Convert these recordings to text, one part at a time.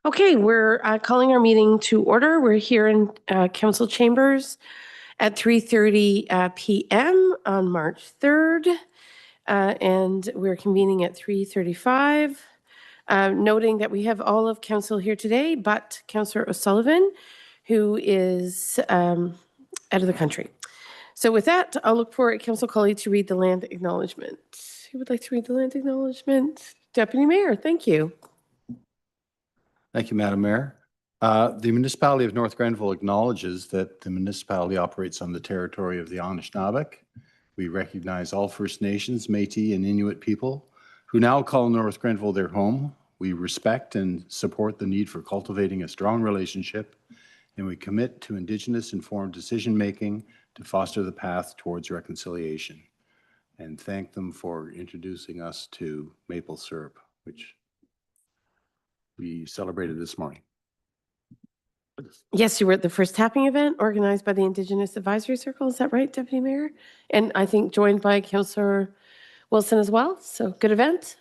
Okay, we're calling our meeting to order. We're here in council chambers at 3:30 p.m. on March 3rd, and we're convening at 3:35. Noting that we have all of council here today, but Councillor O'Sullivan, who is out of the country. So with that, I'll look for a council colleague to read the land acknowledgement. Who would like to read the land acknowledgement? Deputy Mayor, thank you. Thank you, Madam Mayor. The municipality of North Grenville acknowledges that the municipality operates on the territory of the Anishinaabe. We recognize all First Nations, Métis, and Inuit people who now call North Grenville their home. We respect and support the need for cultivating a strong relationship, and we commit to Indigenous informed decision-making to foster the path towards reconciliation. And thank them for introducing us to maple syrup, which we celebrated this morning. Yes, you were at the first tapping event organized by the Indigenous Advisory Circle. Is that right, Deputy Mayor? And I think joined by Councillor Wilson as well. So good event.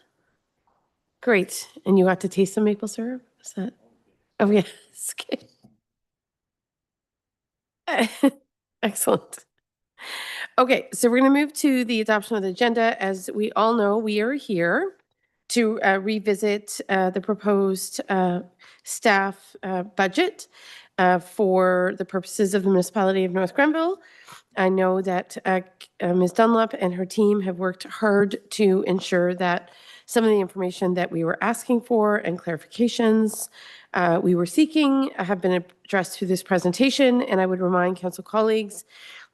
Great. And you got to taste some maple syrup? Is that? Oh, yes. Okay. Excellent. Okay, so we're going to move to the adoption of the agenda. As we all know, we are here to revisit the proposed staff budget for the purposes of the municipality of North Grenville. I know that Ms. Dunlop and her team have worked hard to ensure that some of the information that we were asking for and clarifications we were seeking have been addressed through this presentation. And I would remind council colleagues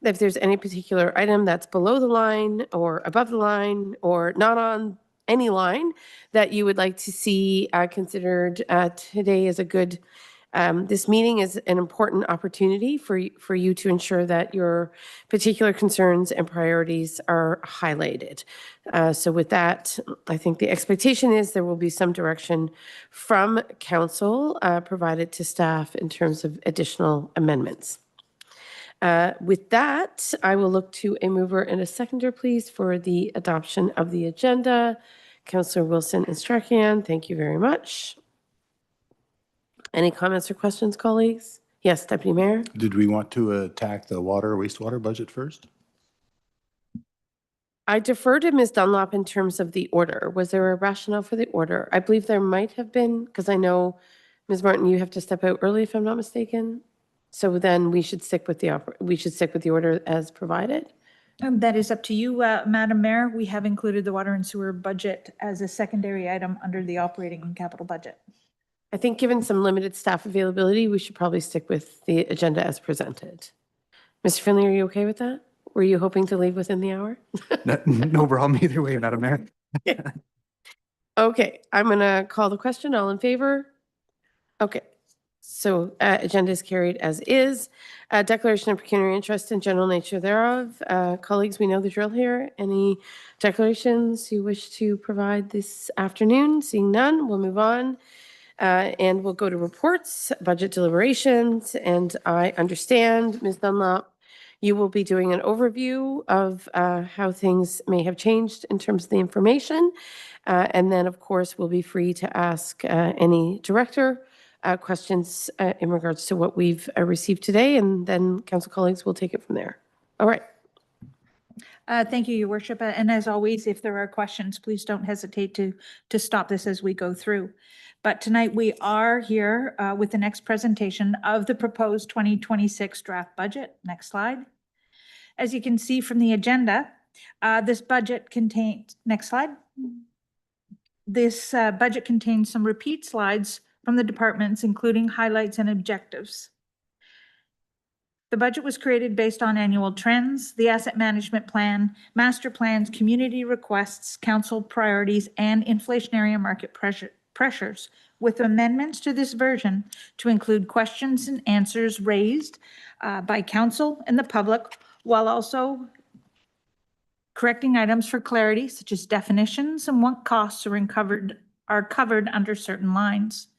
that if there's any particular item that's below the line or above the line or not on any line that you would like to see considered today is a good, this meeting is an important opportunity for you to ensure that your particular concerns and priorities are highlighted. So with that, I think the expectation is there will be some direction from council provided to staff in terms of additional amendments. With that, I will look to a mover and a seconder, please, for the adoption of the agenda. Councillor Wilson and Strachan, thank you very much. Any comments or questions, colleagues? Yes, Deputy Mayor. Did we want to attack the water wastewater budget first? I defer to Ms. Dunlop in terms of the order. Was there a rationale for the order? I believe there might have been, because I know, Ms. Martin, you have to step out early if I'm not mistaken. So then we should stick with the order as provided. That is up to you, Madam Mayor. We have included the water and sewer budget as a secondary item under the operating and capital budget. I think given some limited staff availability, we should probably stick with the agenda as presented. Mr. Finley, are you okay with that? Were you hoping to leave within the hour? No problem either way, Madam Mayor. Yeah. Okay, I'm going to call the question. All in favor? Okay. So agenda is carried as is. Declaration of pecuniary interest and general nature thereof. Colleagues, we know the drill here. Any declarations you wish to provide this afternoon? Seeing none, we'll move on. And we'll go to reports, budget deliberations. And I understand, Ms. Dunlop, you will be doing an overview of how things may have changed in terms of the information. And then, of course, we'll be free to ask any director questions in regards to what we've received today, and then council colleagues will take it from there. All right. Thank you, Your Worship. And as always, if there are questions, please don't hesitate to stop this as we go through. But tonight we are here with the next presentation of the proposed 2026 draft budget. Next slide. As you can see from the agenda, this budget contains, next slide. This budget contains some repeat slides from the departments, including highlights and objectives. The budget was created based on annual trends, the asset management plan, master plans, community requests, council priorities, and inflationary and market pressures, with amendments to this version to include questions and answers raised by council and the public, while also correcting items for clarity, such as definitions and what costs are covered under certain lines.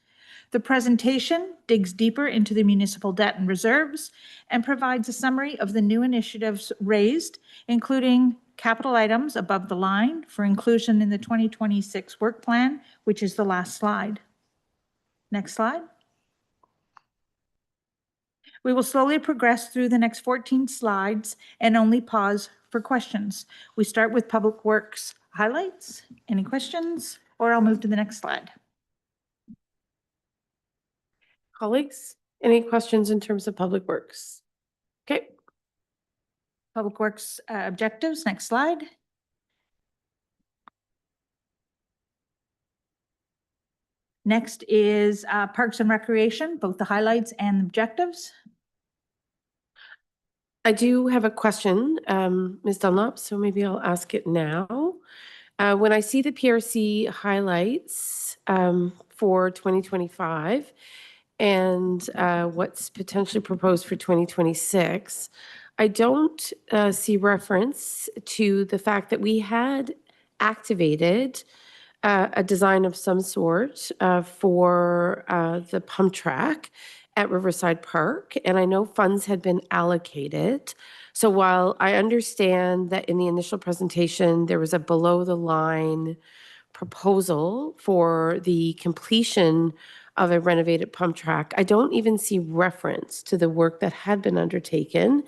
The presentation digs deeper into the municipal debt and reserves and provides a summary of the new initiatives raised, including capital items above the line for inclusion in the 2026 work plan, which is the last slide. Next slide. We will slowly progress through the next 14 slides and only pause for questions. We start with Public Works highlights. Any questions? Or I'll move to the next slide. Colleagues, any questions in terms of Public Works? Okay, Public Works objectives, next slide. Next is Parks and Recreation, both the highlights and objectives. I do have a question, Ms. Dunlop, so maybe I'll ask it now. When I see the PRC highlights for 2025 and what's potentially proposed for 2026, I don't see reference to the fact that we had activated a design of some sort for the pump track at Riverside Park, and I know funds had been allocated. So while I understand that in the initial presentation, there was a below-the-line proposal for the completion of a renovated pump track, I don't even see reference to the work that had been undertaken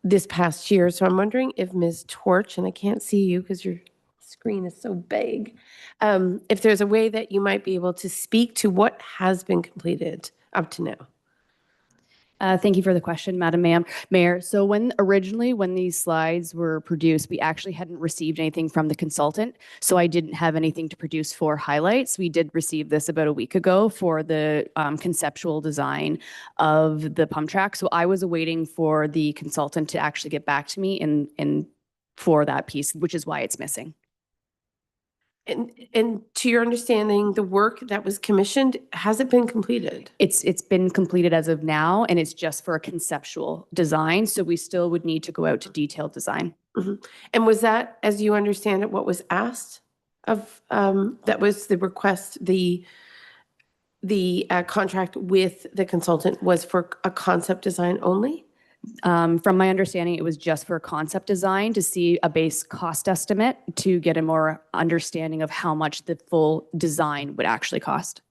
this past year. So I'm wondering if Ms. Torch, and I can't see you because your screen is so big, if there's a way that you might be able to speak to what has been completed up to now. Thank you for the question, Madam Mayor. So when these slides were produced, we actually hadn't received anything from the consultant. So I didn't have anything to produce for highlights. We did receive this about a week ago for the conceptual design of the pump track. So I was awaiting for the consultant to actually get back to me in for that piece, which is why it's missing. And to your understanding, the work that was commissioned, has it been completed? It's been completed as of now, and it's just for a conceptual design. So we still would need to go out to detailed design. Mm-hmm. And was that, as you understand it, what was asked of, that was the request, the contract with the consultant was for a concept design only? From my understanding, it was just for a concept design to see a base cost estimate to get a more understanding of how much the full design would actually cost.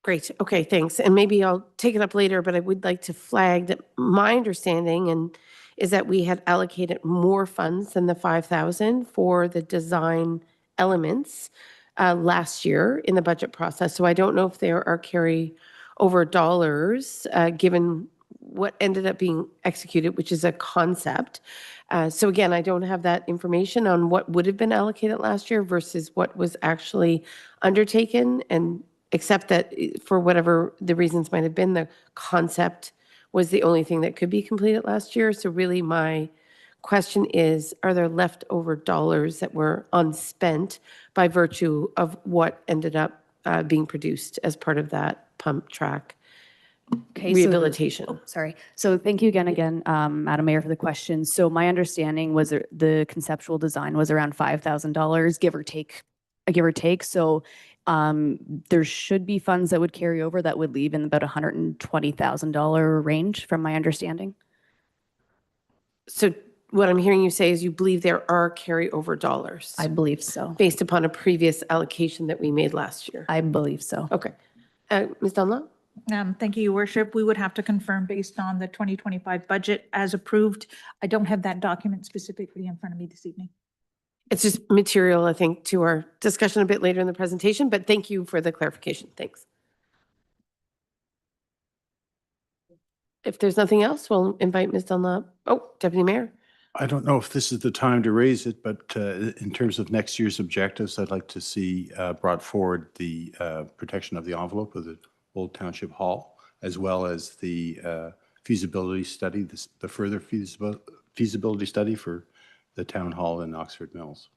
Great. Okay, thanks. And maybe I'll take it up later, but I would like to flag that my understanding is that we had allocated more funds than the 5,000 for the design elements last year in the budget process. So I don't know if there are carry over dollars given what ended up being executed, which is a concept. So again, I don't have that information on what would have been allocated last year versus what was actually undertaken, and except that for whatever the reasons might have been, the concept was the only thing that could be completed last year. So really my question is, are there leftover dollars that were unspent by virtue of what ended up being produced as part of that pump track rehabilitation? Sorry. So thank you again, Madam Mayor, for the question. So my understanding was the conceptual design was around $5,000, give or take. So there should be funds that would carry over that would leave in about $120,000 range, from my understanding. So what I'm hearing you say is you believe there are carryover dollars I believe so. based upon a previous allocation that we made last year. I believe so. Okay. Ms. Dunlop? Thank you, Your Worship. We would have to confirm based on the 2025 budget as approved. I don't have that document specifically in front of me this evening. It's just material, I think, to our discussion a bit later in the presentation, but thank you for the clarification. Thanks. If there's nothing else, we'll invite Ms. Dunlop. Oh, Deputy Mayor. I don't know if this is the time to raise it, but in terms of next year's objectives, I'd like to see brought forward the protection of the envelope of the Old Township Hall, as well as the feasibility study, the further feasibility study for the town hall in Oxford Mills.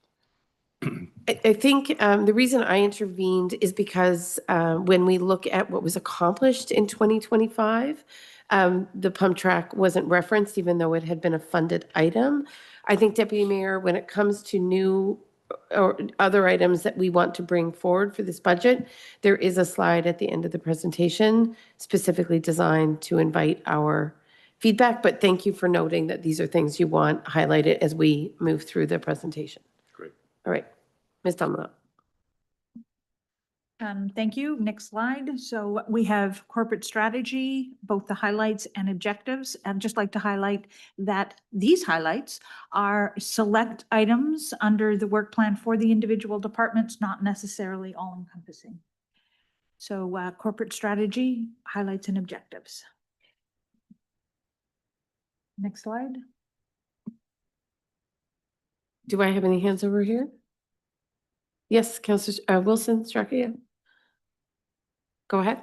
I think the reason I intervened is because when we look at what was accomplished in 2025, the pump track wasn't referenced, even though it had been a funded item. I think, Deputy Mayor, when it comes to new or other items that we want to bring forward for this budget, there is a slide at the end of the presentation specifically designed to invite our feedback. But thank you for noting that these are things you want highlighted as we move through the presentation. Great. All right. Ms. Dunlop. Thank you. Next slide. So we have corporate strategy, both the highlights and objectives. I'd just like to highlight that these highlights are select items under the work plan for the individual departments, not necessarily all encompassing. So corporate strategy, highlights and objectives. Next slide. Do I have any hands over here? Yes, Councillor Wilson, Strachey. Go ahead.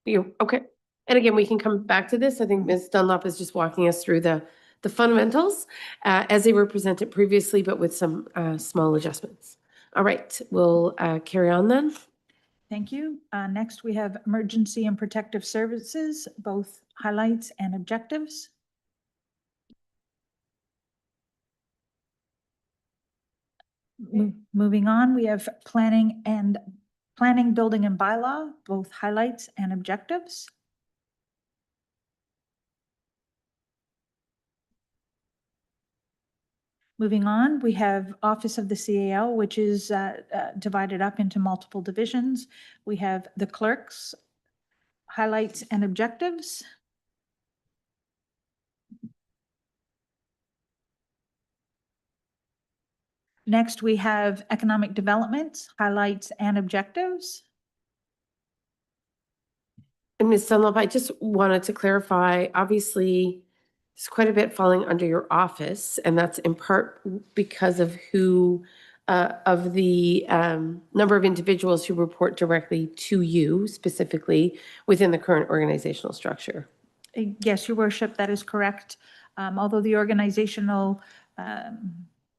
You, okay. And again, we can come back to this. I think Ms. Dunlop is just walking us through the fundamentals as they were presented previously, but with some small adjustments. All right, we'll carry on then. Thank you. Next, we have emergency and protective services, both highlights and objectives. Moving on, we have planning, building and bylaw, both highlights and objectives. Moving on, we have Office of the CAO, which is divided up into multiple divisions. We have the clerks, highlights and objectives. Next, we have economic development, highlights and objectives. And Ms. Dunlop, I just wanted to clarify, obviously, there's quite a bit falling under your office, and that's in part because of who, of the number of individuals who report directly to you specifically within the current organizational structure. Yes, Your Worship, that is correct. Although the organizational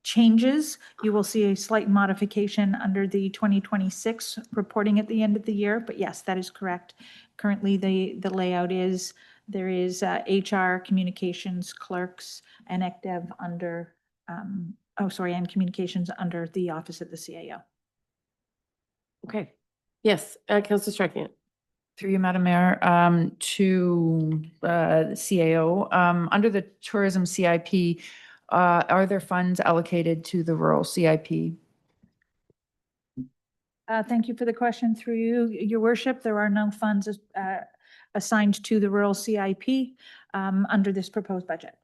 changes, you will see a slight modification under the 2026 reporting at the end of the year. But yes, that is correct. Currently, the layout is there is HR, communications, clerks, and ECDEV under, and communications under the Office of the CAO. Okay. Yes, Councillor Strachan. Through you, Madam Mayor, to the CAO, under the tourism CIP, are there funds allocated to the rural CIP? Thank you for the question. Through you, Your Worship, there are no funds assigned to the rural CIP under this proposed budget.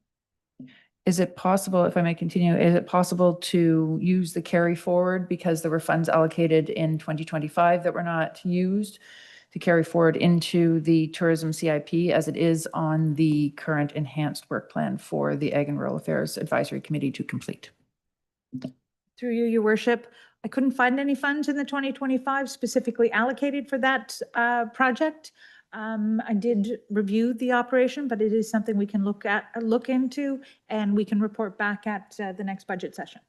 Is it possible, if I may continue, is it possible to use the carry forward because there were funds allocated in 2025 that were not used to carry forward into the tourism CIP as it is on the current enhanced work plan for the Ag and Rural Affairs Advisory Committee to complete? Through you, Your Worship, I couldn't find any funds in the 2025 specifically allocated for that project. I did review the operation, but it is something we can look into, and we can report back at the next budget session.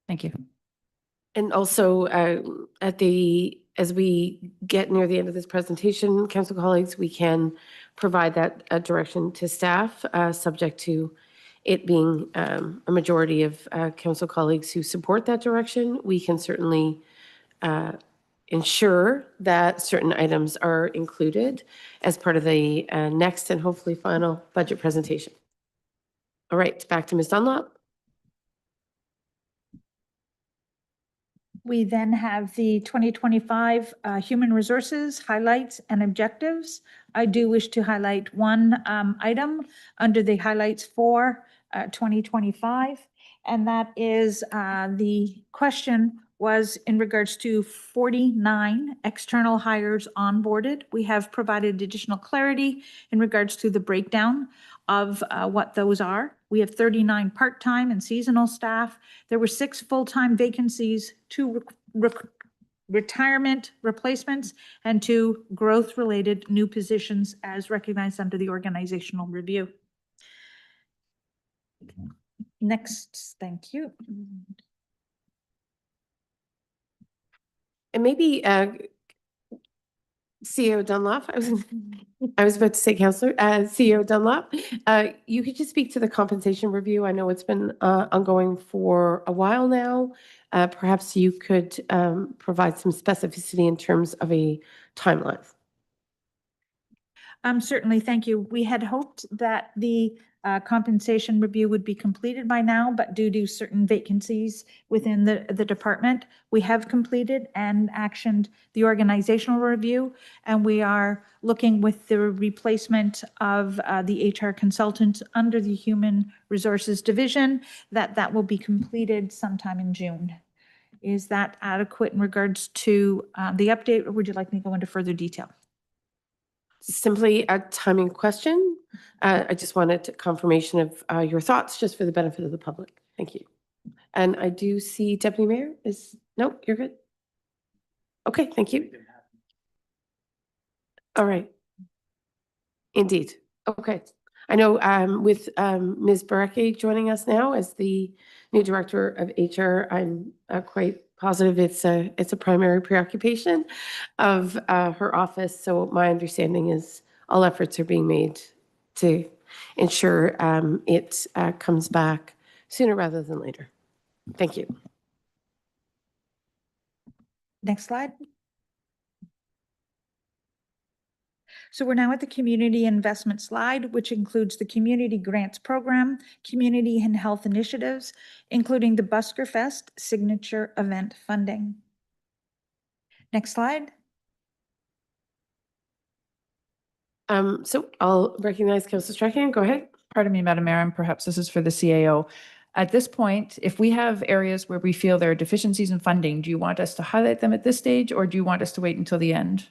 Thank you. And also, as we get near the end of this presentation, council colleagues, we can provide that direction to staff, subject to it being a majority of council colleagues who support that direction. We can certainly ensure that certain items are included as part of the next and hopefully final budget presentation. All right, back to Ms. Dunlop. We then have the 2025 Human Resources Highlights and Objectives. I do wish to highlight one item under the highlights for 2025, and that is the question was in regards to 49 external hires onboarded. We have provided additional clarity in regards to the breakdown of what those are. We have 39 part-time and seasonal staff. There were 6 full-time vacancies, 2 retirement replacements, and 2 growth-related new positions as recognized under the organizational review. Next, thank you. And maybe CEO Dunlop, I was about to say Councillor, CEO Dunlop, you could just speak to the compensation review. I know it's been ongoing for a while now. Perhaps you could provide some specificity in terms of a timeline. Certainly, thank you. We had hoped that the compensation review would be completed by now, but due to certain vacancies within the department, we have completed and actioned the organizational review. And we are looking with the replacement of the HR consultant under the Human Resources Division, that will be completed sometime in June. Is that adequate in regards to the update, or would you like me to go into further detail? Simply a timing question. I just wanted confirmation of your thoughts, just for the benefit of the public. Thank you. And I do see Deputy Mayor is, no, you're good. Okay, thank you. All right. Indeed. Okay. I know with Ms. Bareke joining us now as the new Director of HR, I'm quite positive it's a primary preoccupation of her office. So my understanding is all efforts are being made to ensure it comes back sooner rather than later. Thank you. Next slide. So we're now at the community investment slide, which includes the community grants program, community and health initiatives, including the Busker Fest signature event funding. Next slide. So I'll recognize Councillor Strachan. Go ahead. Pardon me, Madam Mayor, and perhaps this is for the CAO. At this point, if we have areas where we feel there are deficiencies in funding, do you want us to highlight them at this stage, or do you want us to wait until the end?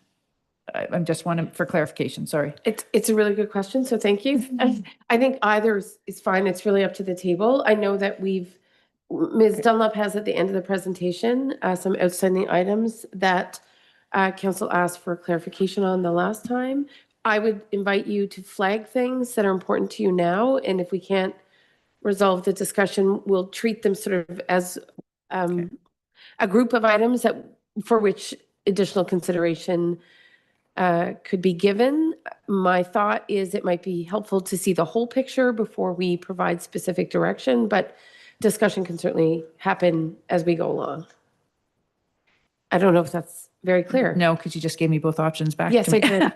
I'm just wanting for clarification, sorry. It's a really good question, so thank you. I think either is fine. It's really up to the table. I know that Ms. Dunlop has at the end of the presentation some outstanding items that council asked for clarification on the last time. I would invite you to flag things that are important to you now, and if we can't resolve the discussion, we'll treat them sort of as a group of items for which additional consideration could be given. My thought is it might be helpful to see the whole picture before we provide specific direction, but discussion can certainly happen as we go along. I don't know if that's very clear. No, because you just gave me both options back. Yes, to me. I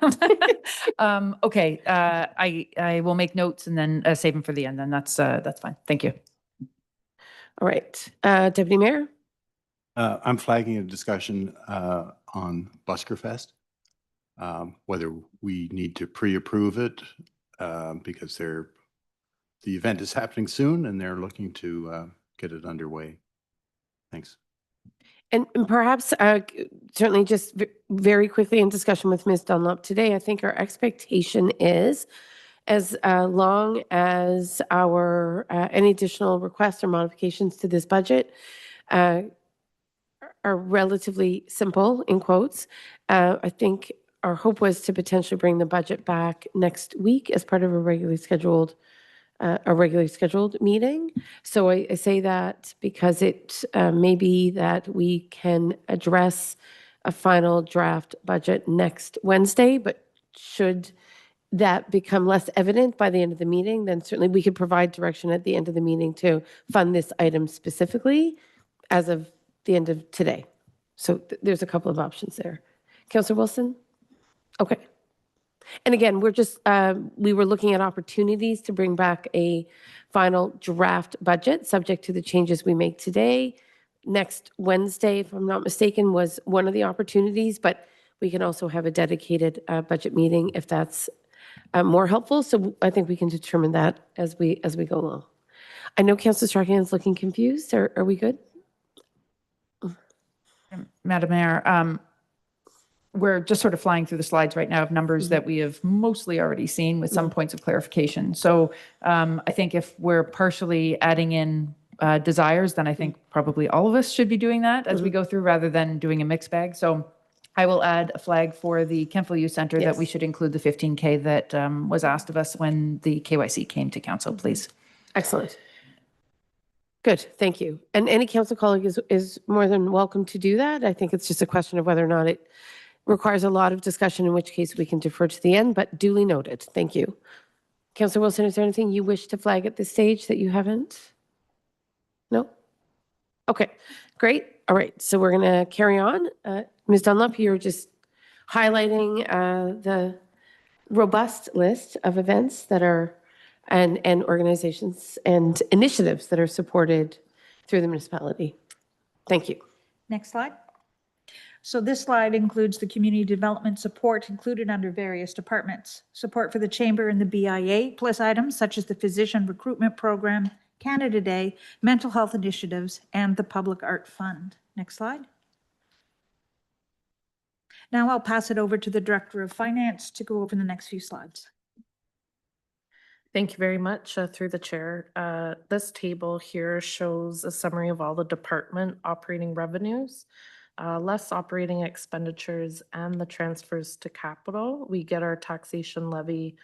did. Okay, I will make notes and then save them for the end. Then that's fine. Thank you. All right, Deputy Mayor. I'm flagging a discussion on Buskerfest, whether we need to pre-approve it because the event is happening soon and they're looking to get it underway. Thanks. And perhaps certainly just very quickly in discussion with Ms. Dunlop today, I think our expectation is as long as our any additional requests or modifications to this budget are relatively simple, in quotes, I think our hope was to potentially bring the budget back next week as part of a regularly scheduled meeting. So I say that because it may be that we can address a final draft budget next Wednesday, but should that become less evident by the end of the meeting, then certainly we could provide direction at the end of the meeting to fund this item specifically as of the end of today. So there's a couple of options there. Councillor Wilson? Okay. And again, we were looking at opportunities to bring back a final draft budget subject to the changes we make today. Next Wednesday, if I'm not mistaken, was one of the opportunities, but we can also have a dedicated budget meeting if that's more helpful. So I think we can determine that as we go along. I know Councillor Strachan is looking confused. Are we good? Madam Mayor, we're just sort of flying through the slides right now of numbers that we have mostly already seen with some points of clarification. So I think if we're partially adding in desires, then I think probably all of us should be doing that as we go through rather than doing a mixed bag. So I will add a flag for the Kemptville Youth Center that we should include the 15K that was asked of us when the KYC came to council, please. Excellent. Good, thank you. And any council colleague is more than welcome to do that. I think it's just a question of whether or not it requires a lot of discussion, in which case we can defer to the end, but duly noted. Thank you. Councillor Wilson, is there anything you wish to flag at this stage that you haven't? No? Okay, great. All right, so we're going to carry on. Ms. Dunlop, you're just highlighting the robust list of events that are and organizations and initiatives that are supported through the municipality. Thank you. Next slide. So this slide includes the community development support included under various departments. Support for the Chamber and the BIA, plus items such as the Physician Recruitment Program, Canada Day, mental health initiatives, and the Public Art Fund. Next slide. Now I'll pass it over to the Director of Finance to go over the next few slides. Thank you very much, through the chair. This table here shows a summary of all the department operating revenues, less operating expenditures and the transfers to capital. We get our taxation levy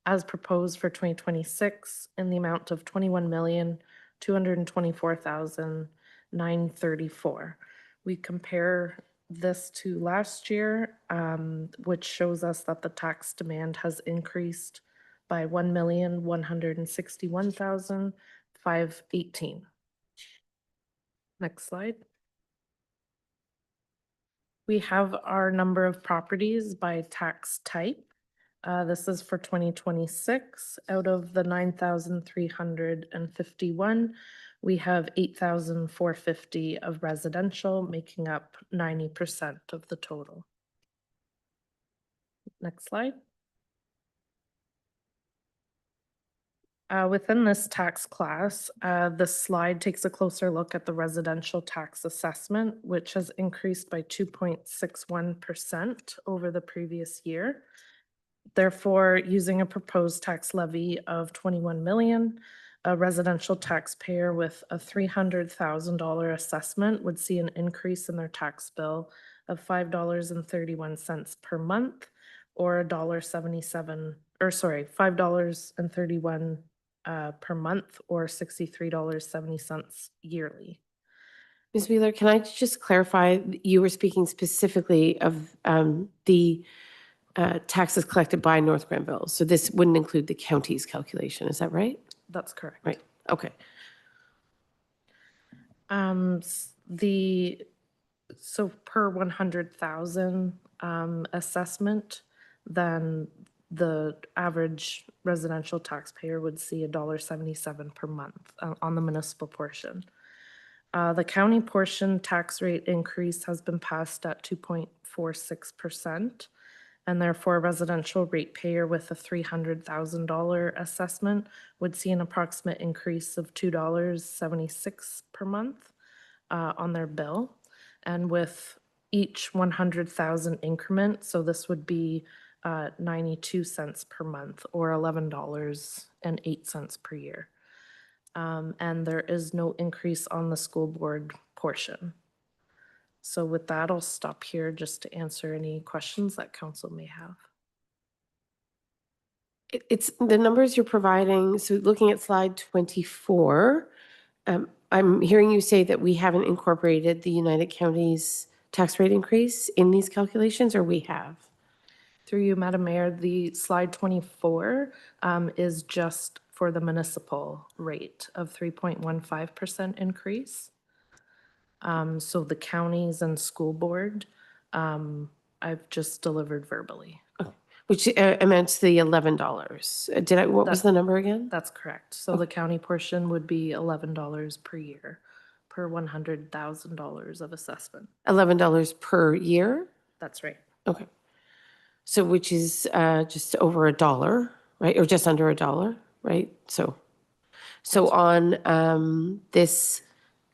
as proposed for 2026 in the amount of 21,224,934. We compare this to last year, which shows us that the tax demand has increased by 1,161,518. Next slide. We have our number of properties by tax type. This is for 2026. Out of the 9,351, we have 8,450 of residential, making up 90% of the total. Next slide. Within this tax class, this slide takes a closer look at the residential tax assessment, which has increased by 2.61% over the previous year. Therefore, using a proposed tax levy of 21 million, a residential taxpayer with a $300,000 assessment would see an increase in their tax bill of $5.31 per month, or $1.77, or sorry, $5.31 per month, or $63.70 yearly. Ms. Wheeler, can I just clarify, you were speaking specifically of the taxes collected by North Granville. So this wouldn't include the county's calculation, is that right? That's correct. Right, okay. So per 100,000 assessment, then the average residential taxpayer would see $1.77 per month on the municipal portion. The county portion tax rate increase has been passed at 2.46%, and therefore a residential ratepayer with a $300,000 assessment would see an approximate increase of $2.76 per month on their bill. And with each 100,000 increment, so this would be 92 cents per month, or $11.08 per year. And there is no increase on the school board portion. So with that, I'll stop here just to answer any questions that council may have. It's the numbers you're providing. So looking at slide 24, I'm hearing you say that we haven't incorporated the United Counties tax rate increase in these calculations, or we have? Through you, Madam Mayor, the slide 24 is just for the municipal rate of 3.15% increase. So the counties and school board, I've just delivered verbally. Which amounts to the $11. What was the number again? That's correct. So the county portion would be $11 per year per $100,000 of assessment. $11 per year? That's right. Okay. So which is just over $1, right? Or just under $1, right? So on this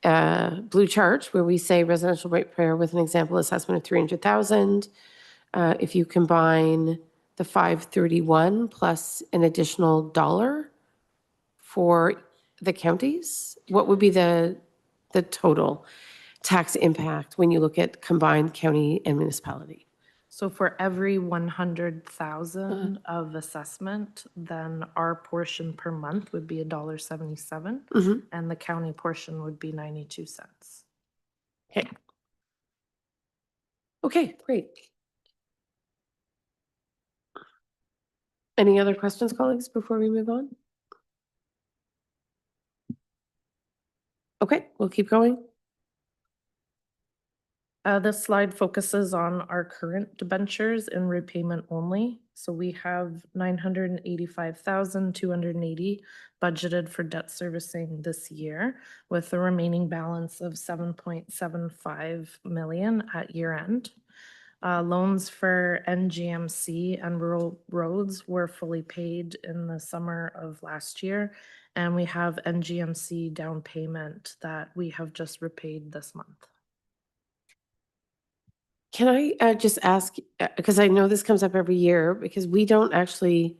blue chart where we say residential ratepayer with an example assessment of 300,000, if you combine the 531 plus an additional $1 for the counties, what would be the total tax impact when you look at combined county and municipality? So for every 100,000 of assessment, then our portion per month would be $1.77, and the county portion would be 92 cents. Okay. Okay, great. Any other questions, colleagues, before we move on? Okay, we'll keep going. This slide focuses on our current debentures in repayment only. So we have 985,280 budgeted for debt servicing this year, with a remaining balance of 7.75 million at year end. Loans for NGMC and rural roads were fully paid in the summer of last year. And we have NGMC down payment that we have just repaid this month. Can I just ask, because I know this comes up every year, because we don't actually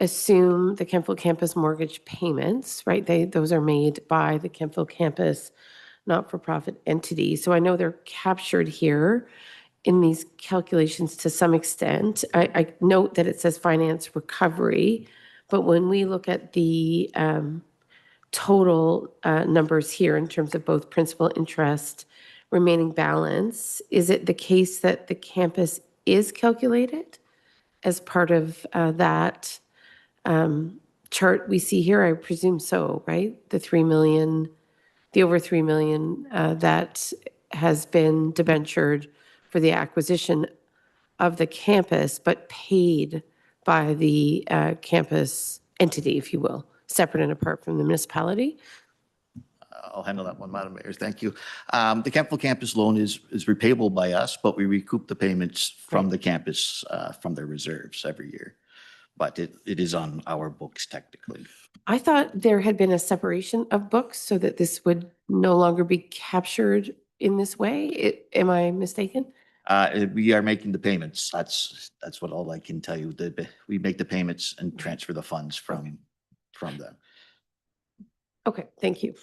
assume the Kempville campus mortgage payments, right? Those are made by the Kempville campus not-for-profit entity. So I know they're captured here in these calculations to some extent. I note that it says finance recovery, but when we look at the total numbers here in terms of both principal, interest, remaining balance, is it the case that the campus is calculated as part of that chart we see here? I presume so, right? The 3 million, the over 3 million that has been debentured for the acquisition of the campus, but paid by the campus entity, if you will, separate and apart from the municipality. I'll handle that one, Madam Mayor. Thank you. The Kempville campus loan is repayable by us, but we recoup the payments from the campus, from their reserves every year. But it is on our books technically. I thought there had been a separation of books so that this would no longer be captured in this way. Am I mistaken? We are making the payments. That's what all I can tell you. We make the payments and transfer the funds from them. Okay, thank you.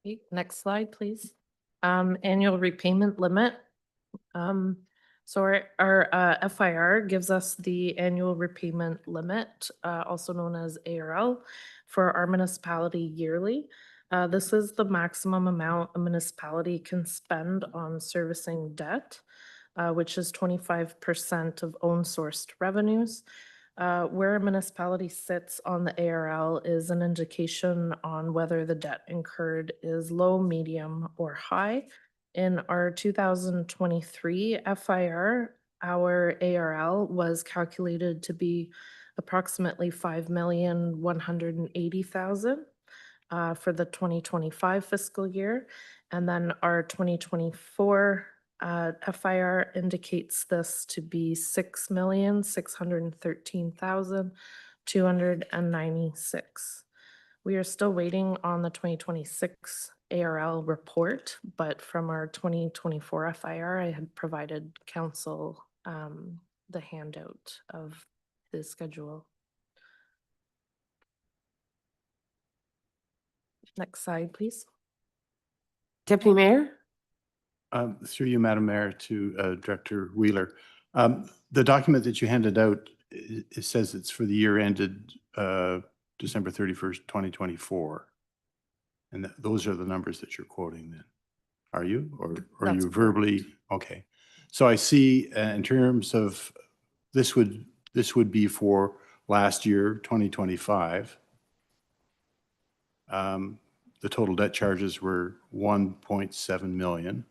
Okay, next slide, please. Annual repayment limit. So our FIR gives us the annual repayment limit, also known as ARL, for our municipality yearly. This is the maximum amount a municipality can spend on servicing debt, which is 25% of own sourced revenues. Where a municipality sits on the ARL is an indication on whether the debt incurred is low, medium, or high. In our 2023 FIR, our ARL was calculated to be approximately 5,180,000 for the 2025 fiscal year. And then our 2024 FIR indicates this to be 6,613,296. We are still waiting on the 2026 ARL report, but from our 2024 FIR, I had provided council the handout of the schedule. Next slide, please. Deputy Mayor? Through you, Madam Mayor, to Director Wheeler. The document that you handed out, it says it's for the year ended December 31st, 2024. And those are the numbers that you're quoting then. Are you? Or are That's you verbally? Okay. So I see in terms of this would be for last year, 2025. The total debt charges were 1.7 million,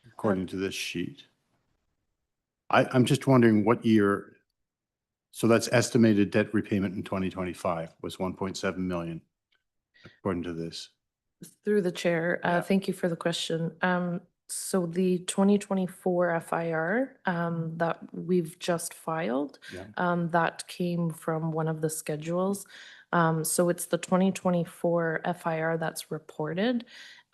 according to this sheet. I'm just wondering what year, so that's estimated debt repayment in 2025 was 1.7 million, according to this. Through the chair, Yeah. thank you for the question. So the 2024 FIR that we've just filed, Yeah. that came from one of the schedules. So it's the 2024 FIR that's reported.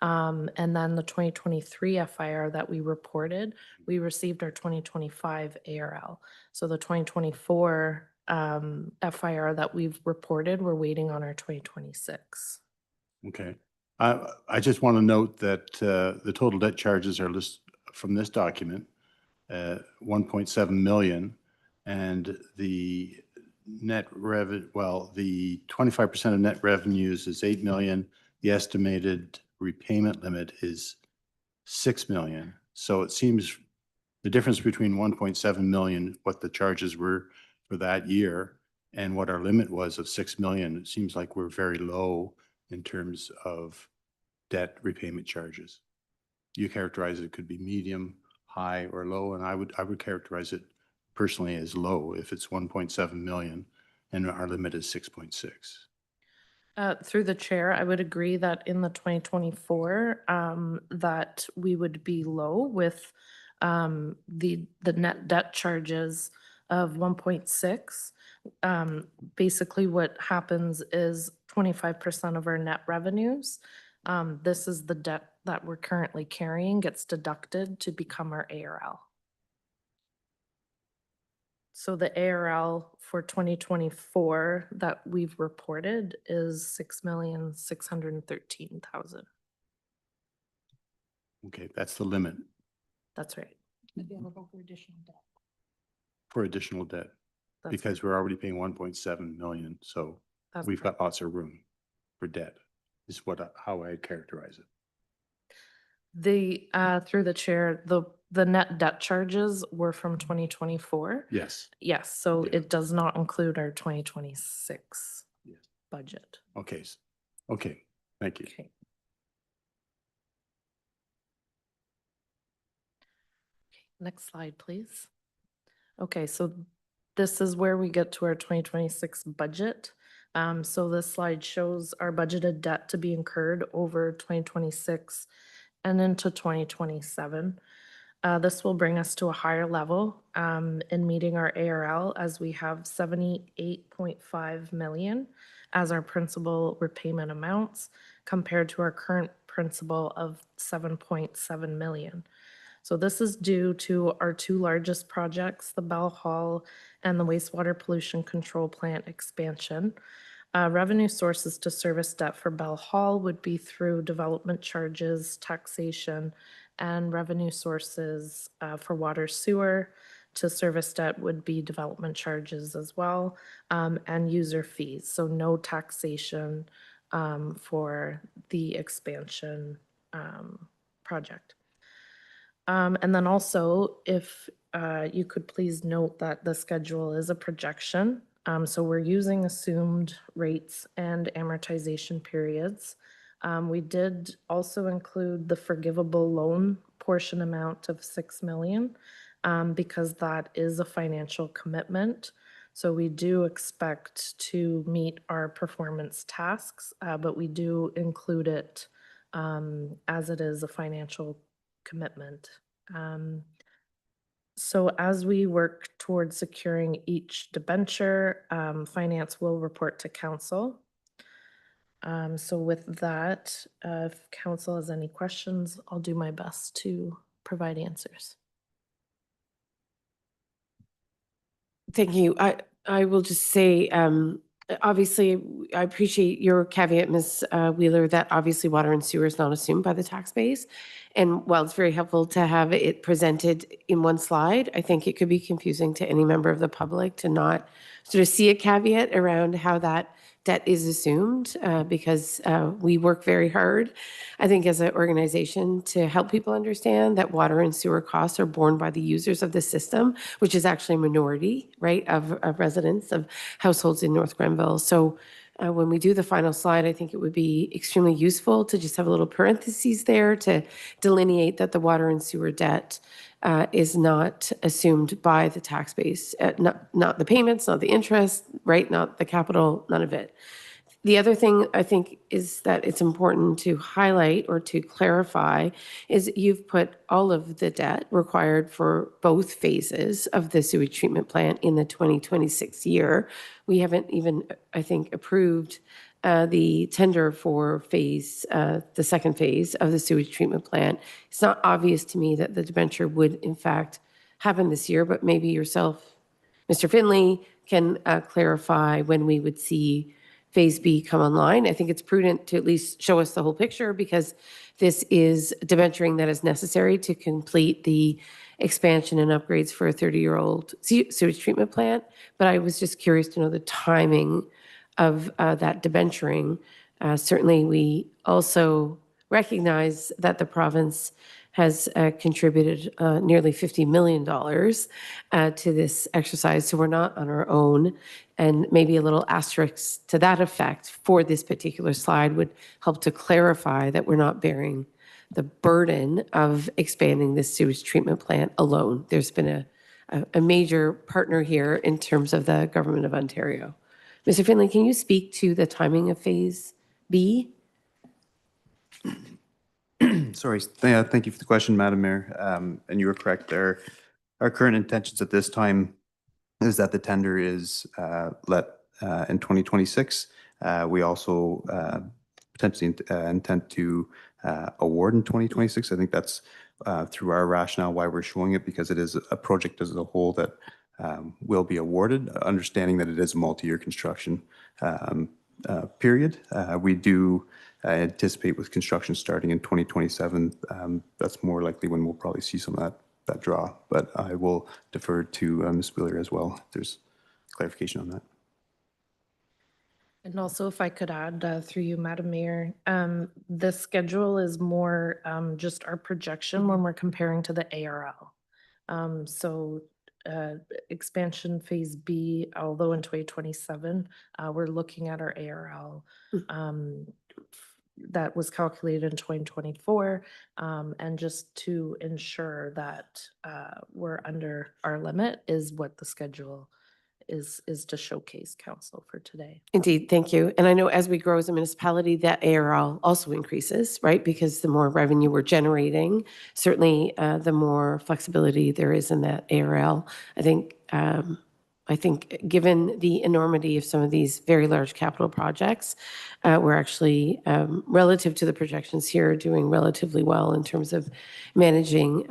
And then the 2023 FIR that we reported, we received our 2025 ARL. So the 2024 FIR that we've reported, we're waiting on our 2026. Okay. I just want to note that the total debt charges are listed from this document, 1.7 million, and the net revenue, well, the 25% of net revenues is 8 million. The estimated repayment limit is 6 million. So it seems the difference between 1.7 million, what the charges were for that year and what our limit was of 6 million, it seems like we're very low in terms of debt repayment charges. You characterize it could be medium, high, or low, and I would characterize it personally as low if it's 1.7 million and our limit is 6.6. Through the chair, I would agree that in the 2024, that we would be low with the net debt charges of 1.6. Basically, what happens is 25% of our net revenues, this is the debt that we're currently carrying, gets deducted to become our ARL. So the ARL for 2024 that we've reported is 6,613,000. Okay, that's the limit That's right. Available for additional debt. for additional debt That's because we're already paying 1.7 million. So That's we've correct. got lots of room for debt is how I characterize it. The, through the chair, the net debt charges were from 2024. Yes. Yes, so Yeah. it does not include our 2026 Yes. budget. Okay. Okay. Thank you. Okay. Next slide, please. Okay, so this is where we get to our 2026 budget. So this slide shows our budgeted debt to be incurred over 2026 and into 2027. This will bring us to a higher level in meeting our ARL as we have 78.5 million as our principal repayment amounts compared to our current principal of 7.7 million. So this is due to our two largest projects, the Bell Hall and the wastewater pollution control plant expansion. Revenue sources to service debt for Bell Hall would be through development charges, taxation, and revenue sources for water sewer to service debt would be development charges as well, and user fees. So no taxation for the expansion project. And then also, if you could please note that the schedule is a projection. So we're using assumed rates and amortization periods. We did also include the forgivable loan portion amount of 6 million because that is a financial commitment. So we do expect to meet our performance tasks, but we do include it as it is a financial commitment. So as we work towards securing each debenture, finance will report to council. So with that, if council has any questions, I'll do my best to provide answers. Thank you. I will just say, obviously, I appreciate your caveat, Ms. Wheeler, that obviously water and sewer is not assumed by the tax base. And while it's very helpful to have it presented in one slide, I think it could be confusing to any member of the public to not sort of see a caveat around how that debt is assumed, because we work very hard, I think, as an organization to help people understand that water and sewer costs are borne by the users of the system, which is actually a minority, right, of residents, of households in North Grenville. So when we do the final slide, I think it would be extremely useful to just have a little parentheses there to delineate that the water and sewer debt is not assumed by the tax base, not the payments, not the interest, right, not the capital, none of it. The other thing I think is that it's important to highlight or to clarify is you've put all of the debt required for both phases of the sewage treatment plant in the 2026 year. We haven't even, I think, approved the tender for the second phase of the sewage treatment plant. It's not obvious to me that the debenture would in fact happen this year, but maybe yourself, Mr. Finley, can clarify when we would see Phase B come online. I think it's prudent to at least show us the whole picture because this is debenturing that is necessary to complete the expansion and upgrades for a 30-year-old sewage treatment plant. But I was just curious to know the timing of that debenturing. Certainly, we also recognize that the province has contributed nearly $50 million to this exercise. So we're not on our own. And maybe a little asterisk to that effect for this particular slide would help to clarify that we're not bearing the burden of expanding this sewage treatment plant alone. There's been a major partner here in terms of the Government of Ontario. Mr. Finlay, can you speak to the timing of Phase B? Sorry, thank you for the question, Madam Mayor. And you were correct. Our current intentions at this time is that the tender is let in 2026. We also potentially intend to award in 2026. I think that's through our rationale why we're showing it, because it is a project as a whole that will be awarded, understanding that it is a multi-year construction period. We do anticipate with construction starting in 2027. That's more likely when we'll probably see some of that draw. But I will defer to Ms. Wheeler as well if there's clarification on that. And also, if I could add through you, Madam Mayor, the schedule is more just our projection when we're comparing to the ARL. So expansion Phase B, although in 2027, we're looking at our ARL that was calculated in 2024. And just to ensure that we're under our limit is what the schedule is to showcase council for today. Indeed, thank you. And I know as we grow as a municipality, that ARL also increases, right? Because the more revenue we're generating, certainly the more flexibility there is in that ARL. I think given the enormity of some of these very large capital projects, we're actually, relative to the projections here, doing relatively well in terms of managing,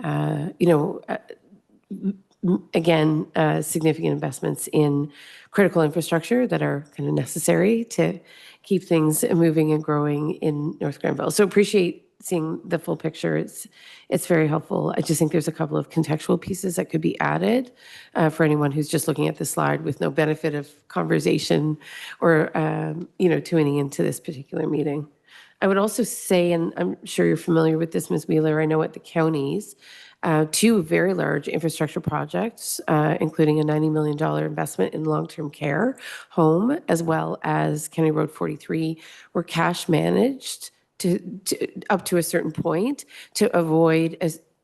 again, significant investments in critical infrastructure that are kind of necessary to keep things moving and growing in North Grenville. So appreciate seeing the full picture. It's very helpful. I just think there's a couple of contextual pieces that could be added for anyone who's just looking at the slide with no benefit of conversation or, tuning into this particular meeting. I would also say, and I'm sure you're familiar with this, Ms. Wheeler, I know at the counties, two very large infrastructure projects, including a $90 million investment in long-term care home, as well as County Road 43, were cash managed to up to a certain point to avoid,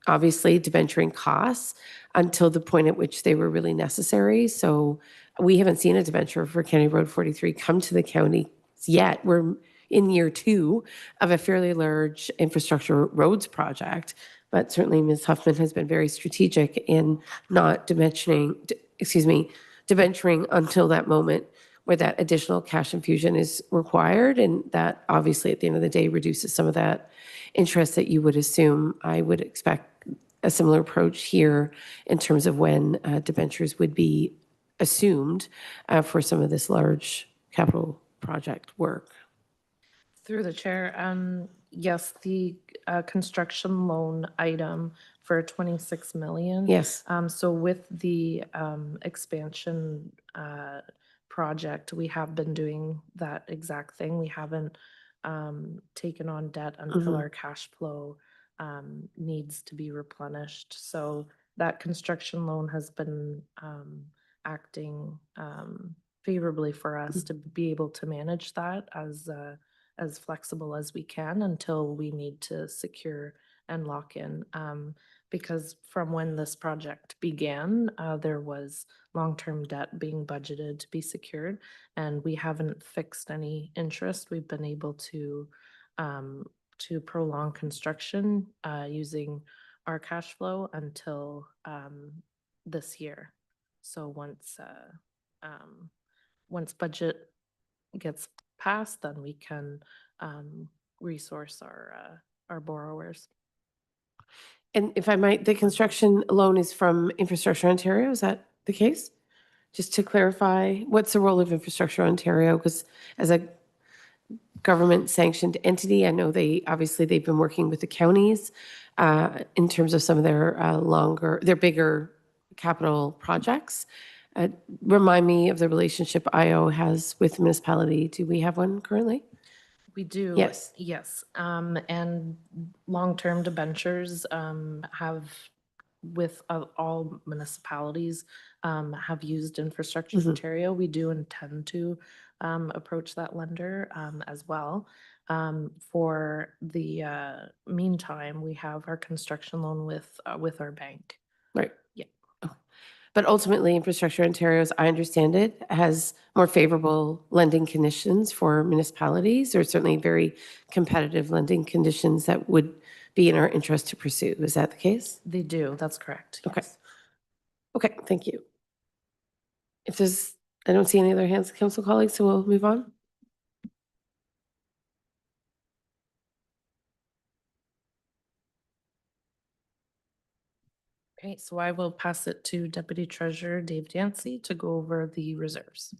obviously, debenturing costs until the point at which they were really necessary. So we haven't seen a debenture for County Road 43 come to the county yet. We're in year 2 of a fairly large infrastructure roads project. But certainly Ms. Huffman has been very strategic in not debenturing until that moment where that additional cash infusion is required. And that obviously at the end of the day reduces some of that interest that you would assume. I would expect a similar approach here in terms of when debentures would be assumed for some of this large capital project work. Through the chair, yes, the construction loan item for 26 million. Yes. So with the expansion project, we have been doing that exact thing. We haven't taken on debt until our cash flow needs to be replenished. So that construction loan has been acting favorably for us to be able to manage that as flexible as we can until we need to secure and lock in. Because from when this project began, there was long-term debt being budgeted to be secured, and we haven't fixed any interest. We've been able to prolong construction using our cash flow until this year. So once budget gets passed, then we can resource our borrowers. And if I might, the construction loan is from Infrastructure Ontario, is that the case? Just to clarify, what's the role of Infrastructure Ontario? Because as a government sanctioned entity, I know they've been working with the counties in terms of some of their bigger capital projects. Remind me of the relationship IO has with the municipality. Do we have one currently? We do. Yes. Yes. And long-term debentures have, with all municipalities, have used Infrastructure Mhm. Ontario. We do intend to approach that lender as well. For the meantime, we have our construction loan with our bank. Right. Yeah. But ultimately, Infrastructure Ontario, as I understand it, has more favorable lending conditions for municipalities, or certainly very competitive lending conditions that would be in our interest to pursue. Is that the case? They do. That's correct. Okay. Yes. Okay, thank you. If there's, I don't see any other hands, council colleagues, so we'll move on. Okay, so I will pass it to Deputy Treasurer Dave Dancy to go over the reserves.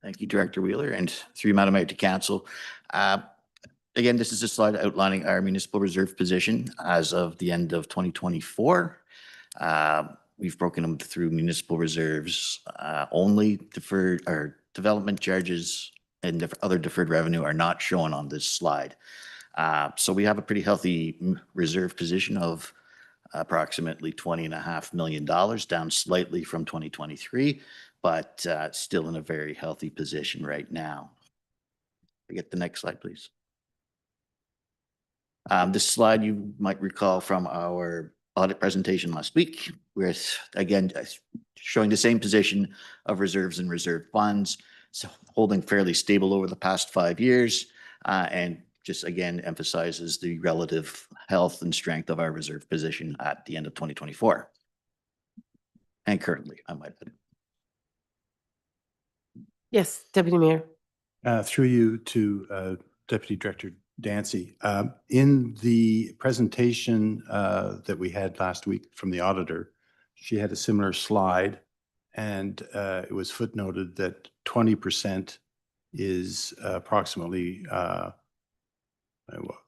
Thank you, Director Wheeler, and through Madam Mayor to Council. Again, this is a slide outlining our municipal reserve position as of the end of 2024. We've broken them through municipal reserves only. Deferred or development charges and other deferred revenue are not shown on this slide. So we have a pretty healthy reserve position of approximately $20.5 million, down slightly from 2023, but still in a very healthy position right now. Get the next slide, please. This slide you might recall from our audit presentation last week, where again, showing the same position of reserves and reserve funds, so holding fairly stable over the past 5 years, and just again emphasizes the relative health and strength of our reserve position at the end of 2024. And currently, I might add. Yes, Deputy Mayor. Through you to Deputy Director Dancy. In the presentation that we had last week from the auditor, she had a similar slide, and it was footnoted that 20% is approximately,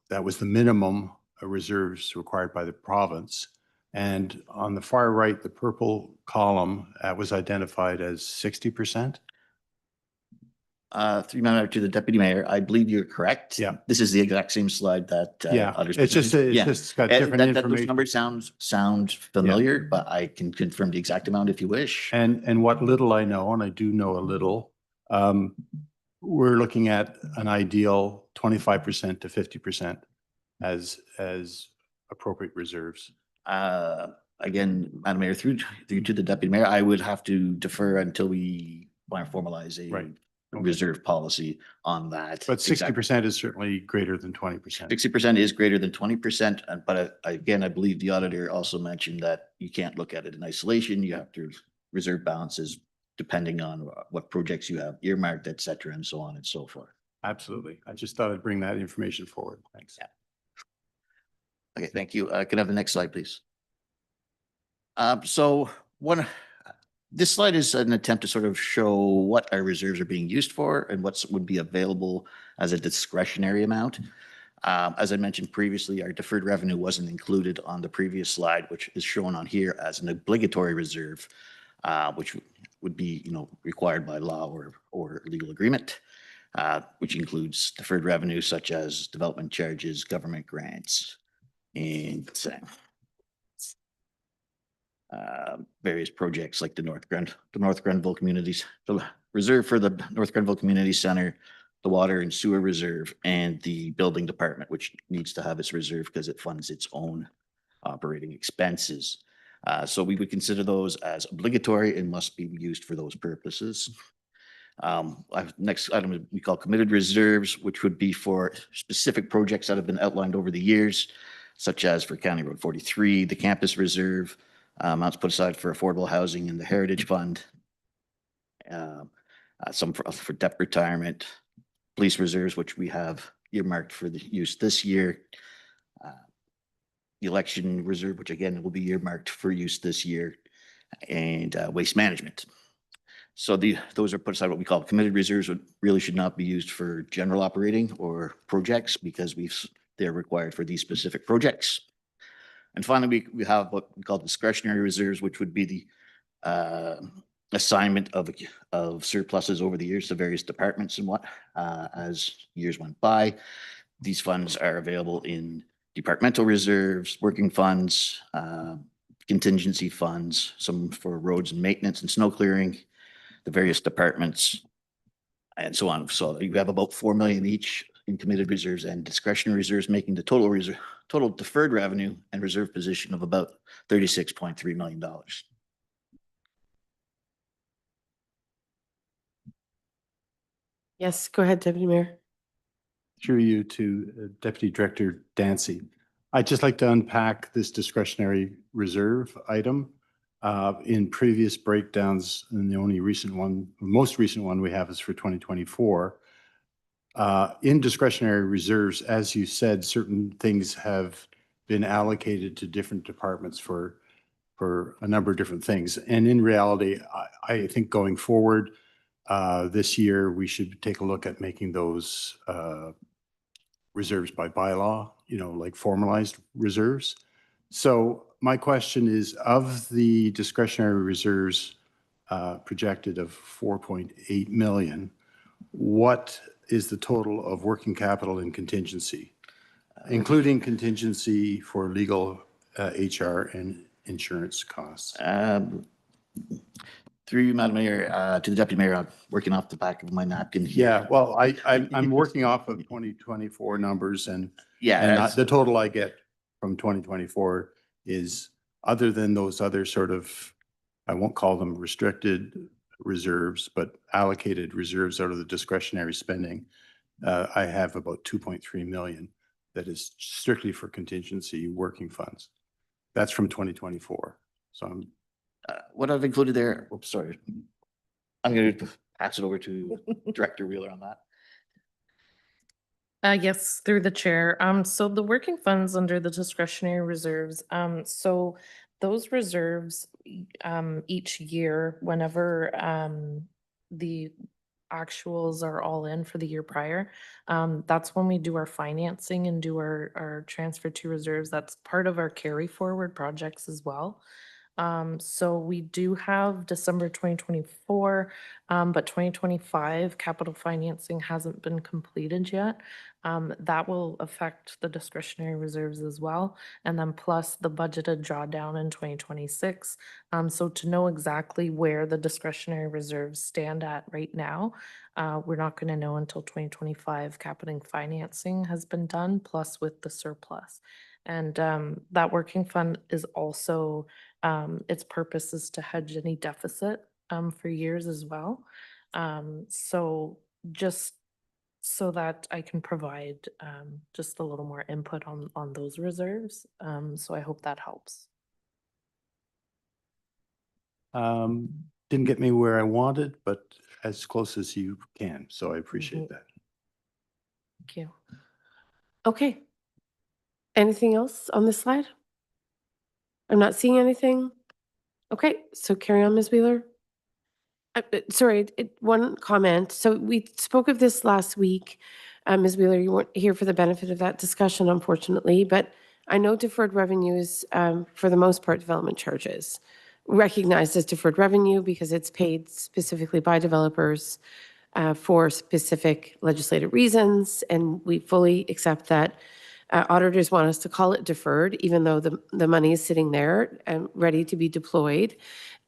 that was the minimum reserves required by the province. And on the far right, the purple column was identified as 60%. Through matter to the Deputy Mayor, I believe you're correct. Yeah. This is the exact same slide that. Yeah, others it's just, presented. Yeah. it's just got Eh, different those information. numbers sound familiar, but I can confirm the exact amount if you wish. And what little I know, and I do know a little, we're looking at an ideal 25% to 50% as appropriate reserves. Again, Madam Mayor, through to the Deputy Mayor, I would have to defer until we want to formalize a Right. Okay. reserve policy on that. But 60% is certainly greater than 20%. 60% is greater than 20%, but again, I believe the auditor also mentioned that you can't look at it in isolation. You have to reserve balances depending on what projects you have earmarked, et cetera, and so on and so forth. Absolutely. I just thought I'd bring that information forward. Thanks. Yeah. Okay, thank you. Can I have the next slide, please? This slide is an attempt to sort of show what our reserves are being used for and what would be available as a discretionary amount. As I mentioned previously, our deferred revenue wasn't included on the previous slide, which is shown on here as an obligatory reserve, which would be, required by law or legal agreement, which includes deferred revenue such as development charges, government grants, and various projects like the North Grenville Communities, the reserve for the North Grenville Community Center, the water and sewer reserve, and the building department, which needs to have its reserve because it funds its own operating expenses. So we would consider those as obligatory and must be used for those purposes. Next item we call committed reserves, which would be for specific projects that have been outlined over the years, such as for County Road 43, the campus reserve, amounts put aside for affordable housing in the Heritage Fund, some for debt retirement, police reserves, which we have earmarked for the use this year, the election reserve, which again will be earmarked for use this year, and waste management. So those are put aside. What we call committed reserves really should not be used for general operating or projects because they're required for these specific projects. And finally, we have what we call discretionary reserves, which would be the assignment of surpluses over the years to various departments and as years went by. These funds are available in departmental reserves, working funds, contingency funds, some for roads and maintenance and snow clearing, the various departments, and so on. So you have about 4 million each in committed reserves and discretionary reserves, making the total deferred revenue and reserve position of about $36.3 million. Yes, go ahead, Deputy Mayor. Through you to Deputy Director Dancy. I'd just like to unpack this discretionary reserve item. In previous breakdowns, and the most recent one we have is for 2024. In discretionary reserves, as you said, certain things have been allocated to different departments for a number of different things. And in reality, I think going forward, this year, we should take a look at making those reserves by bylaw, like formalized reserves. So my question is, of the discretionary reserves projected of 4.8 million, what is the total of working capital and contingency, including contingency for legal, HR, and insurance costs? Through you, Madam Mayor, to the Deputy Mayor, I'm working off the back of my napkin here. Yeah, well, I'm working off of 2024 numbers, and Yeah, the total I get from 2024 is, other than those other sort of, I won't call them restricted reserves, but allocated reserves out of the discretionary spending, I have about 2.3 million that is strictly for contingency working funds. That's from 2024. So I'm, what I've included there, oops, sorry. I'm going to pass it over to Director Wheeler on that. Yes, through the chair. So the working funds under the discretionary reserves, so those reserves, each year, whenever, the actuals are all in for the year prior, that's when we do our financing and do our transfer to reserves. That's part of our carry forward projects as well. So we do have December 2024, but 2025 capital financing hasn't been completed yet. That will affect the discretionary reserves as well. And then plus the budgeted drawdown in 2026. So to know exactly where the discretionary reserves stand at right now, we're not going to know until 2025 capital financing has been done, plus with the surplus. And that working fund is also, its purpose is to hedge any deficit for years as well. So just so that I can provide just a little more input on those reserves. So I hope that helps. didn't get me where I wanted, but as close as you can. So I appreciate that. Thank you. Okay. Anything else on this slide? I'm not seeing anything. Okay, so carry on, Ms. Wheeler. Sorry, one comment. So we spoke of this last week. Ms. Wheeler, you weren't here for the benefit of that discussion, unfortunately, but I know deferred revenue is, for the most part, development charges, recognized as deferred revenue because it's paid specifically by developers for specific legislative reasons, and we fully accept that. Auditors want us to call it deferred, even though the money is sitting there and ready to be deployed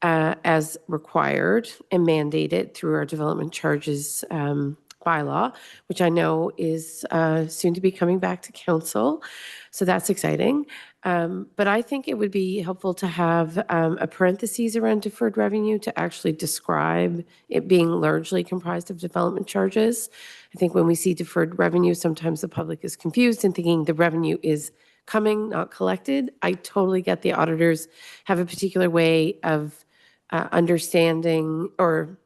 as required and mandated through our development charges bylaw, which I know is soon to be coming back to council. So that's exciting. But I think it would be helpful to have a parentheses around deferred revenue to actually describe it being largely comprised of development charges. I think when we see deferred revenue, sometimes the public is confused and thinking the revenue is coming, not collected. I totally get the auditors have a particular way of understanding or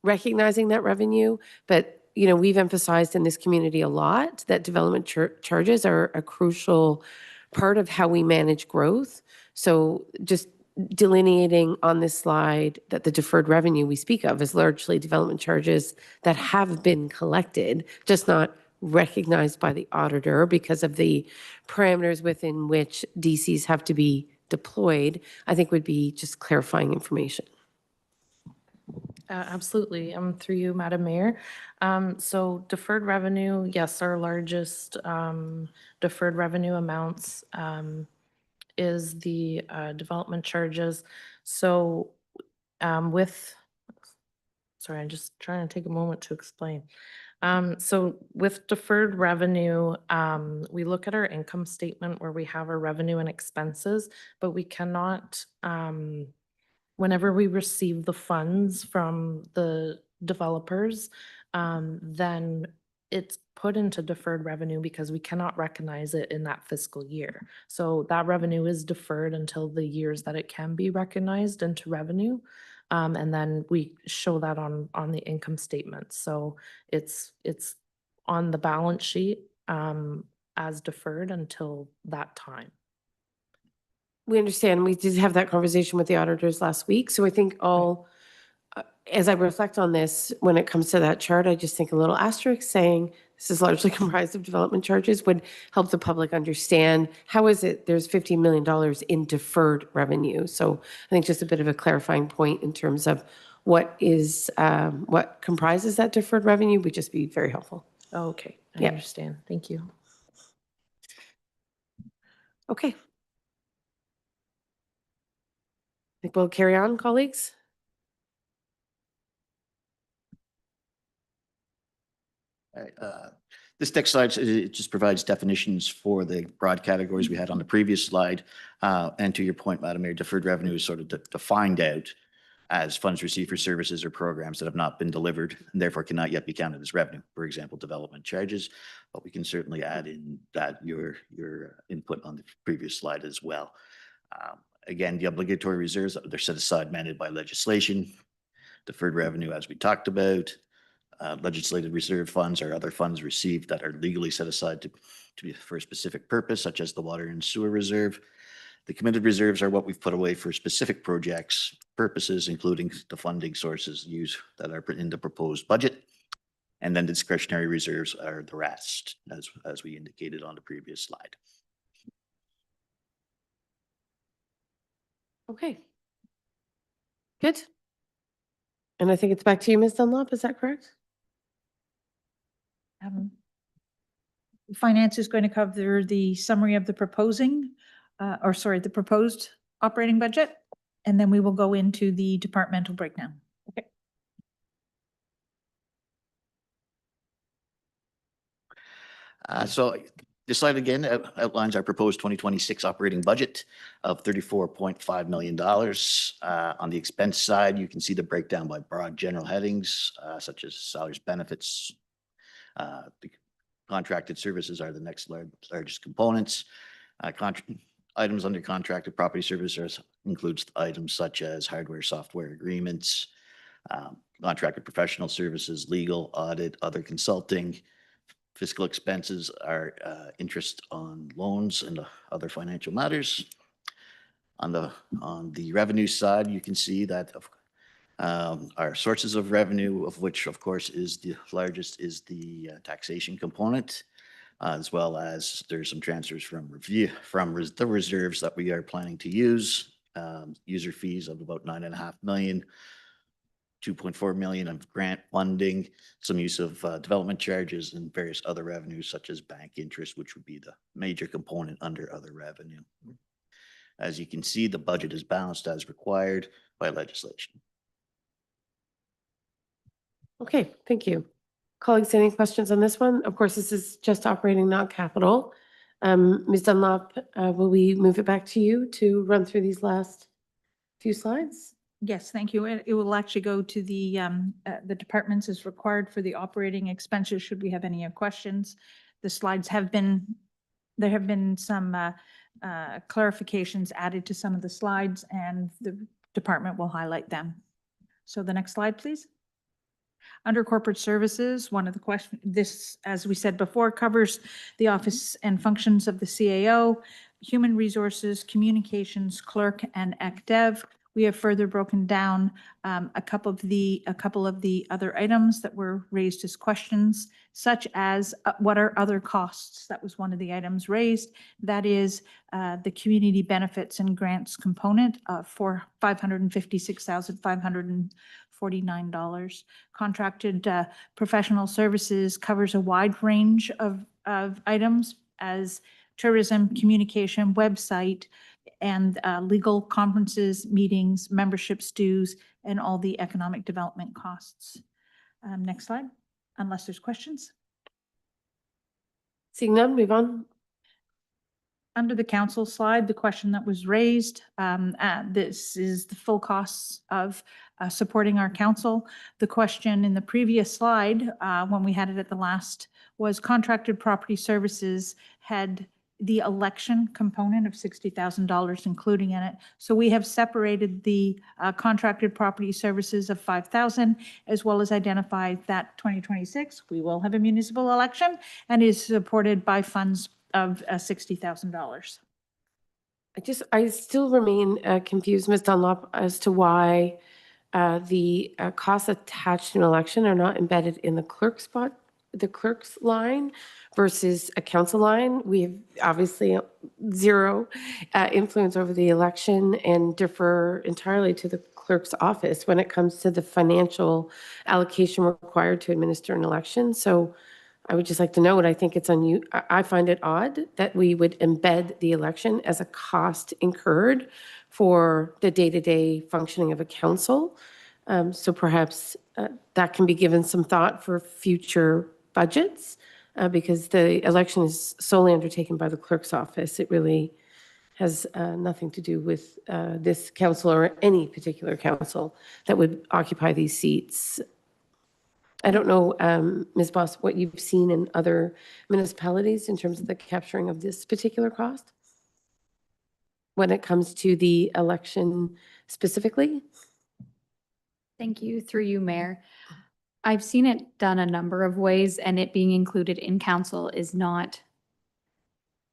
recognizing that revenue, but we've emphasized in this community a lot that development charges are a crucial part of how we manage growth. So just delineating on this slide that the deferred revenue we speak of is largely development charges that have been collected, just not recognized by the auditor because of the parameters within which DCs have to be deployed, I think would be just clarifying information. Absolutely. Through you, Madam Mayor. So deferred revenue, yes, our largest deferred revenue amounts is the development charges. So with, sorry, I'm just trying to take a moment to explain. So with deferred revenue, we look at our income statement where we have our revenue and expenses, but we cannot, whenever we receive the funds from the developers, then it's put into deferred revenue because we cannot recognize it in that fiscal year. So that revenue is deferred until the years that it can be recognized into revenue. And then we show that on the income statement. So it's on the balance sheet as deferred until that time. We understand. We did have that conversation with the auditors last week. So I think as I reflect on this, when it comes to that chart, I just think a little asterisk saying this is largely comprised of development charges would help the public understand how is it there's $15 million in deferred revenue. So I think just a bit of a clarifying point in terms of what comprises that deferred revenue would just be very helpful. Okay, I Yeah. understand. Thank you. Okay. I think we'll carry on, colleagues. All right, this next slide, it just provides definitions for the broad categories we had on the previous slide. And to your point, Madam Mayor, deferred revenue is sort of defined out as funds received for services or programs that have not been delivered and therefore cannot yet be counted as revenue. For example, development charges, but we can certainly add in that your input on the previous slide as well. Again, the obligatory reserves, they're set aside mandated by legislation. Deferred revenue, as we talked about. Legislative reserve funds are other funds received that are legally set aside to be for a specific purpose, such as the water and sewer reserve. The committed reserves are what we've put away for specific projects, purposes, including the funding sources used that are in the proposed budget. And then the discretionary reserves are the rest, as we indicated on the previous slide. Okay. Good. And I think it's back to you, Ms. Dunlop. Is that correct? Finance is going to cover the summary of the the proposed operating budget, and then we will go into the departmental breakdown. Okay. So this slide again outlines our proposed 2026 operating budget of $34.5 million. On the expense side, you can see the breakdown by broad general headings, such as salaries, benefits. The contracted services are the next largest components. Items under contracted property services includes items such as hardware, software agreements, contracted professional services, legal, audit, other consulting. Fiscal expenses are interest on loans and other financial matters. On the revenue side, you can see that our sources of revenue, of which of course is the largest, is the taxation component, as well as there's some transfers from the reserves that we are planning to use. User fees of about $9.5 million. 2.4 million of grant funding, some use of development charges and various other revenues such as bank interest, which would be the major component under other revenue. As you can see, the budget is balanced as required by legislation. Okay, thank you. Colleagues, any questions on this one? Of course, this is just operating, not capital. Ms. Dunlop, will we move it back to you to run through these last few slides? Yes, thank you. It will actually go to the departments as required for the operating expenses, should we have any questions. The slides there have been some clarifications added to some of the slides, and the department will highlight them. So the next slide, please. Under corporate services, one of the questions, this, as we said before, covers the office and functions of the CAO, human resources, communications, clerk, and ECDev. We have further broken down a couple of the other items that were raised as questions, such as what are other costs? That was one of the items raised. That is the community benefits and grants component for $556,549. Contracted professional services covers a wide range of items as tourism, communication, website, and legal conferences, meetings, memberships, dues, and all the economic development costs. Next slide, unless there's questions. Seeing none, move on. Under the council slide, the question that was raised, this is the full costs of supporting our council. The question in the previous slide, when we had it at the last, was contracted property services had the election component of $60,000 including in it. So we have separated the contracted property services of $5,000, as well as identified that 2026, we will have a municipal election and is supported by funds of $60,000. I still remain confused, Ms. Dunlop, as to why the costs attached to an election are not embedded in the clerk's line versus a council line. We have obviously zero influence over the election and defer entirely to the clerk's office when it comes to the financial allocation required to administer an election. So I would just like to know what I think it's I find it odd that we would embed the election as a cost incurred for the day-to-day functioning of a council. So perhaps that can be given some thought for future budgets because the election is solely undertaken by the clerk's office. It really has nothing to do with this council or any particular council that would occupy these seats. I don't know, Ms. Boss, what you've seen in other municipalities in terms of the capturing of this particular cost when it comes to the election specifically? Thank you. Through you, Mayor. I've seen it done a number of ways, and it being included in council is not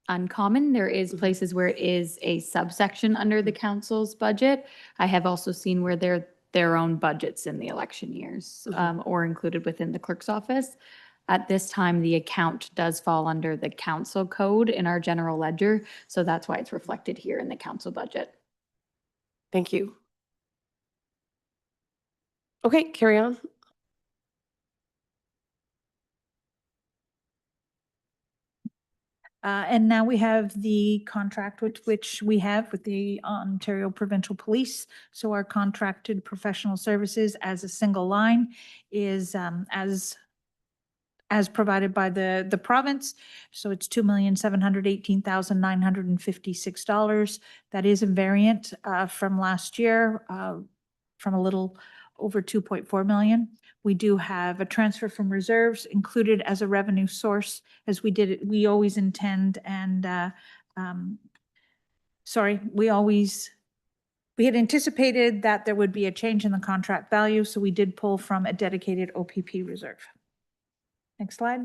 uncommon. There is places where it is a subsection under the council's budget. I have also seen where they're their own budgets in the election years or included within the clerk's office. At this time, the account does fall under the council code in our general ledger. So that's why it's reflected here in the council budget. Thank you. Okay, carry on. And now we have the contract which we have with the Ontario Provincial Police. So our contracted professional services as a single line is as provided by the province. So it's $2,718,956. That is a variant from last year, from a little over 2.4 million. We do have a transfer from reserves included as a revenue source, as we did it. We always intend and, we had anticipated that there would be a change in the contract value, so we did pull from a dedicated OPP reserve. Next slide.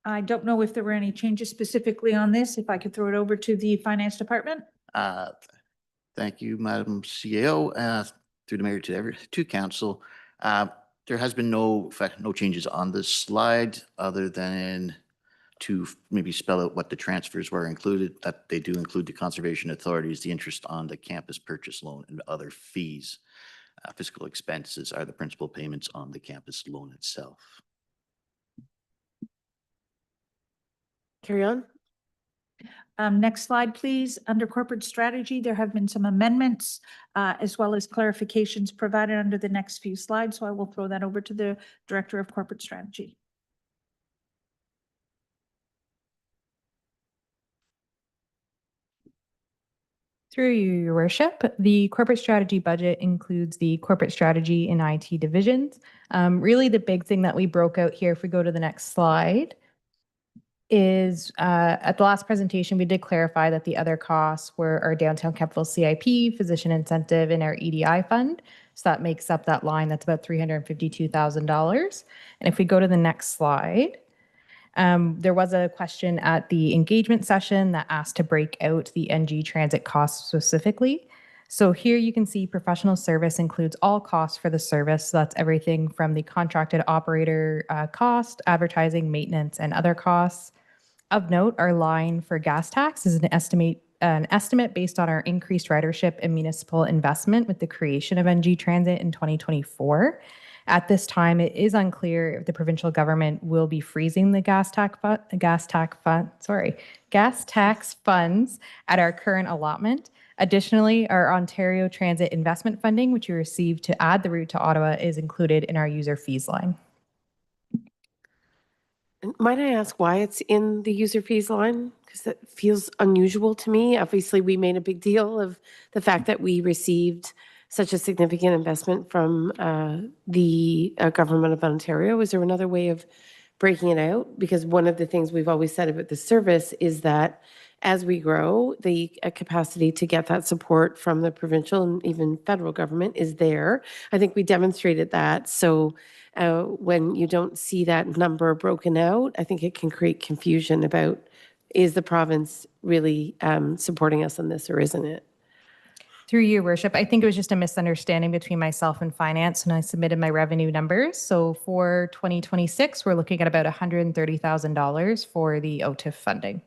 I don't know if there were any changes specifically on this. If I could throw it over to the finance department. Thank you, Madam CAO. Through the mayor to council. There has been no changes on this slide other than to maybe spell out what the transfers were included, that they do include the conservation authorities, the interest on the campus purchase loan and other fees. Fiscal expenses are the principal payments on the campus loan itself. Carry on. Next slide, please. Under corporate strategy, there have been some amendments as well as clarifications provided under the next few slides. So I will throw that over to the Director of Corporate Strategy. Through you, Your Worship, the corporate strategy budget includes the corporate strategy and IT divisions. Really the big thing that we broke out here, if we go to the next slide, is at the last presentation, we did clarify that the other costs were our downtown Kemptville CIP, physician incentive, and our EDI fund. So that makes up that line. That's about $352,000. And if we go to the next slide, There was a question at the engagement session that asked to break out the NG Transit costs specifically. So here you can see professional service includes all costs for the service. So that's everything from the contracted operator cost, advertising, maintenance, and other costs. Of note, our line for gas tax is an estimate based on our increased ridership and municipal investment with the creation of NG Transit in 2024. At this time, it is unclear if the provincial government will be freezing the gas tax funds at our current allotment. Additionally, our Ontario Transit Investment Funding, which we received to add the route to Ottawa, is included in our user fees line. And might I ask why it's in the user fees line? Because that feels unusual to me. Obviously, we made a big deal of the fact that we received such a significant investment from the government of Ontario. Is there another way of breaking it out? Because one of the things we've always said about the service is that as we grow, the capacity to get that support from the provincial and even federal government is there. I think we demonstrated that. So when you don't see that number broken out, I think it can create confusion about, is the province really supporting us on this or isn't it? Through you, Worship, I think it was just a misunderstanding between myself and finance when I submitted my revenue numbers. So for 2026, we're looking at about $130,000 for the OTIF funding.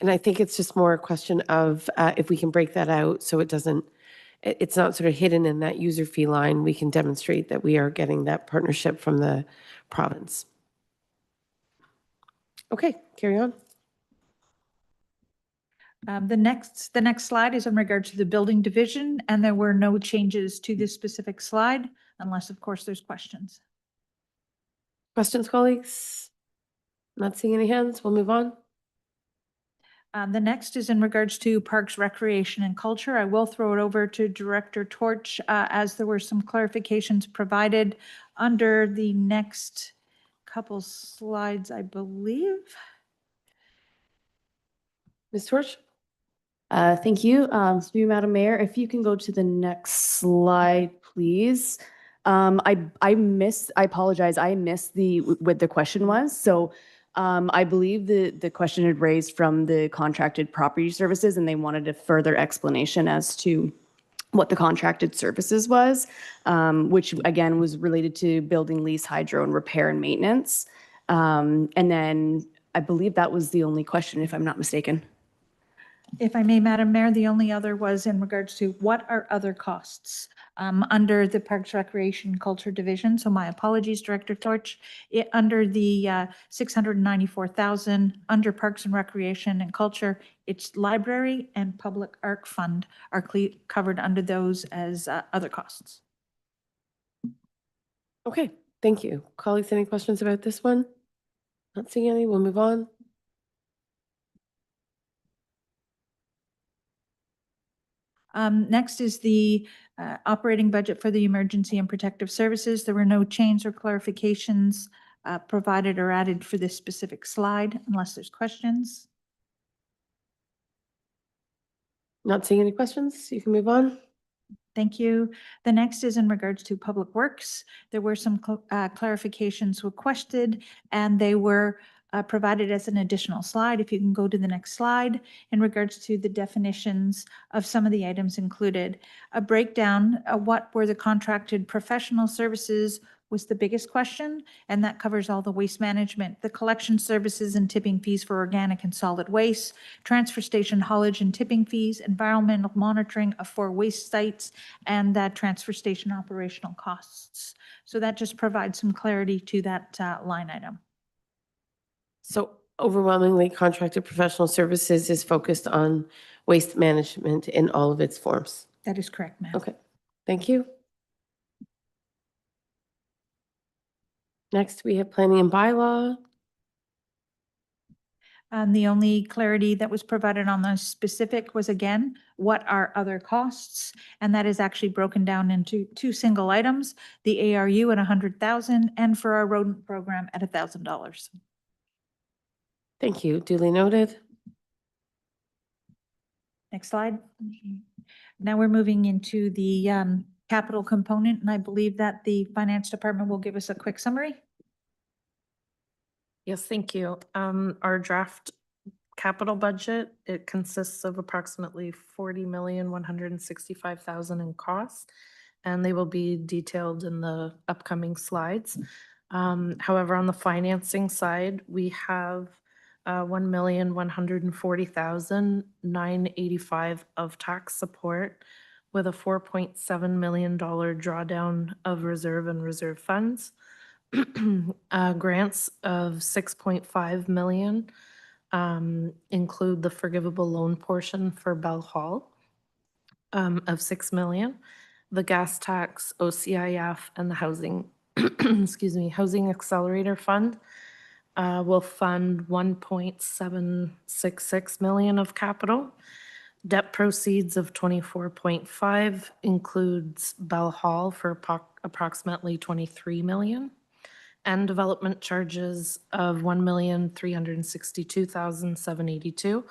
And I think it's just more a question of if we can break that out so it doesn't, it's not sort of hidden in that user fee line, we can demonstrate that we are getting that partnership from the province. Okay, carry on. The next slide is in regards to the building division, and there were no changes to this specific slide, unless, of course, there's questions. Questions, colleagues? Not seeing any hands, we'll move on. The next is in regards to Parks, Recreation, and Culture. I will throw it over to Director Torch as there were some clarifications provided under the next couple slides, I believe. Ms. Torch? Thank you. Through you, Madam Mayor, if you can go to the next slide, please. I apologize, I missed what the question was. So I believe the question had raised from the contracted property services, and they wanted a further explanation as to what the contracted services was, which again was related to building, lease, hydro, and repair and maintenance. And then I believe that was the only question, if I'm not mistaken. If I may, Madam Mayor, the only other was in regards to what are other costs under the Parks, Recreation, Culture Division. So my apologies, Director Torch. Under the 694,000 under Parks and Recreation and Culture, it's library and public art fund are covered under those as other costs. Okay, thank you. Colleagues, any questions about this one? Not seeing any, we'll move on. Next is the operating budget for the Emergency and Protective Services. There were no changes or clarifications provided or added for this specific slide, unless there's questions. Not seeing any questions, you can move on. Thank you. The next is in regards to Public Works. There were some clarifications requested, and they were provided as an additional slide. If you can go to the next slide, in regards to the definitions of some of the items included. A breakdown of what were the contracted professional services was the biggest question, and that covers all the waste management, the collection services and tipping fees for organic and solid waste, transfer station haulage and tipping fees, environmental monitoring for waste sites, and transfer station operational costs. So that just provides some clarity to that line item. So overwhelmingly, contracted professional services is focused on waste management in all of its forms. That is correct, ma'am. Okay, thank you. Next, we have planning and bylaw. And the only clarity that was provided on the specific was, again, what are other costs? And that is actually broken down into two single items, the ARU at 100,000 and for our rodent program at $1,000. Thank you, duly noted. Next slide. Now we're moving into the capital component, and I believe that the finance department will give us a quick summary. Yes, thank you. Our draft capital budget, it consists of approximately 40,165,000 in costs, and they will be detailed in the upcoming slides. However, on the financing side, we have 1,140,985 of tax support with a $4.7 million drawdown of reserve and reserve funds. Grants of 6.5 million include the forgivable loan portion for Bell Hall of 6 million, the gas tax, OCIF, and the housing, excuse me, Housing Accelerator Fund will fund 1.766 million of capital. Debt proceeds of 24.5 includes Bell Hall for approximately 23 million. And development charges of 1,362,782.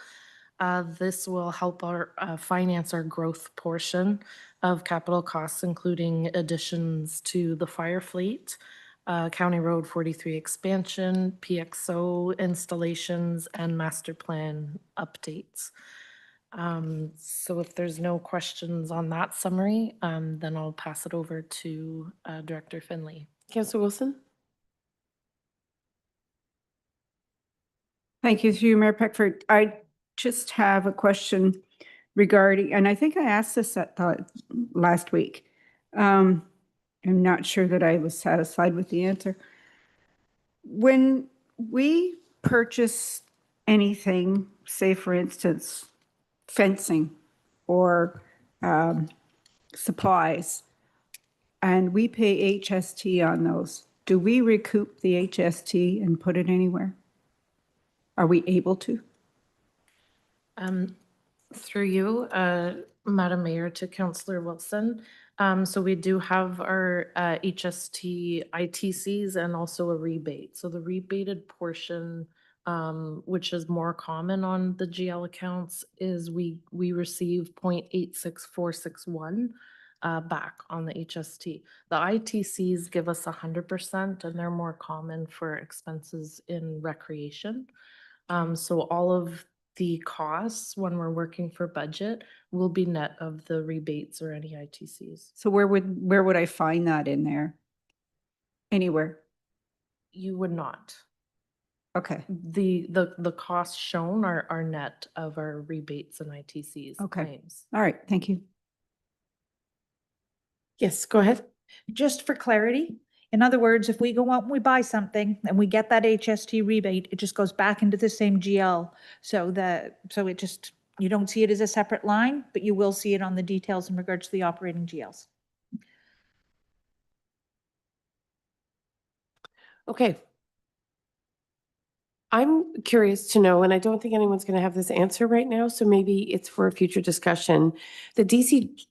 This will help our finance our growth portion of capital costs, including additions to the fire fleet, County Road 43 expansion, PXO installations, and master plan updates. So if there's no questions on that summary, then I'll pass it over to Director Finley. Councillor Wilson? Thank you, through you, Mayor Peckford. I just have a question regarding, and I think I asked this at the last week. I'm not sure that I was satisfied with the answer. When we purchase anything, say for instance, fencing or supplies, and we pay HST on those, do we recoup the HST and put it anywhere? Are we able to? Through you, Madam Mayor, to Councillor Wilson. So we do have our HST ITCs and also a rebate. So the rebated portion, which is more common on the GL accounts, is we receive 0.86461 back on the HST. The ITCs give us 100%, and they're more common for expenses in recreation. So all of the costs when we're working for budget will be net of the rebates or any ITCs. So where would I find that in there? Anywhere? You would not. Okay. The costs shown are net of our rebates and ITCs Okay. claims. All right. Thank you. Yes, go ahead. Just for clarity, in other words, if we go out and we buy something and we get that HST rebate, it just goes back into the same GL. So it just, you don't see it as a separate line, but you will see it on the details in regards to the operating GLs. Okay. I'm curious to know, and I don't think anyone's going to have this answer right now, so maybe it's for a future discussion. The DC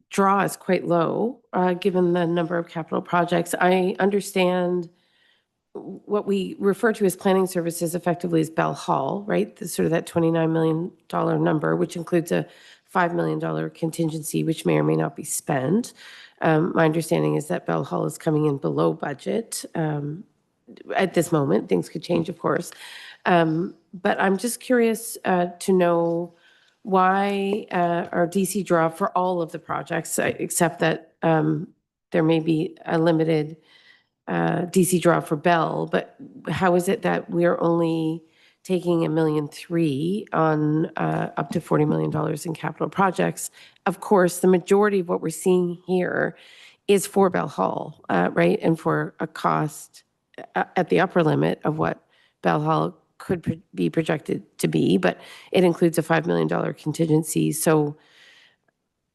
draw is quite low, given the number of capital projects. I understand what we refer to as planning services effectively is Bell Hall, right? The sort of that $29 million number, which includes a $5 million contingency, which may or may not be spent. My understanding is that Bell Hall is coming in below budget. At this moment, things could change, of course. But I'm just curious to know why our DC draw for all of the projects, except that there may be a limited DC draw for Bell, but how is it that we're only taking $1.3 million on up to $40 million in capital projects? Of course, the majority of what we're seeing here is for Bell Hall, right? And for a cost at the upper limit of what Bell Hall could be projected to be, but it includes a $5 million contingency. So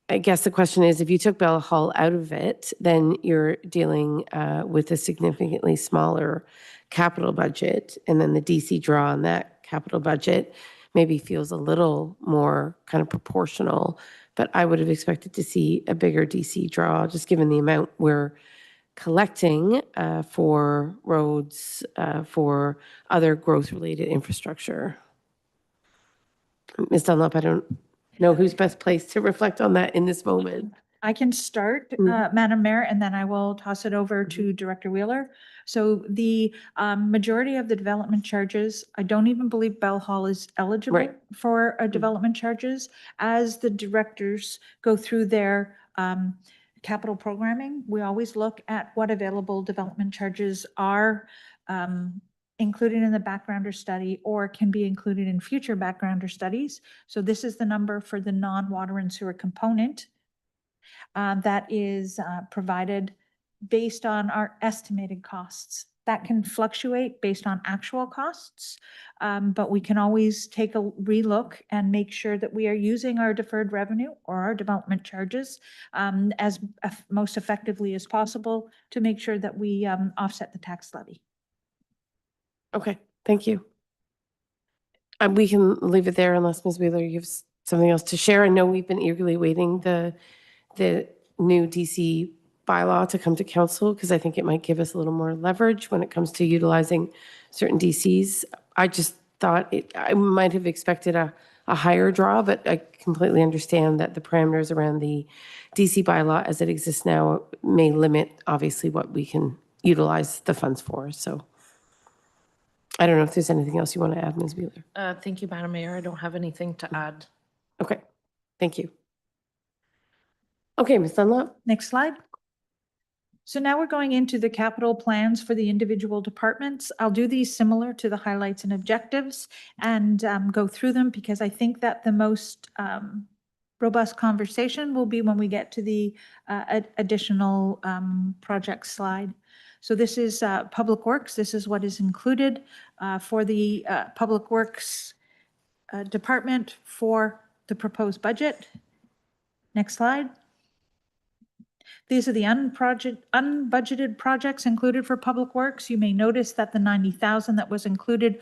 I guess the question is, if you took Bell Hall out of it, then you're dealing with a significantly smaller capital budget. And then the DC draw on that capital budget maybe feels a little more kind of proportional. But I would have expected to see a bigger DC draw, just given the amount we're collecting for roads, for other growth-related infrastructure. Ms. Dunlop, I don't know who's best placed to reflect on that in this moment. I can start, Mhm. Madam Mayor, and then I will toss it over to Director Wheeler. So the majority of the development charges, I don't even believe Bell Hall is eligible Right. for development charges. As the directors go through their capital programming, we always look at what available development charges are included in the backgrounder study or can be included in future backgrounder studies. So this is the number for the non-water and sewer component that is provided based on our estimated costs. That can fluctuate based on actual costs, but we can always take a relook and make sure that we are using our deferred revenue or our development charges as most effectively as possible to make sure that we offset the tax levy. Okay, thank you. We can leave it there unless Ms. Wheeler, you have something else to share. I know we've been eagerly waiting the new DC bylaw to come to council because I think it might give us a little more leverage when it comes to utilizing certain DCs. I just thought I might have expected a higher draw, but I completely understand that the parameters around the DC bylaw as it exists now may limit obviously what we can utilize the funds for. So I don't know if there's anything else you want to add, Ms. Wheeler. Thank you, Madam Mayor. I don't have anything to add. Okay, thank you. Okay, Ms. Dunlop. Next slide. So now we're going into the capital plans for the individual departments. I'll do these similar to the highlights and objectives and go through them because I think that the most robust conversation will be when we get to the additional project slide. So this is Public Works. This is what is included for the Public Works department for the proposed budget. Next slide. These are the unbudgeted projects included for Public Works. You may notice that the 90,000 that was included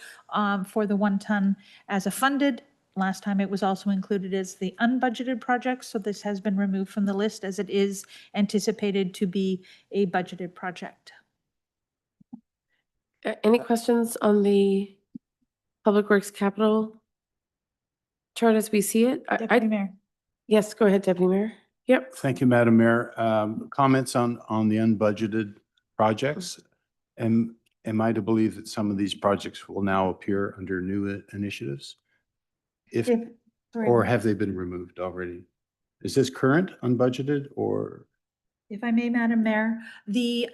for the 1 ton as a funded, last time it was also included as the unbudgeted projects. So this has been removed from the list as it is anticipated to be a budgeted project. Any questions on the Public Works capital chart as we see it? Deputy Mayor. Yes, go ahead, Deputy Mayor. Yep. Thank you, Madam Mayor. Comments on the unbudgeted projects? Am I to believe that some of these projects will now appear under new initiatives? Or have they been removed already? Is this current unbudgeted or? If I may, Madam Mayor, the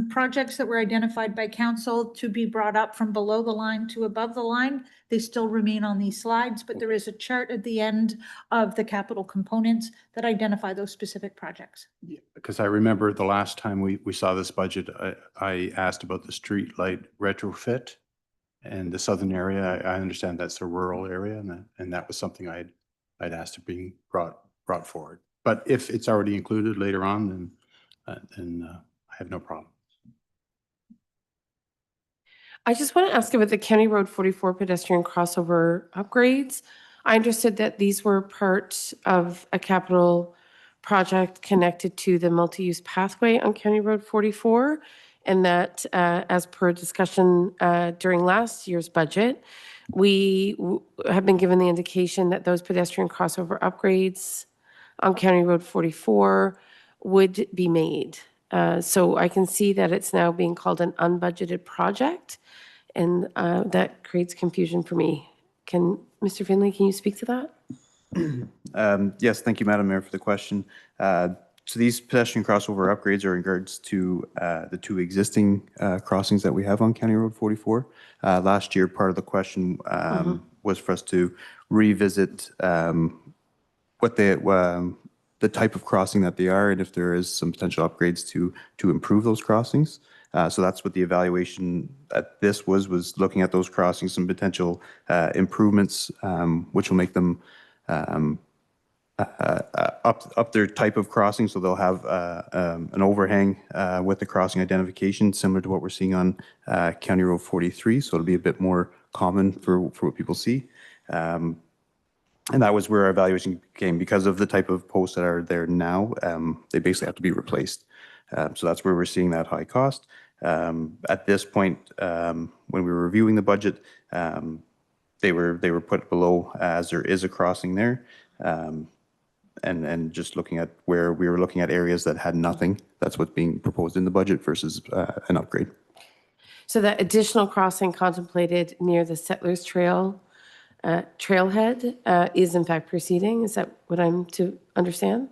projects that were identified by council to be brought up from below the line to above the line, they still remain on these slides, but there is a chart at the end of the capital components that identify those specific projects. Yeah, because I remember the last time we saw this budget, I asked about the street light retrofit and the southern area. I understand that's a rural area and that was something I'd asked to be brought forward. But if it's already included later on, then I have no problem. I just want to ask about the County Road 44 pedestrian crossover upgrades. I understood that these were part of a capital project connected to the multi-use pathway on County Road 44, and that as per discussion during last year's budget, we have been given the indication that those pedestrian crossover upgrades on County Road 44 would be made. So I can see that it's now being called an unbudgeted project, and that creates confusion for me. Mr. Finley, can you speak to that? Yes, thank you, Madam Mayor, for the question. So these pedestrian crossover upgrades are in regards to the 2 existing crossings that we have on County Road 44. Last year, part of the question was for us to revisit what the type of crossing that they are and if there is some potential upgrades to improve those crossings. So that's what the evaluation at this was looking at those crossings, some potential improvements, which will make them up their type of crossing. So they'll have an overhang with the crossing identification, similar to what we're seeing on County Road 43. So it'll be a bit more common for what people see. And that was where our evaluation came because of the type of posts that are there now. They basically have to be replaced. So that's where we're seeing that high cost. At this point, when we were reviewing the budget, they were put below as there is a crossing there. and just looking at where we were looking at areas that had nothing. That's what's being proposed in the budget versus an upgrade. So that additional crossing contemplated near the Settlers Trail trailhead is in fact proceeding. Is that what I'm to understand?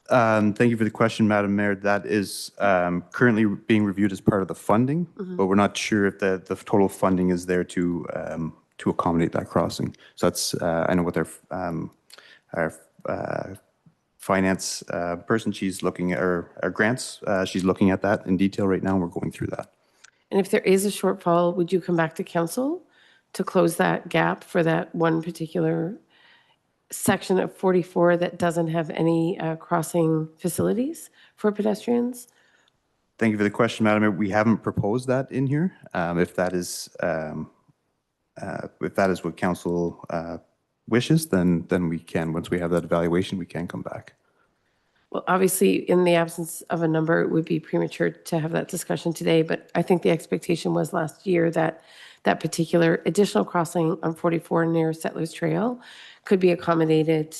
Thank you for the question, Madam Mayor. That is currently being reviewed as part of the funding, but we're not sure if the total funding is there to accommodate that crossing. So that's, I know with our finance person, she's looking at our grants. She's looking at that in detail right now. And we're going through that. And if there is a shortfall, would you come back to council to close that gap for that one particular section of 44 that doesn't have any crossing facilities for pedestrians? Thank you for the question, Madam Mayor. We haven't proposed that in here. If that is what council wishes, then we can. Once we have that evaluation, we can come back. Well, obviously, in the absence of a number, it would be premature to have that discussion today, but I think the expectation was last year that that particular additional crossing on 44 near Settlers Trail could be accommodated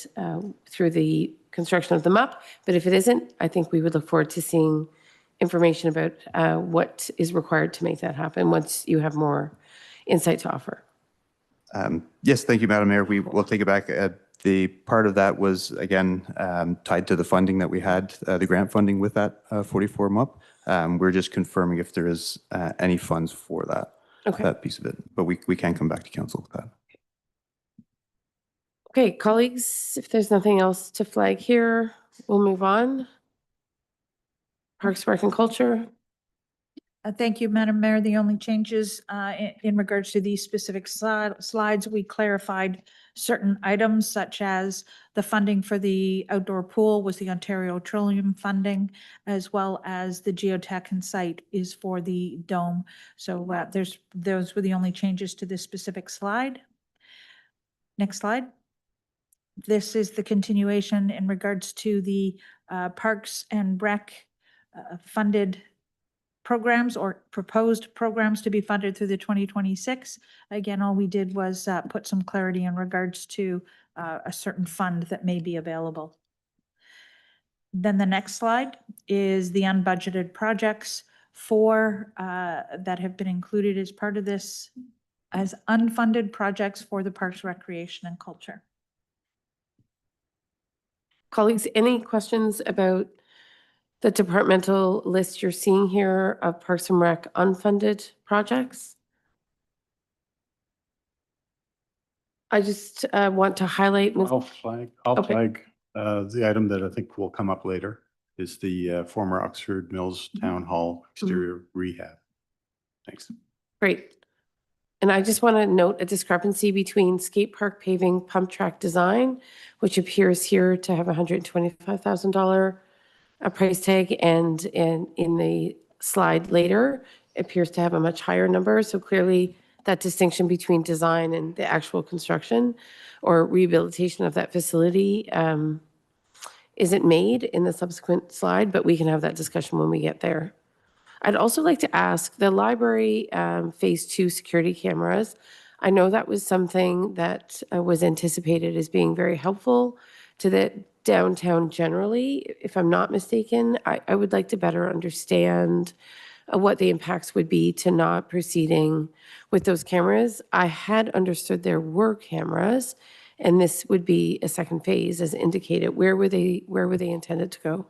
through the construction of the MUP. But if it isn't, I think we would look forward to seeing information about what is required to make that happen once you have more insight to offer. Yes, thank you, Madam Mayor. We will take it back. The part of that was, again, tied to the funding that we had, the grant funding with that 44 MUP. We're just confirming if there is any funds for that, that piece of it. But we can come back to council with that. Okay, colleagues, if there's nothing else to flag here, we'll move on. Parks, Rec and Culture. Thank you, Madam Mayor. The only changes in regards to these specific slides, we clarified certain items such as the funding for the outdoor pool was the Ontario Trillium funding, as well as the geotech and site is for the dome. So those were the only changes to this specific slide. Next slide. This is the continuation in regards to the Parks and Rec funded programs or proposed programs to be funded through the 2026. Again, all we did was put some clarity in regards to a certain fund that may be available. Then the next slide is the unbudgeted projects that have been included as part of this as unfunded projects for the Parks, Recreation and Culture. Colleagues, any questions about the departmental list you're seeing here of Parks and Rec unfunded projects? I just want to highlight. I'll flag the item that I think will come up later is the former Oxford Mills Town Hall exterior rehab. Thanks. Great. And I just want to note a discrepancy between skate park paving pump track design, which appears here to have $125,000 a price tag, and in the slide later appears to have a much higher number. So clearly that distinction between design and the actual construction or rehabilitation of that facility isn't made in the subsequent slide, but we can have that discussion when we get there. I'd also like to ask the library phase 2 security cameras. I know that was something that was anticipated as being very helpful to the downtown generally. If I'm not mistaken, I would like to better understand what the impacts would be to not proceeding with those cameras. I had understood there were cameras, and this would be a second phase as indicated. Where were they intended to go?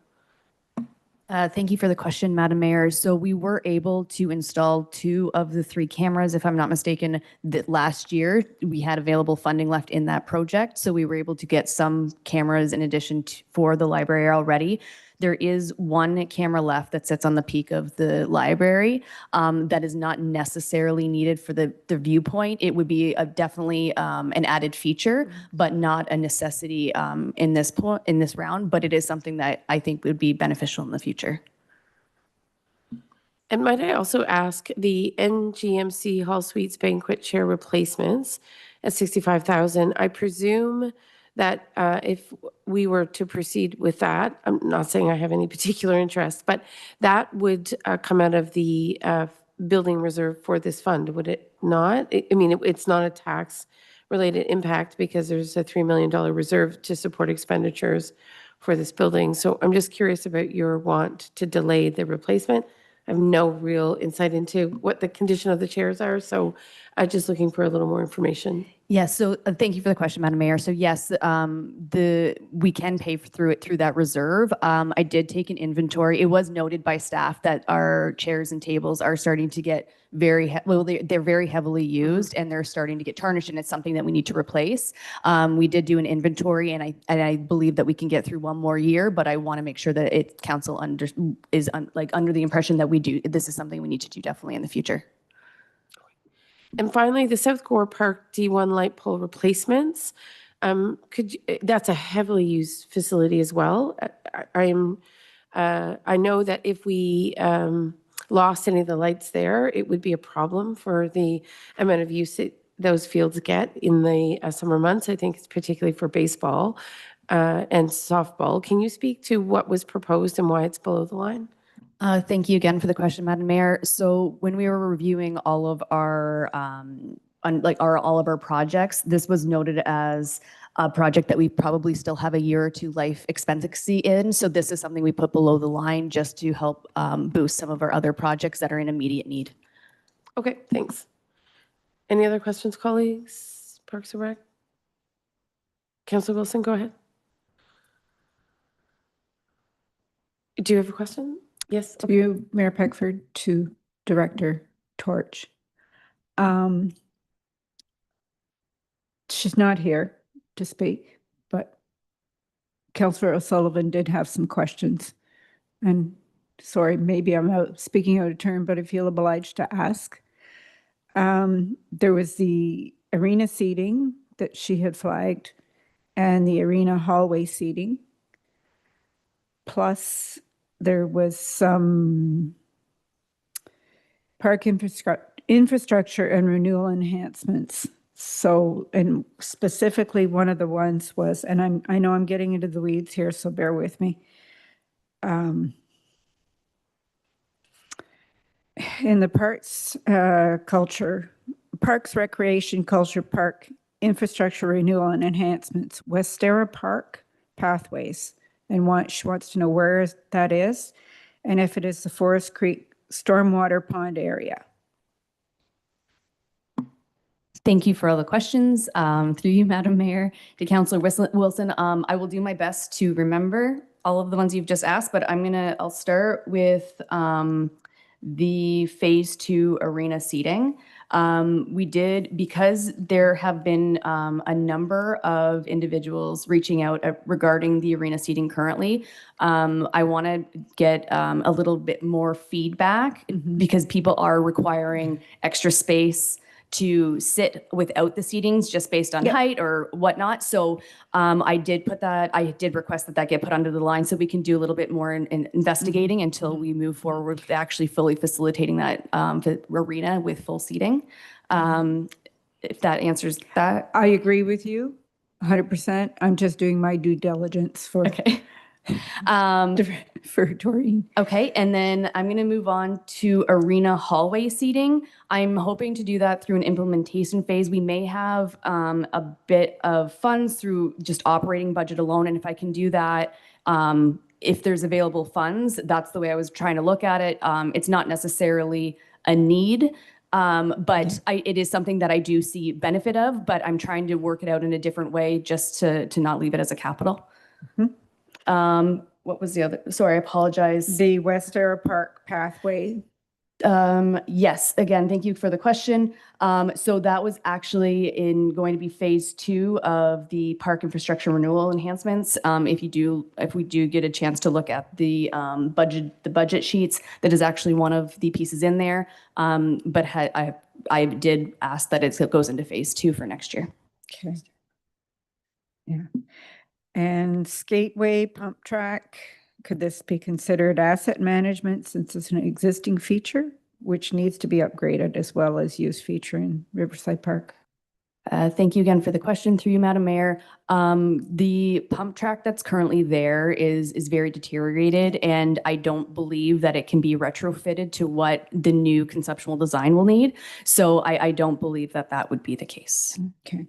Thank you for the question, Madam Mayor. So we were able to install 2 of the 3 cameras, if I'm not mistaken, that last year we had available funding left in that project. So we were able to get some cameras in addition for the library already. There is 1 camera left that sits on the peak of the library that is not necessarily needed for the viewpoint. It would be definitely an added feature, but not a necessity in this round. But it is something that I think would be beneficial in the future. And might I also ask the NGMC Hall Suites banquet chair replacements at $65,000? I presume that if we were to proceed with that, I'm not saying I have any particular interest, but that would come out of the building reserve for this fund, would it not? I mean, it's not a tax related impact because there's a $3 million reserve to support expenditures for this building. So I'm just curious about your want to delay the replacement. I have no real insight into what the condition of the chairs are, so I'm just looking for a little more information. Yes, so thank you for the question, Madam Mayor. So yes, we can pay through that reserve. I did take an inventory. It was noted by staff that our chairs and tables are starting to get they're very heavily used and they're starting to get tarnished, and it's something that we need to replace. We did do an inventory, and I believe that we can get through one more year, but I want to make sure that council is under the impression that this is something we need to do definitely in the future. And finally, the South Gore Park D1 light pole replacements. That's a heavily used facility as well. I know that if we lost any of the lights there, it would be a problem for the amount of use those fields get in the summer months. I think it's particularly for baseball and softball. Can you speak to what was proposed and why it's below the line? Thank you again for the question, Madam Mayor. So when we were reviewing all of our all of our projects, this was noted as a project that we probably still have a year or two life expectancy in. So this is something we put below the line just to help boost some of our other projects that are in immediate need. Okay, thanks. Any other questions, colleagues? Parks and Rec? Councillor Wilson, go ahead. Do you have a question? Yes. To you, Mayor Peckford, to Director Torch. She's not here to speak, but Councillor O'Sullivan did have some questions. And sorry, maybe I'm speaking out of turn, but I feel obliged to ask. There was the arena seating that she had flagged and the arena hallway seating. Plus, there was some park infrastructure and renewal enhancements. So, and specifically one of the ones was, and I know I'm getting into the weeds here, so bear with me. In the Parks, Recreation, Culture, Park, Infrastructure Renewal and Enhancements, Westera Park Pathways. And she wants to know where that is and if it is the Forest Creek Stormwater Pond area. Thank you for all the questions. Through you, Madam Mayor, to Councillor Wilson. I will do my best to remember all of the ones you've just asked, but I'll start with the phase 2 arena seating. We did, because there have been a number of individuals reaching out regarding the arena seating currently. I want to get a little bit more feedback because people are requiring extra space to sit without the seatings just based on height or whatnot. So I did request that get put under the line so we can do a little bit more in investigating until we move forward with actually fully facilitating that arena with full seating. If that answers that. I agree with you 100%. I'm just doing my due diligence for Doreen. Okay, and then I'm going to move on to arena hallway seating. I'm hoping to do that through an implementation phase. We may have a bit of funds through just operating budget alone, and if I can do that, if there's available funds, that's the way I was trying to look at it. It's not necessarily a need, but it is something that I do see benefit of, but I'm trying to work it out in a different way just to not leave it as a capital. What was the other? Sorry, I apologize. The Westera Park pathway. Yes, again, thank you for the question. So that was actually going to be phase 2 of the park infrastructure renewal enhancements. If we do get a chance to look at the budget sheets, that is actually one of the pieces in there. But I did ask that it goes into phase 2 for next year. Okay. Yeah. And skateway pump track, could this be considered asset management since it's an existing feature, which needs to be upgraded as well as use feature in Riverside Park? Thank you again for the question through you, Madam Mayor. The pump track that's currently there is very deteriorated, and I don't believe that it can be retrofitted to what the new conceptual design will need. So I don't believe that that would be the case. Okay.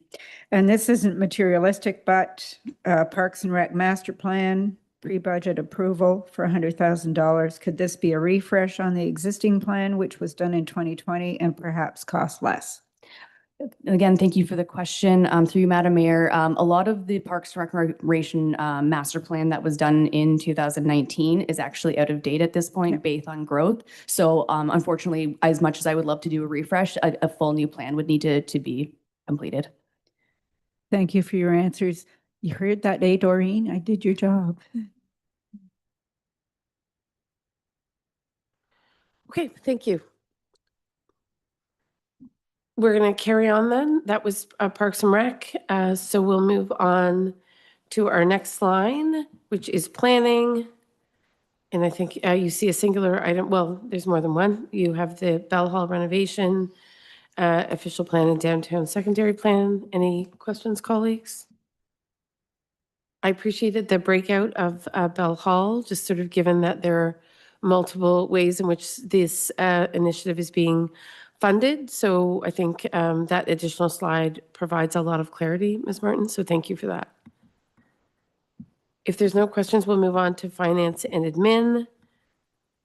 And this isn't materialistic, but Parks and Rec Master Plan, pre-budget approval for $100,000. Could this be a refresh on the existing plan, which was done in 2020 and perhaps cost less? Again, thank you for the question. Through you, Madam Mayor, a lot of the Parks and Recreation master plan that was done in 2019 is actually out of date at this point based on growth. So unfortunately, as much as I would love to do a refresh, a full new plan would need to be completed. Thank you for your answers. You heard that, eh, Doreen? I did your job. Okay, thank you. We're going to carry on then. That was Parks and Rec. So we'll move on to our next line, which is planning. And I think you see a singular item. Well, there's more than one. You have the Bell Hall renovation, official plan and downtown secondary plan. Any questions, colleagues? I appreciated the breakout of Bell Hall, just sort of given that there are multiple ways in which this initiative is being funded. So I think that additional slide provides a lot of clarity, Ms. Martin. So thank you for that. If there's no questions, we'll move on to finance and admin.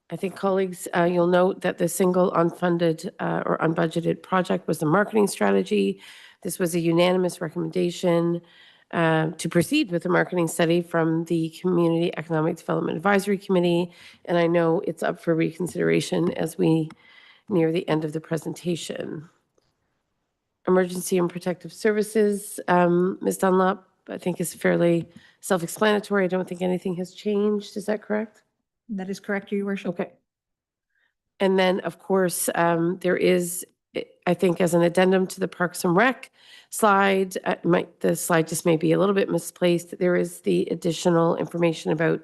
I think colleagues, you'll note that the single unfunded or unbudgeted project was the marketing strategy. This was a unanimous recommendation to proceed with the marketing study from the Community Economic Development Advisory Committee. And I know it's up for reconsideration as we near the end of the presentation. Emergency and protective services, Ms. Dunlop, I think is fairly self-explanatory. I don't think anything has changed. Is that correct? That is correct, Your Worship. Okay. And then, of course, there is, I think, as an addendum to the Parks and Rec slide, the slide just may be a little bit misplaced. There is the additional information about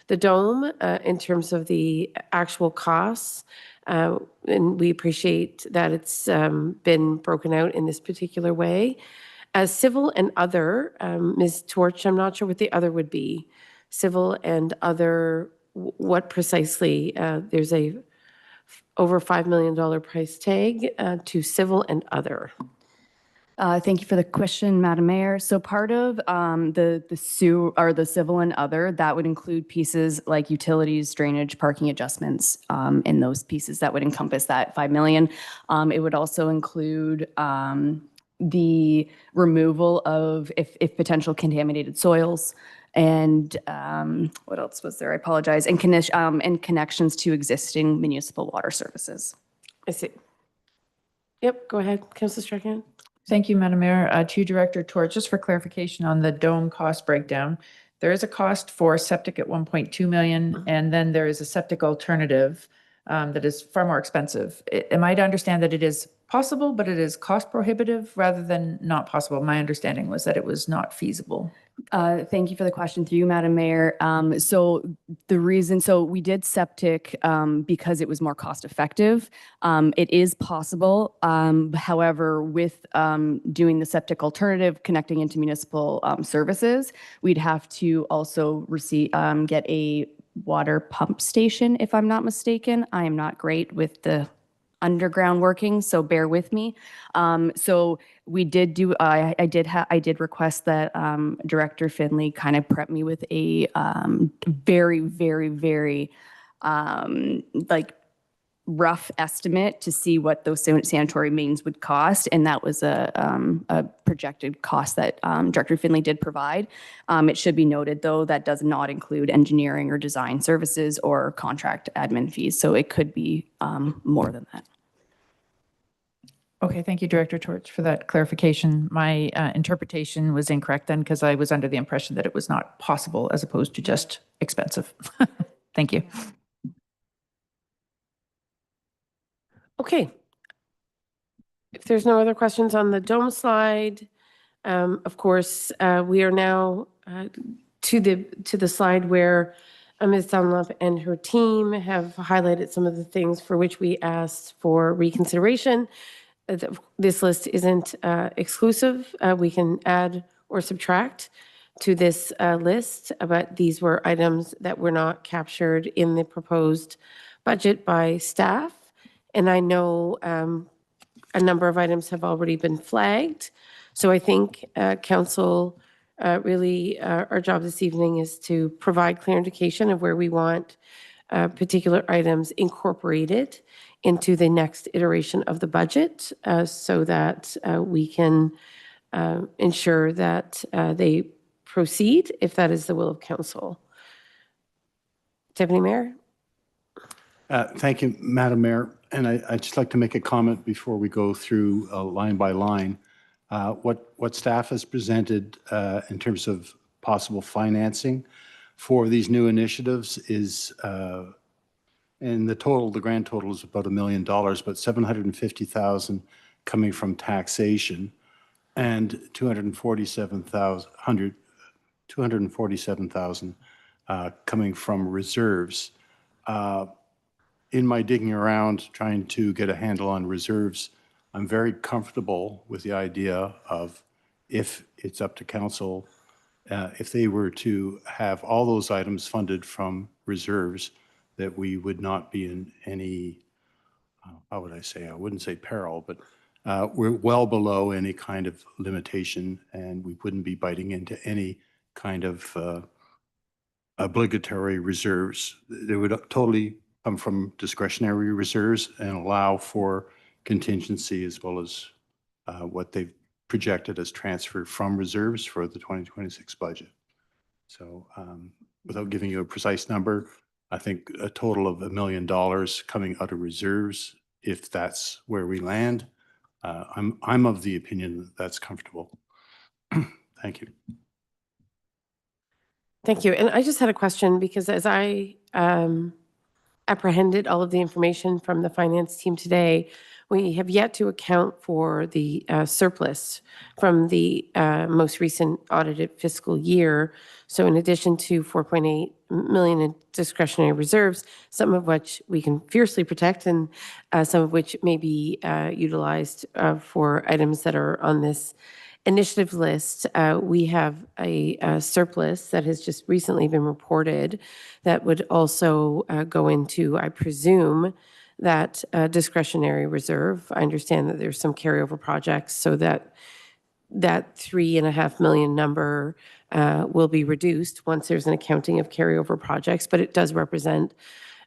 the dome in terms of the actual costs. And we appreciate that it's been broken out in this particular way. As civil and other, Ms. Torch, I'm not sure what the other would be. Civil and other, what precisely? There's a over $5 million price tag to civil and other. Thank you for the question, Madam Mayor. So part of the civil and other, that would include pieces like utilities, drainage, parking adjustments, and those pieces that would encompass that 5 million. It would also include the removal of if potential contaminated soils. And what else was there? I apologize. And connections to existing municipal water services. I see. Yep, go ahead, Councillor Strachan. Thank you, Madam Mayor. To you, Director Torch, just for clarification on the dome cost breakdown, there is a cost for septic at 1.2 million, and then there is a septic alternative that is far more expensive. Am I to understand that it is possible, but it is cost prohibitive rather than not possible? My understanding was that it was not feasible. Thank you for the question through you, Madam Mayor. So we did septic because it was more cost effective. It is possible. However, with doing the septic alternative, connecting into municipal services, we'd have to also get a water pump station, if I'm not mistaken. I am not great with the underground working, so bear with me. So we did do, I did request that Director Finley kind of prep me with a very, very, very like rough estimate to see what those sanitary mains would cost. And that was a projected cost that Director Finley did provide. It should be noted, though, that does not include engineering or design services or contract admin fees. So it could be more than that. Okay, thank you, Director Torch, for that clarification. My interpretation was incorrect then because I was under the impression that it was not possible as opposed to just expensive. Thank you. Okay. If there's no other questions on the dome slide, of course, we are now to the slide where Ms. Dunlop and her team have highlighted some of the things for which we asked for reconsideration. this list isn't exclusive. We can add or subtract to this list, but these were items that were not captured in the proposed budget by staff. And I know a number of items have already been flagged. So I think council, really, our job this evening is to provide clear indication of where we want particular items incorporated into the next iteration of the budget, so that we can ensure that they proceed if that is the will of council. Deputy Mayor? Thank you, Madam Mayor. And I'd just like to make a comment before we go through line by line. What staff has presented in terms of possible financing for these new initiatives is, and the grand total is about $1 million, but 750,000 coming from taxation and 247,000 coming from reserves. In my digging around trying to get a handle on reserves, I'm very comfortable with the idea of, if it's up to council, if they were to have all those items funded from reserves, that we would not be in any, how would I say, I wouldn't say peril, but we're well below any kind of limitation, and we wouldn't be biting into any kind of obligatory reserves. They would totally come from discretionary reserves and allow for contingency, as well as what they've projected as transfer from reserves for the 2026 budget. So without giving you a precise number, I think a total of $1 million coming out of reserves, if that's where we land, I'm of the opinion that that's comfortable. Thank you. Thank you. And I just had a question, because as I apprehended all of the information from the finance team today, we have yet to account for the surplus from the most recent audited fiscal year. So in addition to 4.8 million in discretionary reserves, some of which we can fiercely protect, and some of which may be utilized for items that are on this initiative list, we have a surplus that has just recently been reported that would also go into, I presume, that discretionary reserve. I understand that there's some carryover projects, so that 3.5 million number will be reduced once there's an accounting of carryover projects, but it does represent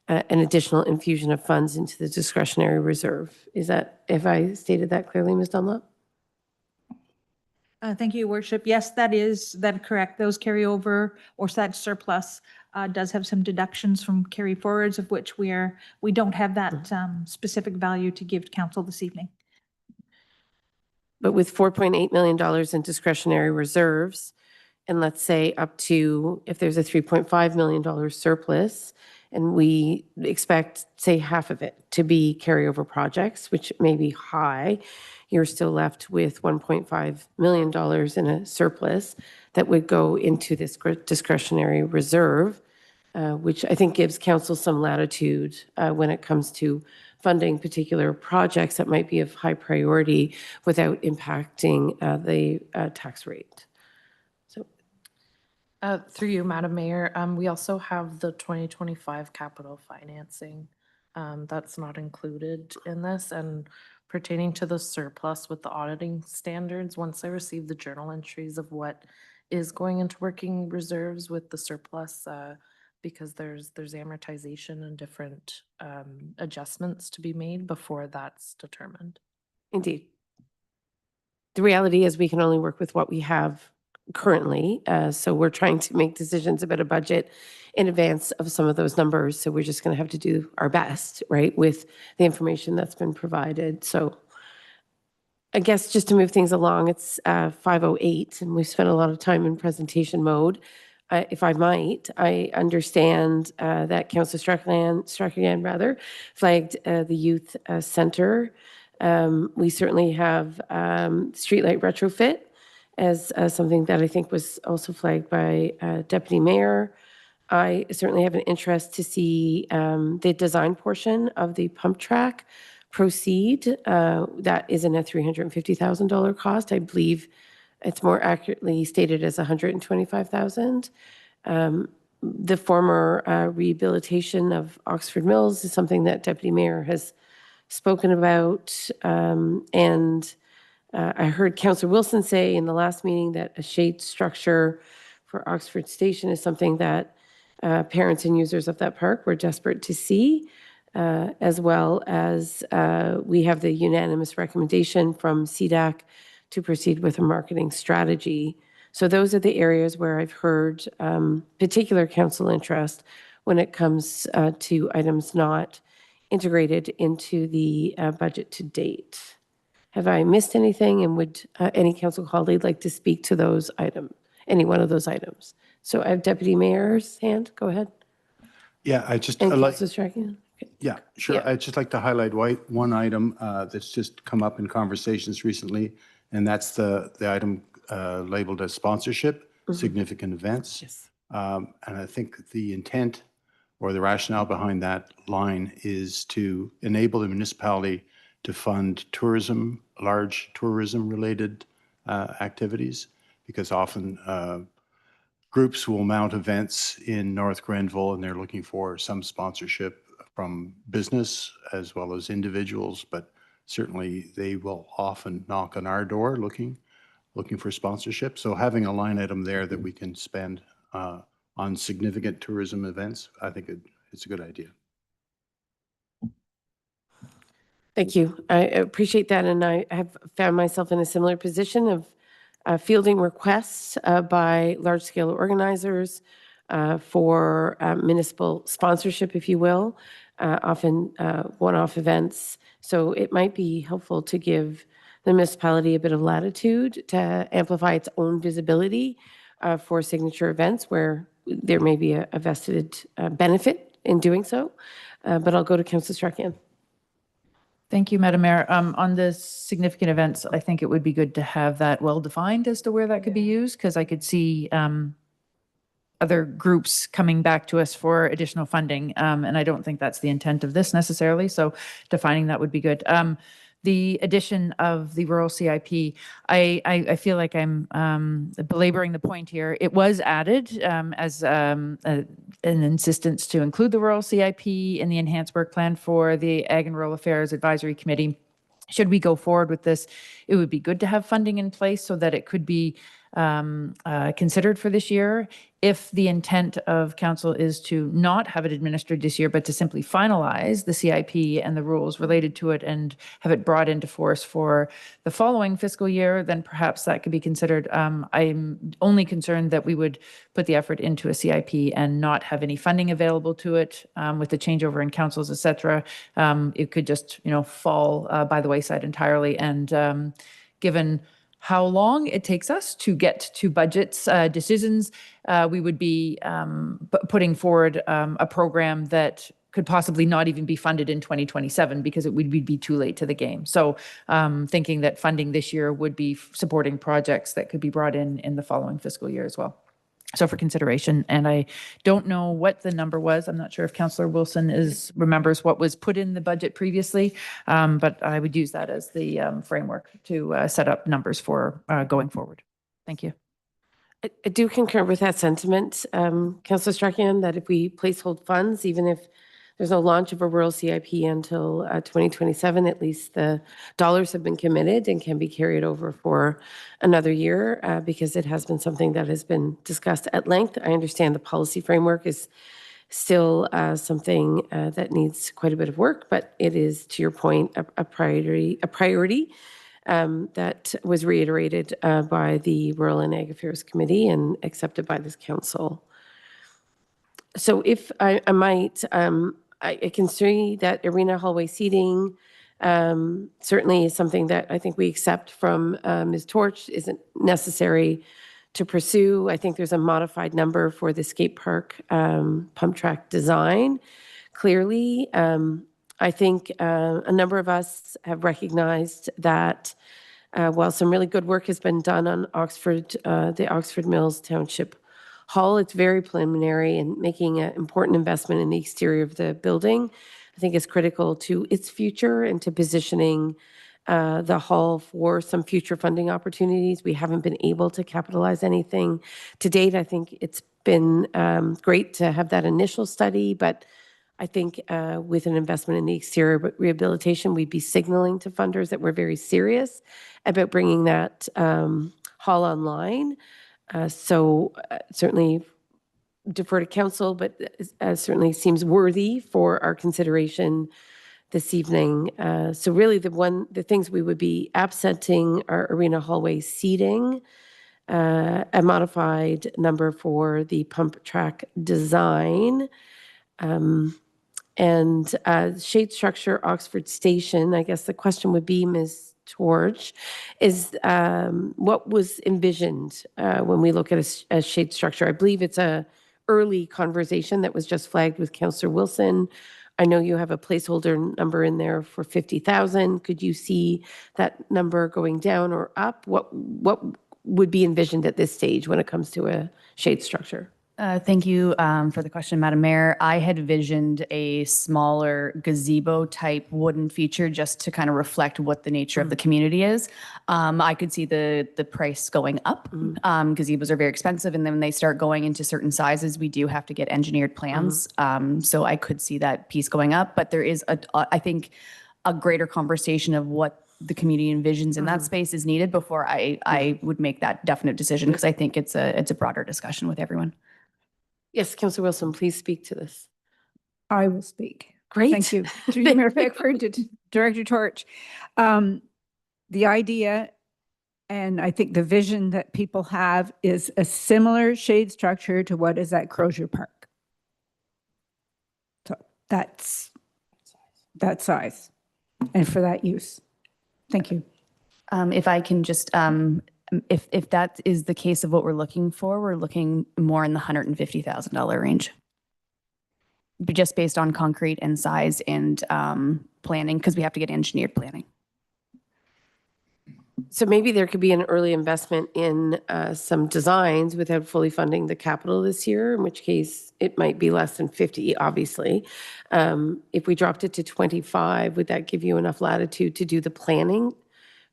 an additional infusion of funds into the discretionary reserve. Is that, if I stated that clearly, Ms. Dunlop? Thank you, Your Worship. Yes, that is correct. Those carryover or that surplus does have some deductions from carry forwards, of which we don't have that specific value to give council this evening. But with $4.8 million in discretionary reserves, and let's say up to, if there's a $3.5 million surplus, and we expect, say, half of it to be carryover projects, which may be high, you're still left with $1.5 million in a surplus that would go into this discretionary reserve, which I think gives council some latitude when it comes to funding particular projects that might be of high priority without impacting the tax rate. So, through you, Madam Mayor, we also have the 2025 capital financing. That's not included in this, and pertaining to the surplus with the auditing standards, once I receive the journal entries of what is going into working reserves with the surplus, because there's amortization and different adjustments to be made before that's determined. indeed. The reality is we can only work with what we have currently. So we're trying to make decisions about a budget in advance of some of those numbers. So we're just going to have to do our best, right, with the information that's been provided. So I guess just to move things along, it's 5:08, and we've spent a lot of time in presentation mode. If I might, I understand that Councillor Strachan flagged the youth center. We certainly have streetlight retrofit as something that I think was also flagged by Deputy Mayor. I certainly have an interest to see the design portion of the pump track proceed. That isn't a $350,000 cost. I believe it's more accurately stated as $125,000. The former rehabilitation of Oxford Mills is something that Deputy Mayor has spoken about. And I heard Councillor Wilson say in the last meeting that a shade structure for Oxford Station is something that parents and users of that park were desperate to see, as well as we have the unanimous recommendation from CDAC to proceed with a marketing strategy. So those are the areas where I've heard particular council interest when it comes to items not integrated into the budget to date. Have I missed anything, and would any council colleague like to speak to those items, any one of those items? So I have Deputy Mayor's hand. Go ahead. Yeah, And Councillor Strachan. Okay. Yeah, sure. Yeah. I'd just like to highlight one item that's just come up in conversations recently, and that's the item labeled as sponsorship, significant events. Yes. And I think the intent or the rationale behind that line is to enable the municipality to fund tourism, large tourism-related activities, because often groups will mount events in North Grenville and they're looking for some sponsorship from business as well as individuals, but certainly they will often knock on our door looking for sponsorship. So having a line item there that we can spend on significant tourism events, I think it's a good idea. Thank you. I appreciate that, and I have found myself in a similar position of fielding requests by large-scale organizers for municipal sponsorship, if you will, often one-off events. So it might be helpful to give the municipality a bit of latitude to amplify its own visibility for signature events where there may be a vested benefit in doing so. But I'll go to Councillor Strachan. Thank you, Madam Mayor. On the significant events, I think it would be good to have that well-defined as to where that could be used, because I could see other groups coming back to us for additional funding, and I don't think that's the intent of this necessarily, so defining that would be good. The addition of the rural CIP, I feel like I'm belaboring the point here. It was added as an insistence to include the rural CIP in the enhanced work plan for the Ag and Rural Affairs Advisory Committee. Should we go forward with this, it would be good to have funding in place so that it could be considered for this year. If the intent of council is to not have it administered this year, but to simply finalize the CIP and the rules related to it and have it brought into force for the following fiscal year, then perhaps that could be considered. I'm only concerned that we would put the effort into a CIP and not have any funding available to it with the changeover in councils, et cetera. It could just, fall by the wayside entirely. And given how long it takes us to get to budgets decisions, we would be putting forward a program that could possibly not even be funded in 2027 because it would be too late to the game. So thinking that funding this year would be supporting projects that could be brought in the following fiscal year as well. So for consideration, and I don't know what the number was. I'm not sure if Councillor Wilson remembers what was put in the budget previously, but I would use that as the framework to set up numbers for going forward. Thank you. I do concur with that sentiment, Councillor Strachan, that if we placehold funds, even if there's no launch of a rural CIP until 2027, at least the dollars have been committed and can be carried over for another year because it has been something that has been discussed at length. I understand the policy framework is still something that needs quite a bit of work, but it is, to your point, a priority that was reiterated by the Rural and Ag Affairs Committee and accepted by this council. So if I might, I can see that arena hallway seating certainly is something that I think we accept from Ms. Torch isn't necessary to pursue. I think there's a modified number for the skate park pump track design. Clearly, I think a number of us have recognized that while some really good work has been done on the Oxford Mills Township Hall, it's very preliminary and making an important investment in the exterior of the building. think is critical to its future and to positioning the hall for some future funding opportunities. We haven't been able to capitalize anything to date. I think it's been great to have that initial study, but I think with an investment in the exterior rehabilitation, we'd be signaling to funders that we're very serious about bringing that hall online. So certainly defer to council, but certainly seems worthy for our consideration this evening. So really the things we would be absenting are arena hallway seating, a modified number for the pump track design, and shade structure, Oxford Station. I guess the question would be, Ms. Torch, is what was envisioned when we look at a shade structure? I believe it's a early conversation that was just flagged with Councillor Wilson. I know you have a placeholder number in there for 50,000. Could you see that number going down or up? What would be envisioned at this stage when it comes to a shade structure? Thank you for the question, Madam Mayor. I had visioned a smaller gazebo type wooden feature just to kind of reflect what the nature of the community is. I could see the price going up. Gazebos are very expensive, and then when they start going into certain sizes, we do have to get engineered plans. So I could see that piece going up, but there is I think a greater conversation of what the community envisions in that space is needed before I would make that definite decision, because I think it's a broader discussion with everyone. Yes, Councillor Wilson, please speak to this. I will speak. Great. Thank you. Through you, Mayor Pickford, to Director Torch. The idea, and I think the vision that people have, is a similar shade structure to what is at Crozier Park. So that's that size and for that use. Thank you. If I can just, if that is the case of what we're looking for, we're looking more in the $150,000 range. Just based on concrete and size and planning, because we have to get engineered planning. So maybe there could be an early investment in some designs without fully funding the capital this year, in which case it might be less than 50, obviously. If we dropped it to 25, would that give you enough latitude to do the planning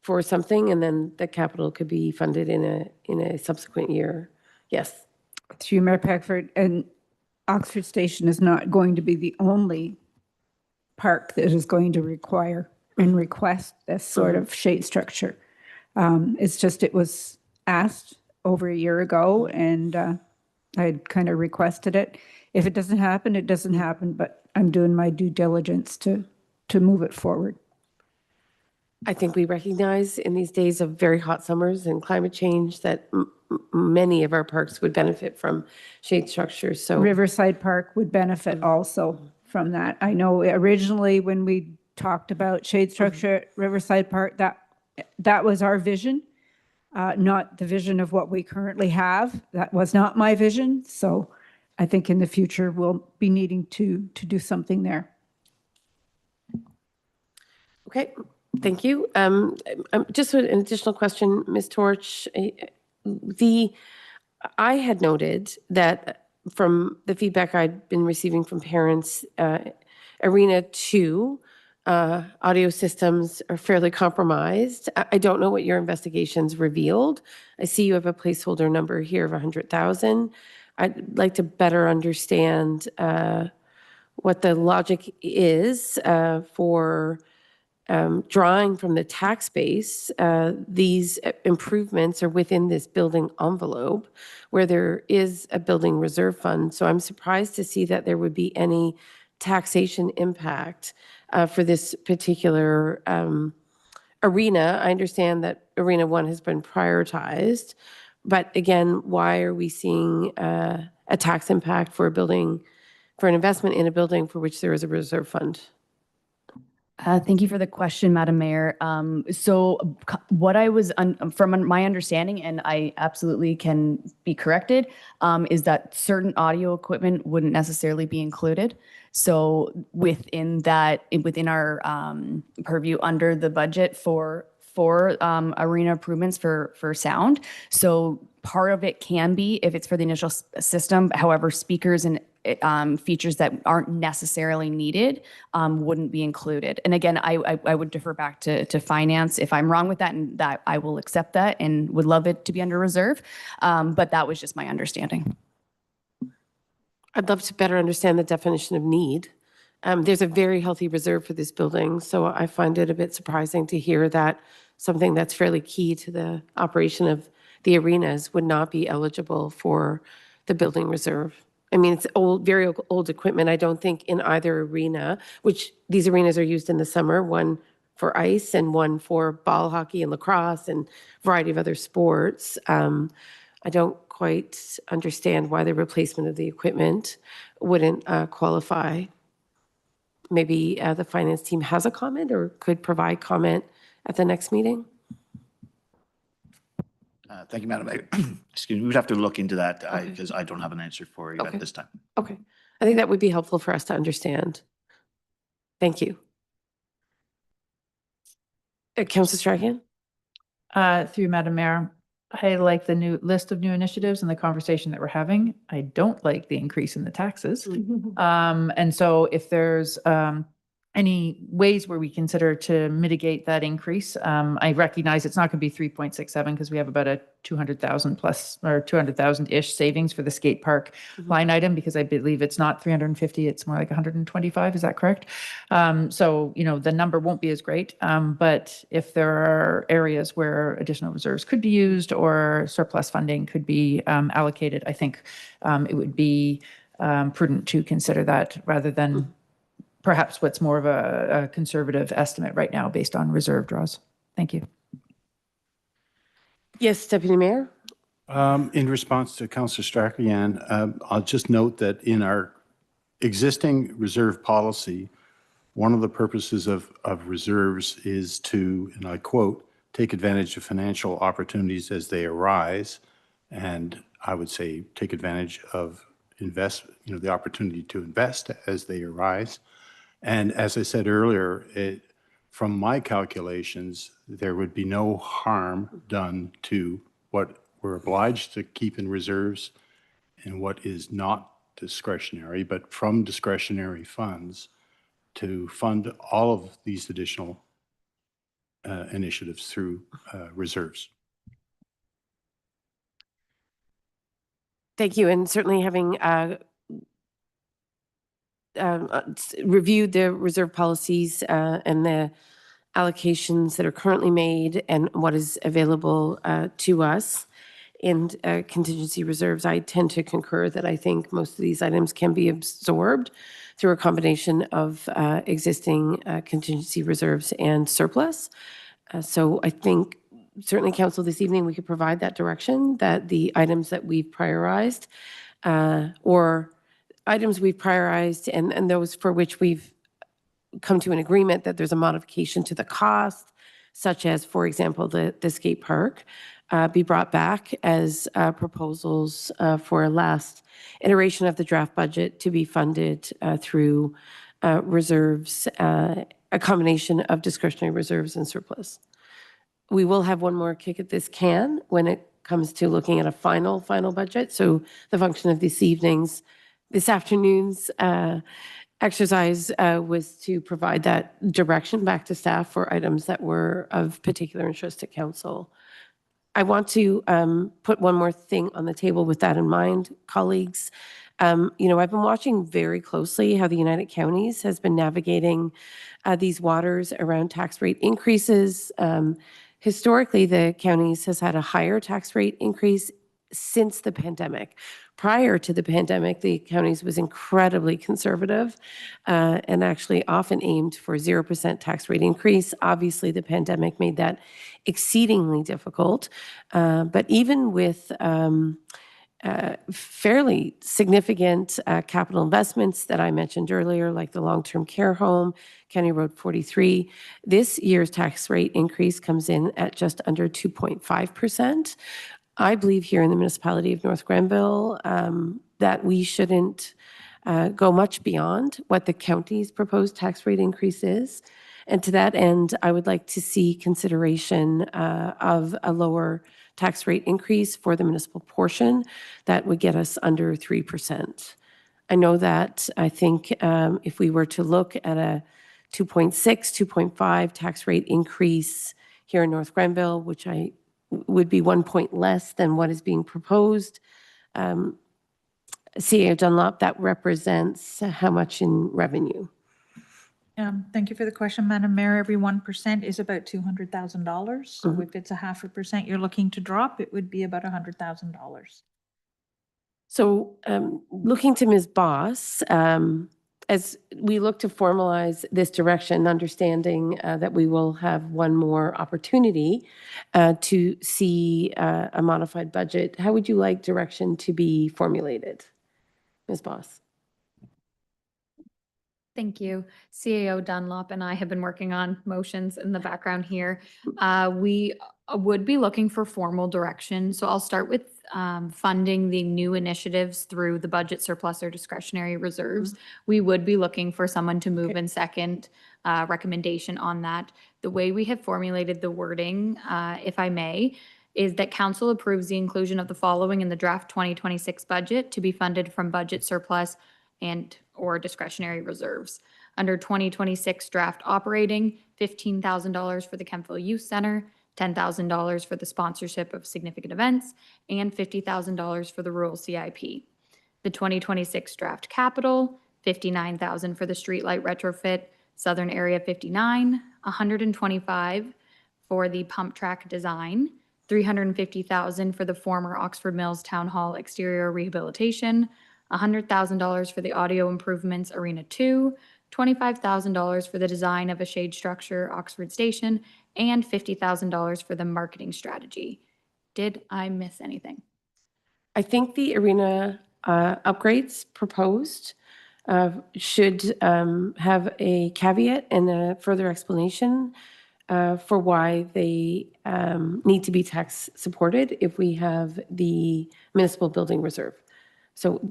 for something, and then the capital could be funded in a subsequent year? Yes. Through Mayor Pickford, and Oxford Station is not going to be the only park that is going to require and request this sort of shade structure. It's just, it was asked over a year ago, and I had kind of requested it. If it doesn't happen, it doesn't happen, but I'm doing my due diligence to move it forward. I think we recognize in these days of very hot summers and climate change that many of our parks would benefit from shade structures. So Riverside Park would benefit also from that. I know originally when we talked about shade structure at Riverside Park, that was our vision, not the vision of what we currently have. That was not my vision. So I think in the future we'll be needing to do something there. okay. Thank you. Just an additional question, Ms. Torch. I had noted that from the feedback I'd been receiving from parents, Arena 2 audio systems are fairly compromised. I don't know what your investigations revealed. I see you have a placeholder number here of 100,000. I'd like to better understand what the logic is for drawing from the tax base. These improvements are within this building envelope where there is a building reserve fund. So I'm surprised to see that there would be any taxation impact for this particular arena. I understand that Arena 1 has been prioritized, but again, why are we seeing a tax impact for a building, for an investment in a building for which there is a reserve fund? Thank you for the question, Madam Mayor. So what I was, from my understanding, and I absolutely can be corrected, is that certain audio equipment wouldn't necessarily be included. So within our purview under the budget for arena improvements for sound. So part of it can be if it's for the initial system. However, speakers and features that aren't necessarily needed wouldn't be included. And again, I would defer back to finance if I'm wrong with that, and that I will accept that and would love it to be under reserve. But that was just my understanding. I'd love to better understand the definition of need. There's a very healthy reserve for this building, so I find it a bit surprising to hear that something that's fairly key to the operation of the arenas would not be eligible for the building reserve. I mean, it's old, very old equipment. I don't think in either arena, which these arenas are used in the summer, one for ice and one for ball hockey and lacrosse and a variety of other sports. I don't quite understand why the replacement of the equipment wouldn't qualify. Maybe the finance team has a comment or could provide comment at the next meeting. Thank you, Madam Mayor. Excuse me, we would have to look into that Okay. because I don't have an answer for you Okay. at this time. Okay. I think that would be helpful for us to understand. Thank you. Councillor Strachan? Through you, Madam Mayor, I like the new list of new initiatives and the conversation that we're having. I don't like the increase in the taxes. And so if there's any ways where we consider to mitigate that increase, I recognize it's not going to be 3.67 because we have about a 200,000 plus or 200,000-ish savings for the skate park line item, because I believe it's not 350, it's more like 125. Is that correct? So, you know, the number won't be as great. But if there are areas where additional reserves could be used or surplus funding could be allocated, I think it would be prudent to consider that rather than perhaps what's more of a conservative estimate right now based on reserve draws. Thank you. Yes, Deputy Mayor? In response to Councillor Strachan, I'll just note that in our existing reserve policy, one of the purposes of reserves is to, and I quote, take advantage of financial opportunities as they arise. And I would say take advantage of the opportunity to invest as they arise. And as I said earlier, from my calculations, there would be no harm done to what we're obliged to keep in reserves and what is not discretionary, but from discretionary funds to fund all of these additional initiatives through reserves. Thank you. And certainly having reviewed the reserve policies and the allocations that are currently made and what is available to us in contingency reserves, I tend to concur that I think most of these items can be absorbed through a combination of existing contingency reserves and surplus. So I think certainly council this evening, we could provide that direction that the items that we've prioritized or items we've prioritized and those for which we've come to an agreement that there's a modification to the cost, such as, for example, the skate park, be brought back as proposals for a last iteration of the draft budget to be funded through reserves, a combination of discretionary reserves and surplus. We will have one more kick at this can when it comes to looking at a final budget. So the function of this afternoon's exercise was to provide that direction back to staff for items that were of particular interest to council. I want to put one more thing on the table with that in mind, colleagues. I've been watching very closely how the United Counties has been navigating these waters around tax rate increases. Historically, the counties has had a higher tax rate increase since the pandemic. Prior to the pandemic, the counties was incredibly conservative and actually often aimed for 0% tax rate increase. Obviously, the pandemic made that exceedingly difficult. But even with fairly significant capital investments that I mentioned earlier, like the long-term care home, County Road 43, this year's tax rate increase comes in at just under 2.5%. I believe here in the municipality of North Grenville that we shouldn't go much beyond what the county's proposed tax rate increase is. And to that end, I would like to see consideration of a lower tax rate increase for the municipal portion that would get us under 3%. I know that I think if we were to look at a 2.6, 2.5 tax rate increase here in North Grenville, which would be 1 point less than what is being proposed, CAO Dunlop, that represents how much in revenue? Thank you for the question, Madam Mayor. Every 1% is about $200,000. So if it's a 0.5% you're looking to drop, it would be about $100,000. So looking to Ms. Boss, as we look to formalize this direction, understanding that we will have one more opportunity to see a modified budget, how would you like direction to be formulated, Ms. Boss? Thank you. CAO Dunlop and I have been working on motions in the background here. We would be looking for formal direction. So I'll start with funding the new initiatives through the budget surplus or discretionary reserves. We would be looking for someone to move in second recommendation on that. The way we have formulated the wording, if I may, is that council approves the inclusion of the following in the draft 2026 budget to be funded from budget surplus and or discretionary reserves. Under 2026 draft operating, $15,000 for the Kemptville Youth Center, $10,000 for the sponsorship of significant events, and $50,000 for the rural CIP. The 2026 draft capital, $59,000 for the streetlight retrofit, Southern Area 59, $125,000 for the pump track design, $350,000 for the former Oxford Mills Town Hall exterior rehabilitation, $100,000 for the audio improvements Arena 2, $25,000 for the design of a shade structure Oxford Station, and $50,000 for the marketing strategy. Did I miss anything? I think the arena upgrades proposed should have a caveat and a further explanation for why they need to be tax supported if we have the municipal building reserve. So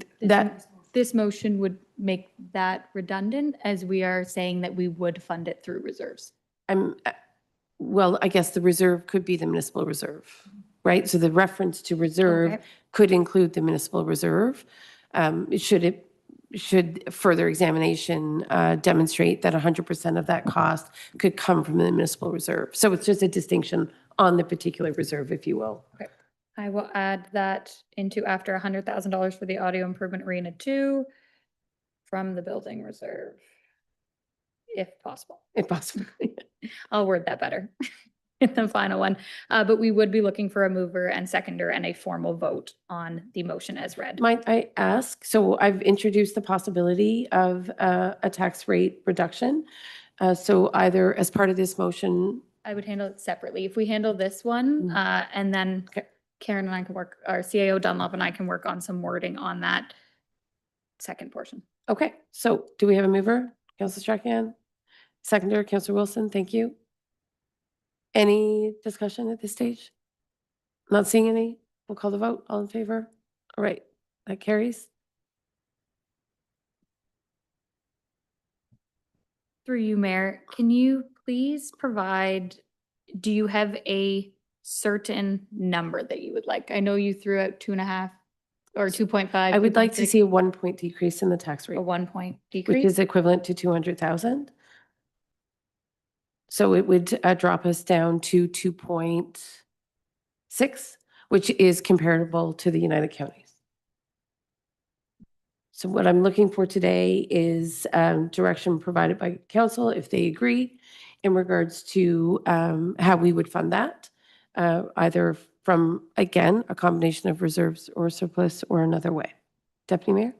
This motion would make that redundant, as we are saying that we would fund it through reserves. Well, I guess the reserve could be the municipal reserve, right? So the reference to reserve Okay. could include the municipal reserve. Should further examination demonstrate that 100% of that cost could come from the municipal reserve. So it's just a distinction on the particular reserve, if you will. Okay. I will add that into after $100,000 for the audio improvement Arena 2 from the building reserve, if possible. If possible. I'll word that better in the final one. But we would be looking for a mover and seconder and a formal vote on the motion as read. Might I ask, so I've introduced the possibility of a tax rate reduction. So either as part of this motion. I would handle it separately. If we handle this one, and then Karen and I can work, our CAO Dunlop and I can work on some wording on that second portion. Okay, so do we have a mover? Councilor Strachan? Seconder, Councilor Wilson, thank you. Any discussion at this stage? Not seeing any? We'll call the vote. All in favor? All right, that carries. Through you, Mayor, can you please provide, do you have a certain number that you would like? I know you threw out 2.5 or 2.5. I would like to see a 1 point decrease in the tax rate, a 1 point which decrease. is equivalent to 200,000. So it would drop us down to 2.6, which is comparable to the United Counties. So what I'm looking for today is direction provided by council, if they agree, in regards to how we would fund that, either from, again, a combination of reserves or surplus or another way. Deputy Mayor?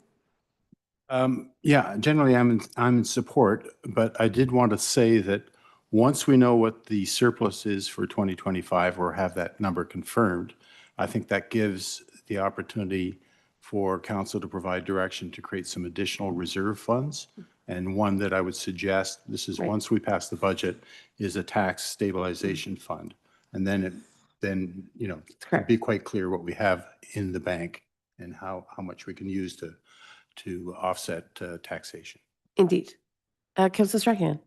Yeah, generally I'm in support, but I did want to say that once we know what the surplus is for 2025 or have that number confirmed, I think that gives the opportunity for council to provide direction to create some additional reserve funds. And one that I would suggest, this is once we pass the budget, is a tax stabilization fund. And then it'd be quite clear what we have in the bank and how much we can use to offset taxation. Indeed. Councilor Strachan?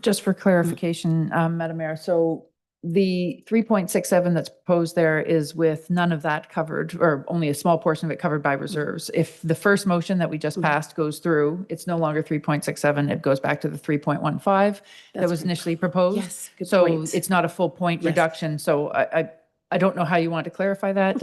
Just for clarification, Madam Mayor, so the 3.67 that's proposed there is with none of that covered, or only a small portion of it covered by reserves. If the first motion that we just passed goes through, it's no longer 3.67, it goes back to the 3.15 that That's was right. initially proposed. Yes, good So point. it's not a full point Yes. reduction. So I don't know how you want to clarify that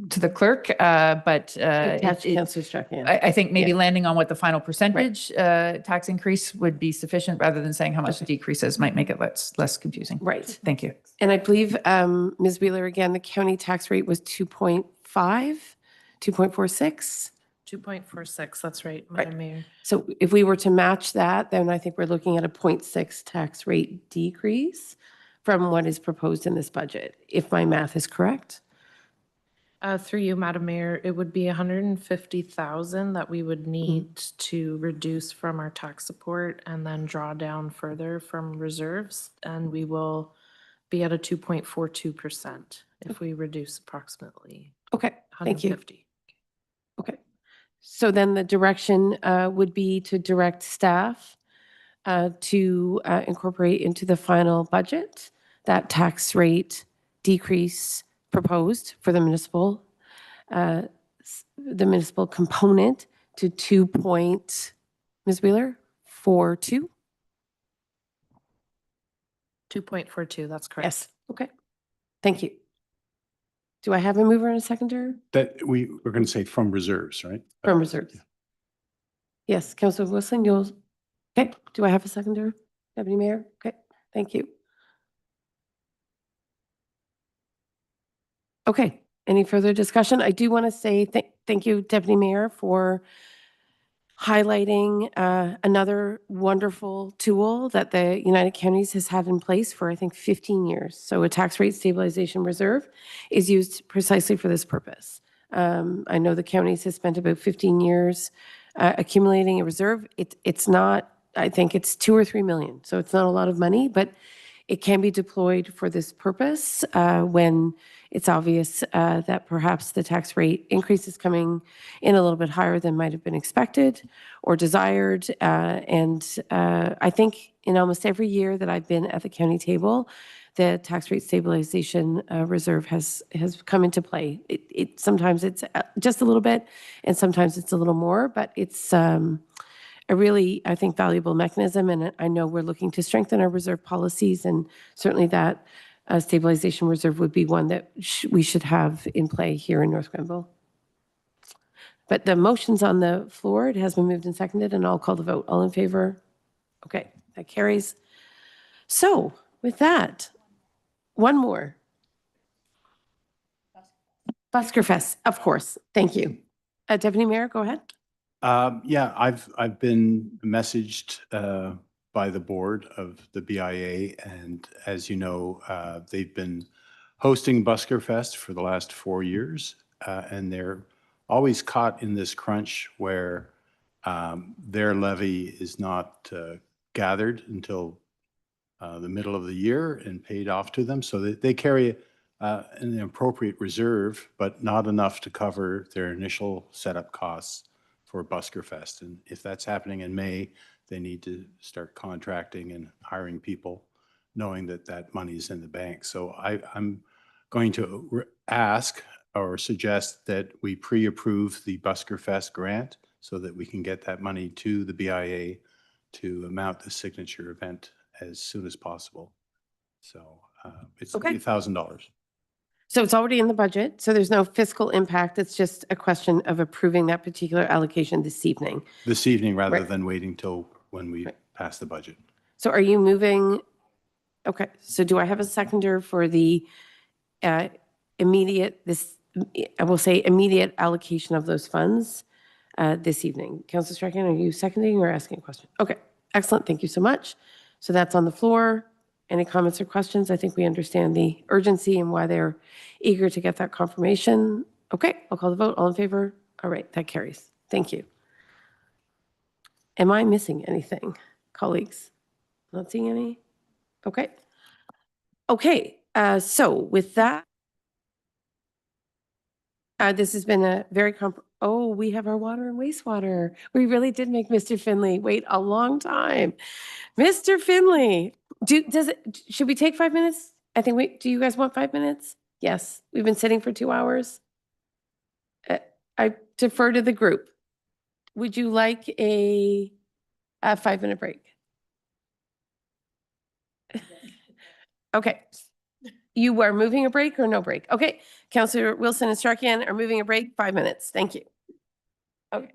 to the clerk, but Attach Councillor Strachan. I think maybe Yeah. landing on what the final percentage tax increase would be sufficient rather than saying how much the decrease is might make it less confusing. Right. Thank you. And I believe, Ms. Wheeler, again, the county tax rate was 2.5, 2.46. 2.46, that's right, Right. Madam Mayor. So if we were to match that, then I think we're looking at a 0.6 tax rate decrease from what is proposed in this budget, if my math is correct. Through you, Madam Mayor, it would be 150,000 that we would need to reduce from our tax support and then draw down further from reserves. And we will be at a 2.42% if we reduce approximately Okay, thank you. 150. Okay. So then the direction would be to direct staff to incorporate into the final budget that tax rate decrease proposed for the municipal component to 2 point, Ms. Wheeler, 42? 2.42, that's correct. Yes, okay. Thank you. Do I have a mover and a seconder? That we're going to say from reserves, right? From reserves. Yes, Councilor Wilson, you'll, okay. Do I have a seconder? Deputy Mayor? Okay, thank you. Okay, any further discussion? I do want to say thank you, Deputy Mayor, for highlighting another wonderful tool that the United Counties has had in place for, I think, 15 years. So a tax rate stabilization reserve is used precisely for this purpose. I know the counties have spent about 15 years accumulating a reserve. It's not, I think it's 2 or 3 million. So it's not a lot of money, but it can be deployed for this purpose when it's obvious that perhaps the tax rate increase is coming in a little bit higher than might have been expected or desired. I think in almost every year that I've been at the county table, the tax rate stabilization reserve has come into play. Sometimes it's just a little bit, and sometimes it's a little more, but it's a really, I think, valuable mechanism. And I know we're looking to strengthen our reserve policies, and certainly that stabilization reserve would be one that we should have in play here in North Grenville. But the motion's on the floor. It has been moved and seconded, and I'll call the vote. All in favor? Okay, that carries. So with that, one more. Buskerfest, of course. Thank you. Deputy Mayor, go ahead. Yeah, I've been messaged by the board of the BIA, and as you know, they've been hosting Buskerfest for the last 4 years, and they're always caught in this crunch where their levy is not gathered until the middle of the year and paid off to them. So they carry an appropriate reserve, but not enough to cover their initial setup costs for Buskerfest. And if that's happening in May, they need to start contracting and hiring people, knowing that that money is in the bank. So I'm going to ask or suggest that we pre-approve the Buskerfest grant so that we can get that money to the BIA to mount the signature event as soon as possible. So it's Okay. $1,000. So it's already in the budget, so there's no fiscal impact. It's just a question of approving that particular allocation this evening. This evening, rather Right. than waiting till when we Right. pass the budget. So are you moving? Okay, so do I have a seconder for the immediate allocation of those funds this evening? Councilor Strachan, are you seconding or asking a question? Okay, excellent. Thank you so much. So that's on the floor. Any comments or questions? I think we understand the urgency and why they're eager to get that confirmation. Okay, I'll call the vote. All in favor? All right, that carries. Thank you. Am I missing anything, colleagues? Not seeing any? Okay. Okay, so with that, this has been a very oh, we have our water and wastewater. We really did make Mr. Finley wait a long time. Mr. Finley, Should we take 5 minutes? I think do you guys want 5 minutes? Yes, we've been sitting for 2 hours. I defer to the group. Would you like a 5-minute break? Okay. You are moving a break or no break? Okay. Councillor Wilson and Strachan are moving a break, 5 minutes. Thank you. Okay.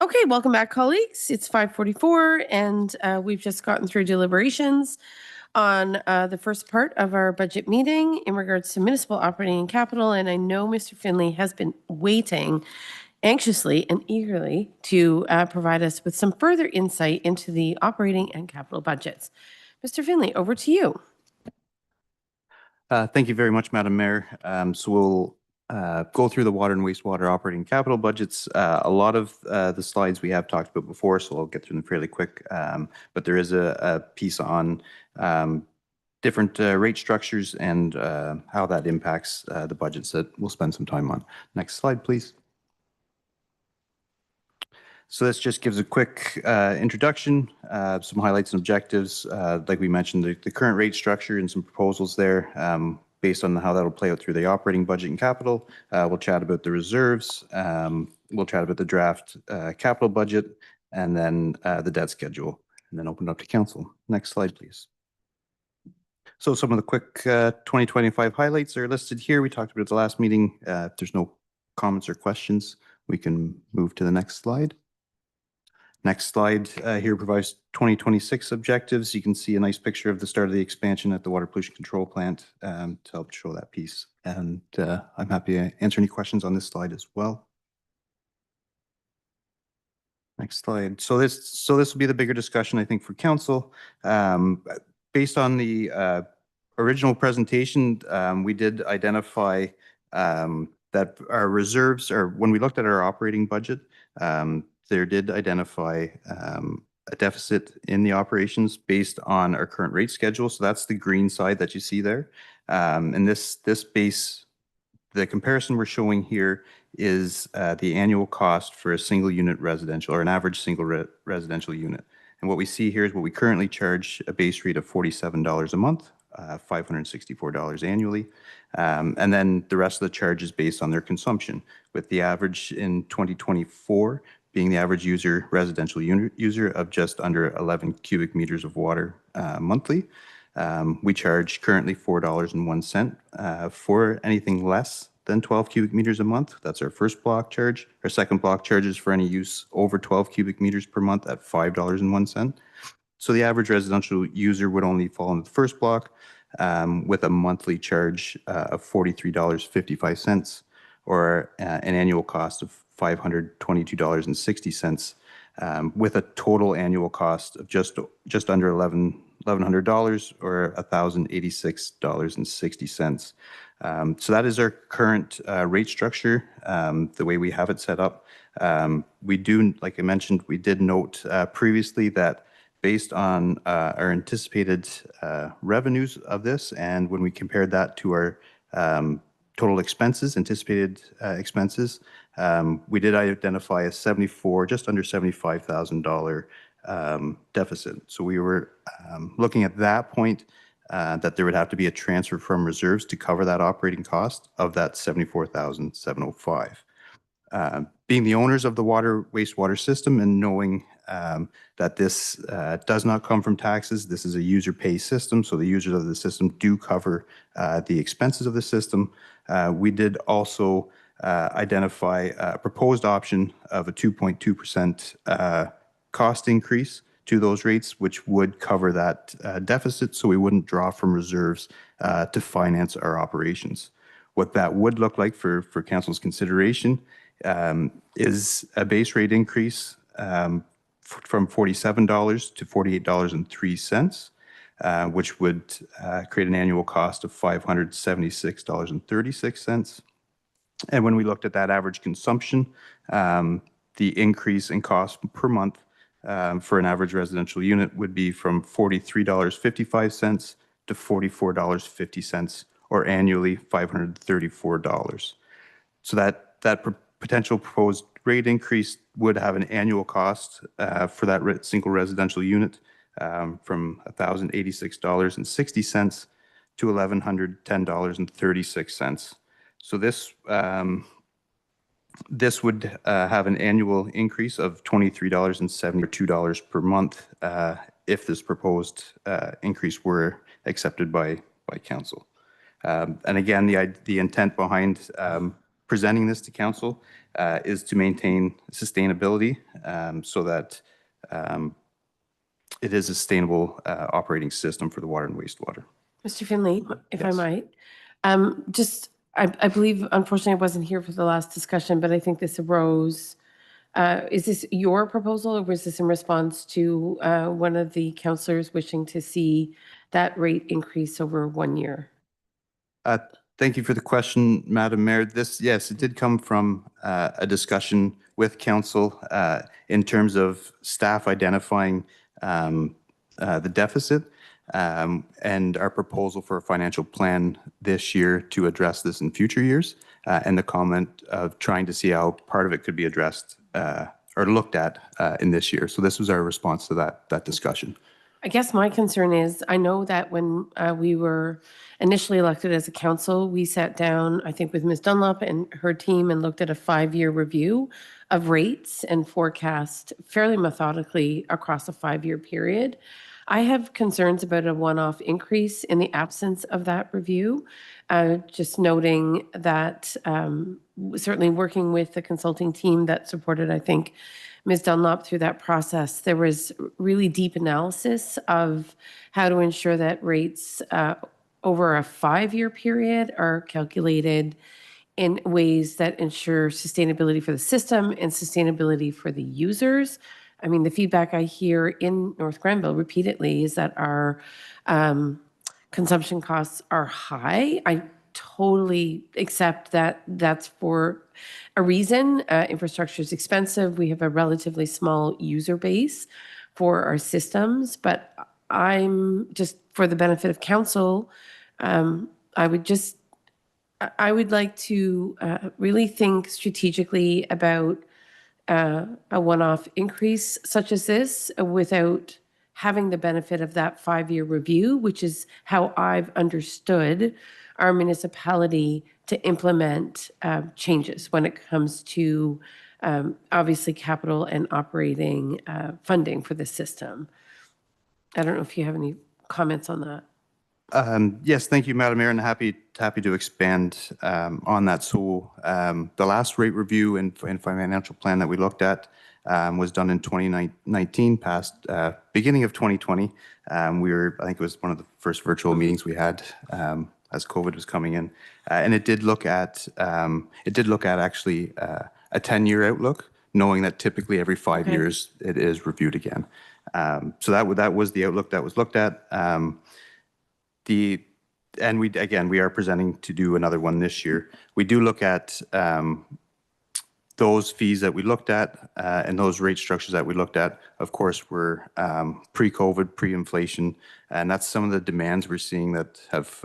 Okay, welcome back, colleagues. It's 5:44, and we've just gotten through deliberations on the first part of our budget meeting in regards to municipal operating and capital. And I know Mr. Finley has been waiting anxiously and eagerly to provide us with some further insight into the operating and capital budgets. Mr. Finley, over to you. Thank you very much, Madam Mayor. So we'll go through the water and wastewater operating capital budgets. A lot of the slides we have talked about before, so I'll get through them fairly quick. But there is a piece on different rate structures and how that impacts the budgets that we'll spend some time on. Next slide, please. So this just gives a quick introduction, some highlights and objectives. Like we mentioned, the current rate structure and some proposals there based on how that'll play out through the operating budget and capital. We'll chat about the reserves. We'll chat about the draft capital budget and then the debt schedule, and then open it up to council. Next slide, please. So some of the quick 2025 highlights are listed here. We talked about it at the last meeting. If there's no comments or questions, we can move to the next slide. Next slide here provides 2026 objectives. You can see a nice picture of the start of the expansion at the water pollution control plant to help show that piece. And I'm happy to answer any questions on this slide as well. Next slide. So this will be the bigger discussion, I think, for council. Based on the original presentation, we did identify that our reserves, or when we looked at our operating budget, there did identify a deficit in the operations based on our current rate schedule. So that's the green side that you see there. And this base, the comparison we're showing here is the annual cost for a single unit residential or an average single residential unit. And what we see here is what we currently charge a base rate of $47 a month, $564 annually. And then the rest of the charge is based on their consumption, with the average in 2024 being the average residential user of just under 11 cubic meters of water monthly. We charge currently $4.01 for anything less than 12 cubic meters a month. That's our first block charge. Our second block charges for any use over 12 cubic meters per month at $5.01. So the average residential user would only fall in the first block with a monthly charge of $43.55 or an annual cost of $522.60 with a total annual cost of just under $1,100 or $1,086.60. So that is our current rate structure, the way we have it set up. We do, like I mentioned, we did note previously that based on our anticipated revenues of this, and when we compared that to our total expenses, anticipated expenses, we did identify a just under $75,000 deficit. So we were looking at that point that there would have to be a transfer from reserves to cover that operating cost of that $74,705. Being the owners of the wastewater system and knowing that this does not come from taxes, this is a user pay system, so the users of the system do cover the expenses of the system. We did also identify a proposed option of a 2.2% cost increase to those rates, which would cover that deficit, so we wouldn't draw from reserves to finance our operations. What that would look like for council's consideration is a base rate increase from $47 to $48.03, which would create an annual cost of $576.36. And when we looked at that average consumption, the increase in cost per month for an average residential unit would be from $43.55 to $44.50, or annually $534. So that potential proposed rate increase would have an annual cost for that single residential unit from $1,086.60 to $1,110.36. So this would have an annual increase of $23.72 per month if this proposed increase were accepted by council. And again, the intent behind presenting this to council is to maintain sustainability so that it is a sustainable operating system for the water and wastewater. Mr. Finley, if I Yes. might, I believe, unfortunately, I wasn't here for the last discussion, but I think this arose. Is this your proposal, or was this in response to one of the councillors wishing to see that rate increase over 1 year? Thank you for the question, Madam Mayor. Yes, it did come from a discussion with council in terms of staff identifying the deficit and our proposal for a financial plan this year to address this in future years, and the comment of trying to see how part of it could be addressed or looked at in this year. So this was our response to that discussion. I guess my concern is, I know that when we were initially elected as a council, we sat down, I think, with Ms. Dunlop and her team and looked at a 5-year review of rates and forecast fairly methodically across a 5-year period. I have concerns about a one-off increase in the absence of that review. Just noting that certainly working with the consulting team that supported, I think, Ms. Dunlop through that process, there was really deep analysis of how to ensure that rates over a 5-year period are calculated in ways that ensure sustainability for the system and sustainability for the users. I mean, the feedback I hear in North Grenville repeatedly is that our consumption costs are high. I totally accept that that's for a reason. Infrastructure is expensive. We have a relatively small user base for our systems, but I'm just, for the benefit of council, I would like to really think strategically about a one-off increase such as this without having the benefit of that 5-year review, which is how I've understood our municipality to implement changes when it comes to obviously capital and operating funding for the system. I don't know if you have any comments on that. Yes, thank you, Madam Mayor, and happy to expand on that. So the last rate review and financial plan that we looked at was done in 2019, past beginning of 2020. I think it was one of the first virtual meetings we had as COVID was coming in, and it did look at actually a 10-year outlook, knowing that typically every 5 years it is reviewed again. So that was the outlook that was looked at. We are presenting to do another one this year. We do look at those fees that we looked at and those rate structures that we looked at, of course, were pre-COVID, pre-inflation, and that's some of the demands we're seeing that have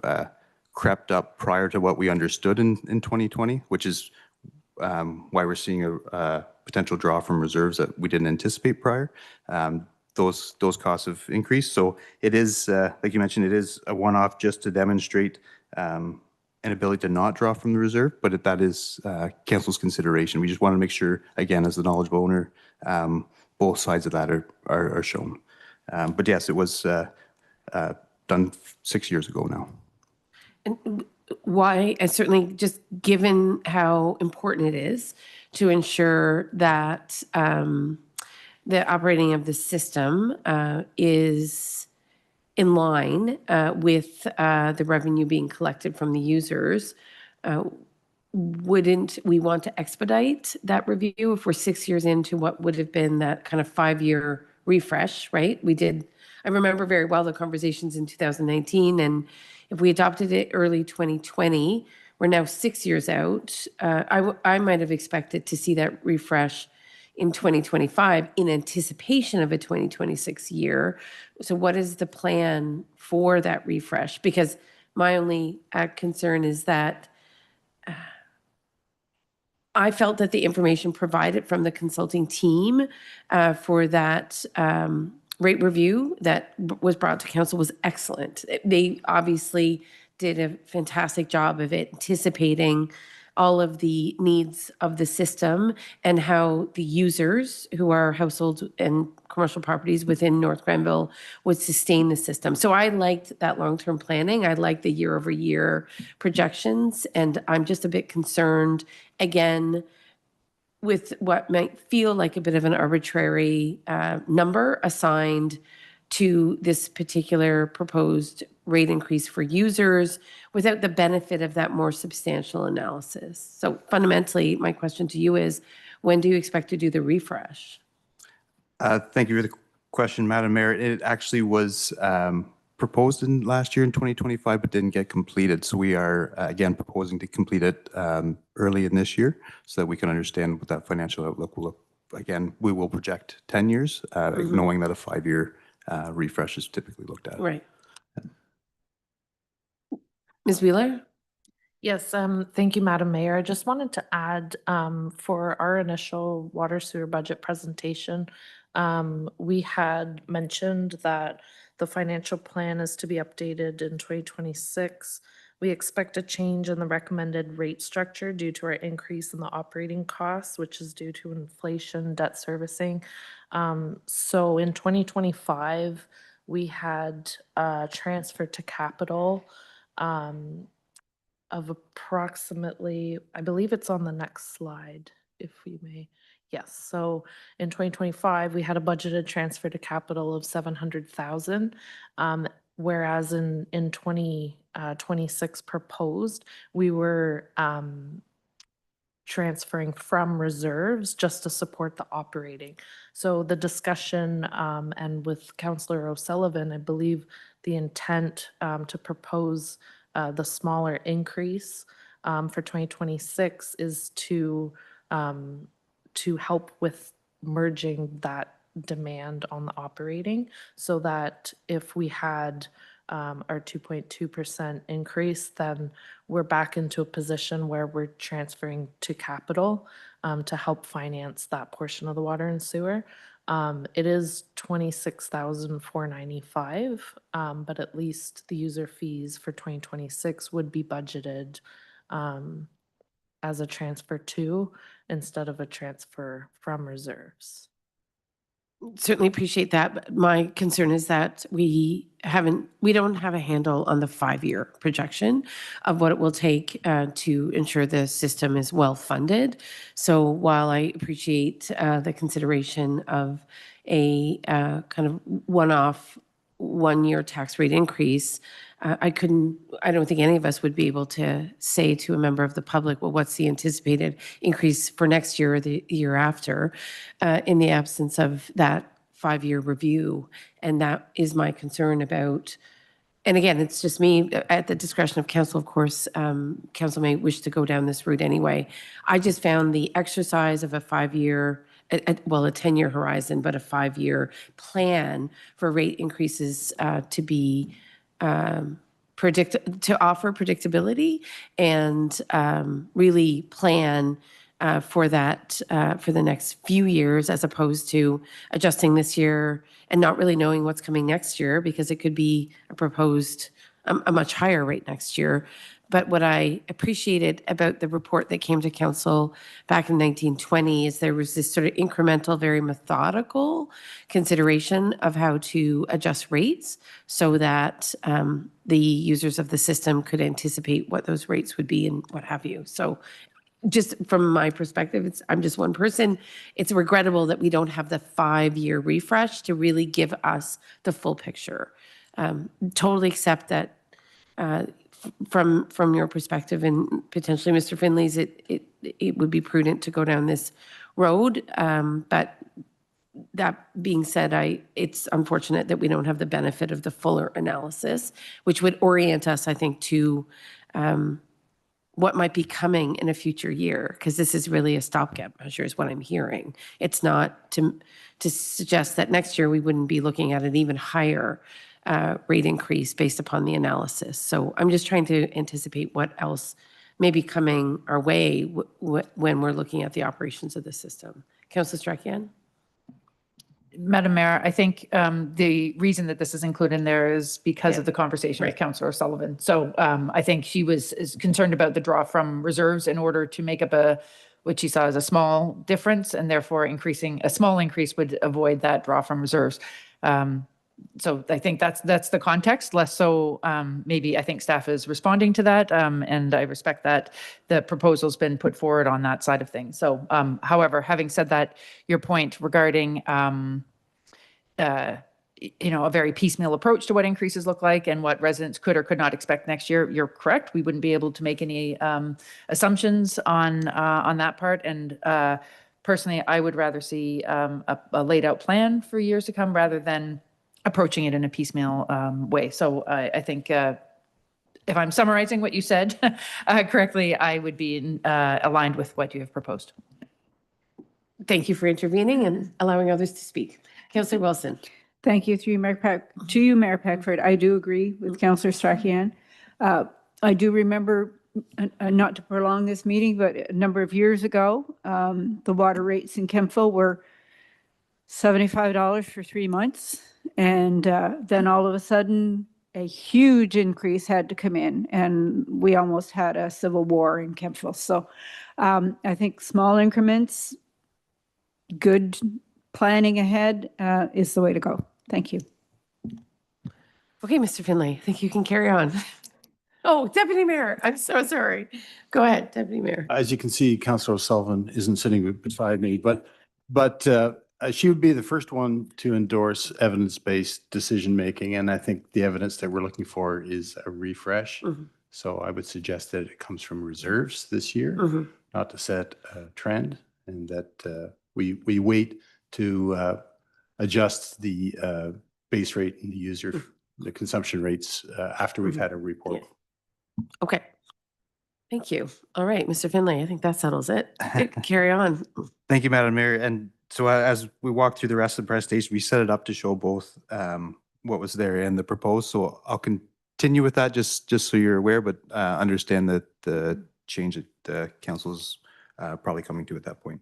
crept up prior to what we understood in 2020, which is why we're seeing a potential draw from reserves that we didn't anticipate prior. Those costs have increased. So it is, like you mentioned, it is a one-off just to demonstrate an ability to not draw from the reserve, but that is council's consideration. We just want to make sure, again, as the knowledgeable owner, both sides of that are shown. But yes, it was done 6 years ago now. And why, and certainly just given how important it is to ensure that the operating of the system is in line with the revenue being collected from the users, wouldn't we want to expedite that review if we're 6 years into what would have been that kind of 5-year refresh, right? I remember very well the conversations in 2019, and if we adopted it early 2020, we're now 6 years out. I might have expected to see that refresh in 2025 in anticipation of a 2026 year. So what is the plan for that refresh? Because my only concern is that I felt that the information provided from the consulting team for that rate review that was brought to council was excellent. They obviously did a fantastic job of anticipating all of the needs of the system and how the users, who are household and commercial properties within North Grenville, would sustain the system. So I liked that long-term planning. I liked the year-over-year projections, and I'm just a bit concerned, again, with what might feel like a bit of an arbitrary number assigned to this particular proposed rate increase for users without the benefit of that more substantial analysis. So fundamentally, my question to you is, when do you expect to do the refresh? Thank you for the question, Madam Mayor. It actually was proposed in last year in 2025, but didn't get completed. So we are again proposing to complete it early in this year so that we can understand what that financial outlook will look. Again, we will project 10 years, knowing that a 5-year refresh is typically looked at. Right. Ms. Wheeler? Yes, thank you, Madam Mayor. I just wanted to add, for our initial water sewer budget presentation, we had mentioned that the financial plan is to be updated in 2026. We expect a change in the recommended rate structure due to our increase in the operating costs, which is due to inflation, debt servicing. So in 2025, we had transferred to capital of approximately, I believe it's on the next slide, if we may. Yes, so in 2025, we had a budgeted transfer to capital of 700,000, whereas in 2026 proposed, we were transferring from reserves just to support the operating. So the discussion, and with Councillor O'Sullivan, I believe the intent to propose the smaller increase for 2026 is to help with merging that demand on the operating, so that if we had our 2.2% increase, then we're back into a position where we're transferring to capital to help finance that portion of the water and sewer. It is 26,495, but at least the user fees for 2026 would be budgeted as a transfer to instead of a transfer from reserves. Certainly appreciate that. But my concern is that we don't have a handle on the 5-year projection of what it will take to ensure the system is well funded. So while I appreciate the consideration of a kind of one-off 1-year tax rate increase, I don't think any of us would be able to say to a member of the public, well, what's the anticipated increase for next year or the year after, in the absence of that 5-year review. And that is my concern about, and again, it's just me, at the discretion of council, of course, council may wish to go down this route anyway. I just found the exercise of a 5-year, well, a 10-year horizon, but a 5-year plan for rate increases to be to offer predictability and really plan for that for the next few years, as opposed to adjusting this year and not really knowing what's coming next year, because it could be a proposed a much higher rate next year. But what I appreciated about the report that came to council back in 1920 is there was this sort of incremental, very methodical consideration of how to adjust rates so that the users of the system could anticipate what those rates would be and what have you. So just from my perspective, I'm just one person. It's regrettable that we don't have the 5-year refresh to really give us the full picture. Totally accept that from your perspective and potentially Mr. Finley's, it would be prudent to go down this road. But that being said, it's unfortunate that we don't have the benefit of the fuller analysis, which would orient us, I think, to what might be coming in a future year, because this is really a stopgap measure is what I'm hearing. It's not to suggest that next year we wouldn't be looking at an even higher rate increase based upon the analysis. So I'm just trying to anticipate what else may be coming our way when we're looking at the operations of the system. Councillor Strakian? Madam Mayor, I think the reason that this is included in there is because Yeah. of the conversation with Right. Councillor Sullivan. So I think she is concerned about the draw from reserves in order to make up what she saw as a small difference, and therefore a small increase would avoid that draw from reserves. So I think that's the context, less so maybe I think staff is responding to that, and I respect that the proposal's been put forward on that side of things. So however, having said that, your point regarding a very piecemeal approach to what increases look like and what residents could or could not expect next year, you're correct. We wouldn't be able to make any assumptions on that part. And personally, I would rather see a laid out plan for years to come rather than approaching it in a piecemeal way. So I think if I'm summarizing what you said correctly, I would be aligned with what you have proposed. Thank you for intervening and allowing others to speak. Councillor Wilson. Thank you, to you, Mayor Peckford. I do agree with Councillor Strachian. I do remember, not to prolong this meeting, but a number of years ago, the water rates in Kemptville were $75 for 3 months. And then all of a sudden, a huge increase had to come in, and we almost had a civil war in Kemptville. So I think small increments, good planning ahead is the way to go. Thank you. Okay, Mr. Finlay, I think you can carry on. Oh, Deputy Mayor, I'm so sorry. Go ahead, Deputy Mayor. As you can see, Councillor O'Sullivan isn't sitting beside me, but she would be the first one to endorse evidence-based decision-making. And I think the evidence that we're looking for is a refresh. So I would suggest that it comes from reserves this year, not to set a trend, and that we wait to adjust the base rate and the consumption rates after we've had a report. Yeah. Okay. Thank you. All right, Mr. Finlay, I think that settles it. Carry on. Thank you, Madam Mayor. And so as we walk through the rest of the presentation, we set it up to show both what was there and the proposed. So I'll continue with that just so you're aware, but understand that the change that the council is probably coming to at that point.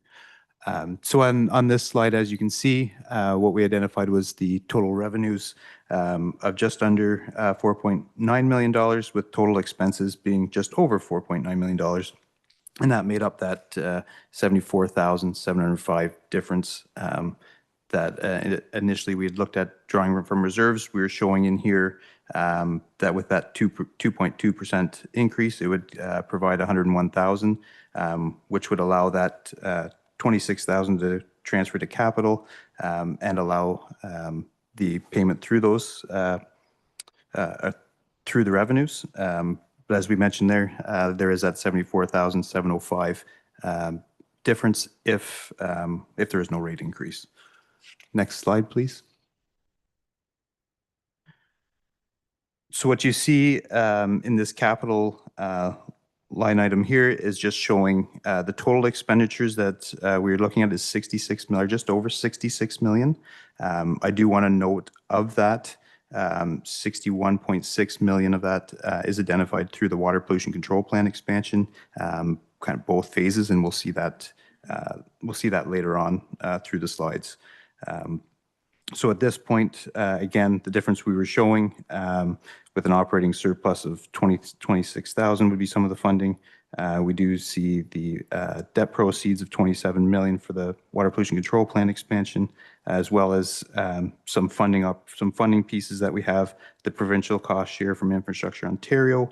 So on this slide, as you can see, what we identified was the total revenues of just under $4.9 million, with total expenses being just over $4.9 million. And that made up that 74,705 difference that initially we had looked at drawing from reserves. We were showing in here that with that 2.2% increase, it would provide 101,000, which would allow that 26,000 to transfer to capital and allow the payment through those through the revenues. But as we mentioned there is that 74,705 difference if there is no rate increase. Next slide, please. So what you see in this capital line item here is just showing the total expenditures that we're looking at is 66 million, just over 66 million. I do want to note of that, 61.6 million of that is identified through the water pollution control plan expansion, kind of both phases, and we'll see that later on through the slides. So at this point, again, the difference we were showing with an operating surplus of 26,000 would be some of the funding. We do see the debt proceeds of 27 million for the water pollution control plan expansion, as well as some funding pieces that we have. The provincial cost share from Infrastructure Ontario,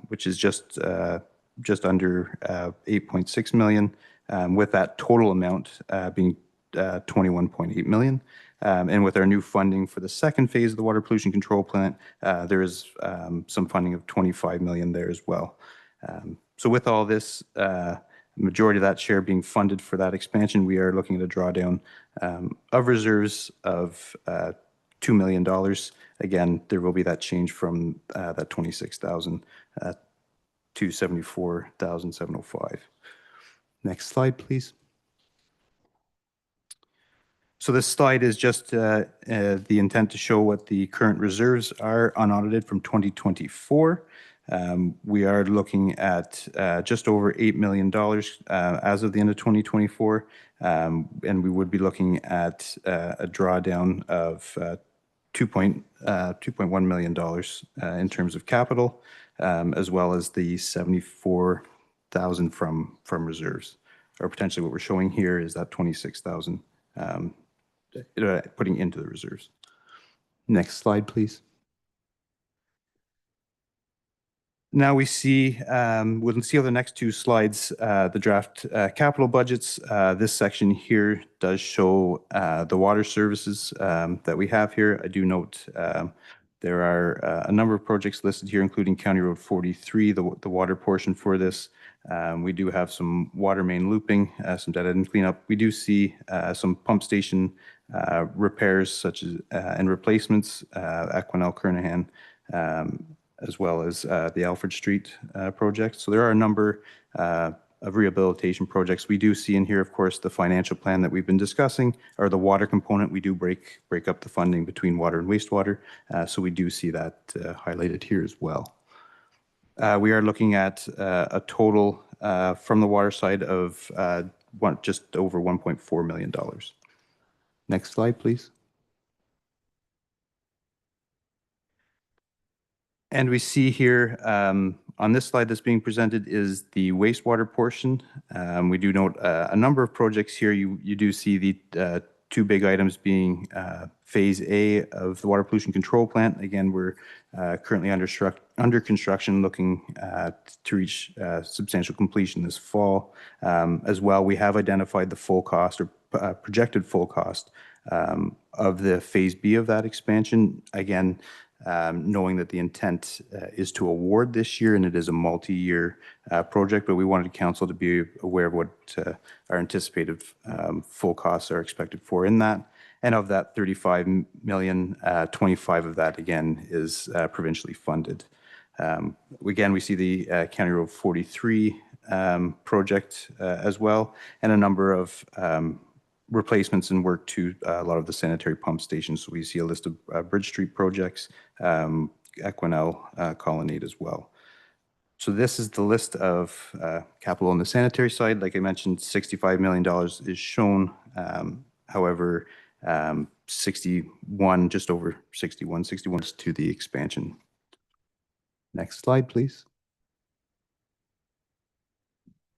which is just under 8.6 million, with that total amount being 21.8 million. And with our new funding for the second phase of the water pollution control plant, there is some funding of 25 million there as well. So with all this, majority of that share being funded for that expansion, we are looking at a drawdown of reserves of $2 million. Again, there will be that change from that 26,000 to 74,705. Next slide, please. So this slide is just the intent to show what the current reserves are unaudited from 2024. We are looking at just over $8 million as of the end of 2024, and we would be looking at a drawdown of $2.1 million in terms of capital, as well as the 74,000 from reserves. Or potentially what we're showing here is that 26,000 putting into the reserves. Next slide, please. Now we see, we'll see on the next two slides, the draft capital budgets. This section here does show the water services that we have here. I do note there are a number of projects listed here, including County Road 43, the water portion for this. We do have some water main looping, some dead end cleanup. We do see some pump station repairs such as and replacements, Aquanel Kernahan, as well as the Alfred Street project. So there are a number of rehabilitation projects. We do see in here, of course, the financial plan that we've been discussing, or the water component. We do break up the funding between water and wastewater. So we do see that highlighted here as well. We are looking at a total from the water side of just over $1.4 million. Next slide, please. And we see here on this slide that's being presented is the wastewater portion. We do note a number of projects here. You do see the two big items being Phase A of the water pollution control plant. Again, we're currently under construction, looking to reach substantial completion this fall. As well, we have identified the full cost or projected full cost of the Phase B of that expansion. Again, knowing that the intent is to award this year and it is a multi-year project, but we wanted council to be aware of what our anticipated full costs are expected for in that. And of that 35 million, 25 of that again is provincially funded. Again, we see the County Road 43 project as well, and a number of replacements and work to a lot of the sanitary pump stations. So we see a list of Bridge Street projects, Aquanel Colonnade as well. So this is the list of capital on the sanitary side. Like I mentioned, $65 million is shown. However, 61, just over 61 is to the expansion. Next slide, please.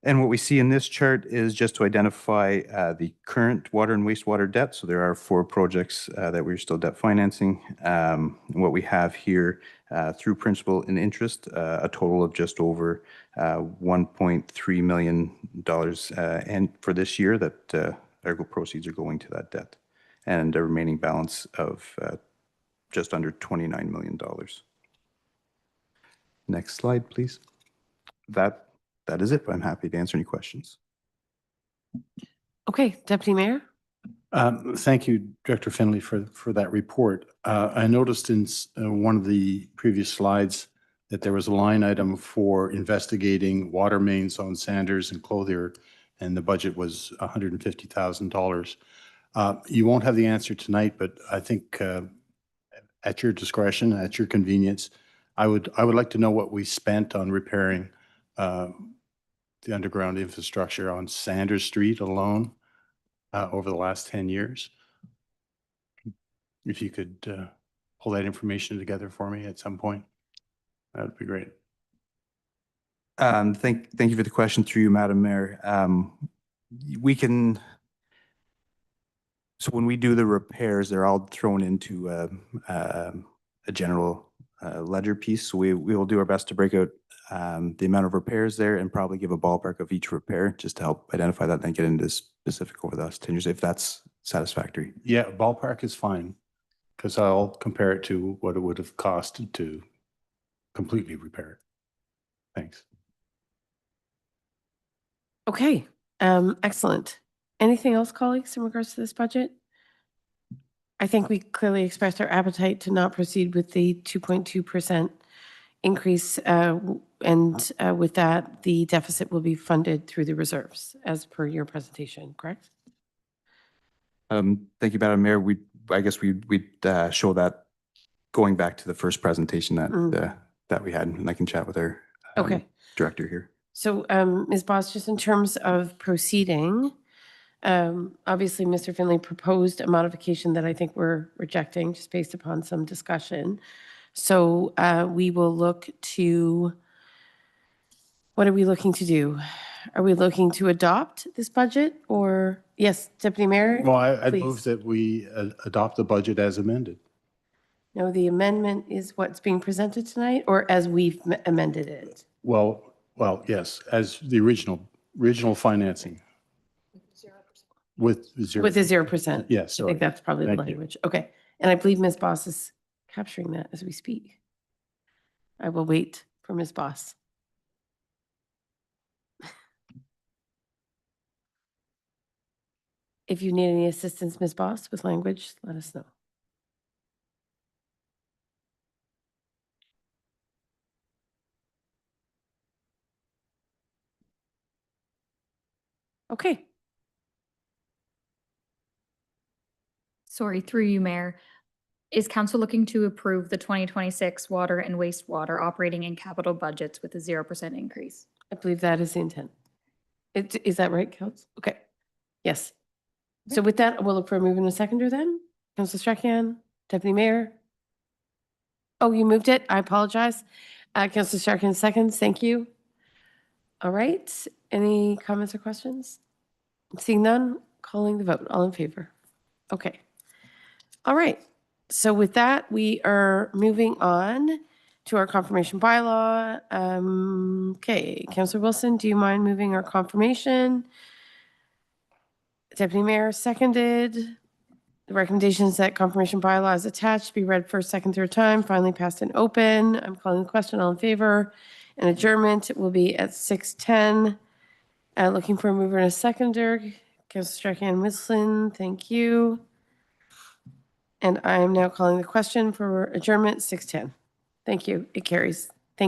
And what we see in this chart is just to identify the current water and wastewater debt. So there are 4 projects that we're still debt financing. What we have here through principal and interest, a total of just over $1.3 million and for this year that ergo proceeds are going to that debt, and a remaining balance of just under $29 million. Next slide, please. That is it, but I'm happy to answer any questions. Okay, Deputy Mayor? Thank you, Director Finley, for that report. I noticed in one of the previous slides that there was a line item for investigating water mains on Sanders and Clothier, and the budget was $150,000. You won't have the answer tonight, but I think at your discretion, at your convenience, I would like to know what we spent on repairing the underground infrastructure on Sanders Street alone over the last 10 years. If you could pull that information together for me at some point, that would be great. Thank you for the question through you, Madam Mayor. We can, so when we do the repairs, they're all thrown into a general ledger piece. So we will do our best to break out the amount of repairs there and probably give a ballpark of each repair just to help identify that and then get into specific over the last 10 years, if that's satisfactory. Yeah, ballpark is fine, because I'll compare it to what it would have costed to completely repair it. Thanks. Okay, excellent. Anything else, colleagues, in regards to this budget? I think we clearly expressed our appetite to not proceed with the 2.2% increase, and with that, the deficit will be funded through the reserves, as per your presentation, correct? Thank you, Madam Mayor. I guess we'd show that going back to the first presentation that that we had, and I can chat with our Okay. director here. So, Ms. Boss, just in terms of proceeding, obviously, Mr. Finley proposed a modification that I think we're rejecting just based upon some discussion. So we will look to, what are we looking to do? Are we looking to adopt this budget or, yes, Deputy Mayor? Well, I'd please. move that we adopt the budget as amended. No, the amendment is what's being presented tonight or as we've amended it? Well, yes, as the original financing. With 0. With the 0%? Yes, I sorry. think that's probably the Thank you. language. Okay. And I believe Ms. Boss is capturing that as we speak. I will wait for Ms. Boss. If you need any assistance, Ms. Boss, with language, let us know. Okay. Sorry, through you, Mayor. Is council looking to approve the 2026 water and wastewater operating and capital budgets with a 0% increase? I believe that is the intent. Is that right, Council? Okay. Yes. So with that, we'll look for a move and a seconder then. Councilor Strachan, Deputy Mayor. Oh, you moved it? I apologize. Councilor Strachan seconds. Thank you. All right. Any comments or questions? Seeing none, calling the vote. All in favor? Okay. All right. So with that, we are moving on to our confirmation bylaw. Okay, Councilor Wilson, do you mind moving our confirmation? Deputy Mayor seconded. The recommendations that confirmation bylaw is attached be read first, second, third time, finally passed and open. I'm calling the question. All in favor? And adjournment will be at 6:10. Looking for a mover and a seconder. Councilor Strachan Wilson, thank you. And I am now calling the question for adjournment 6:10. Thank you. It carries.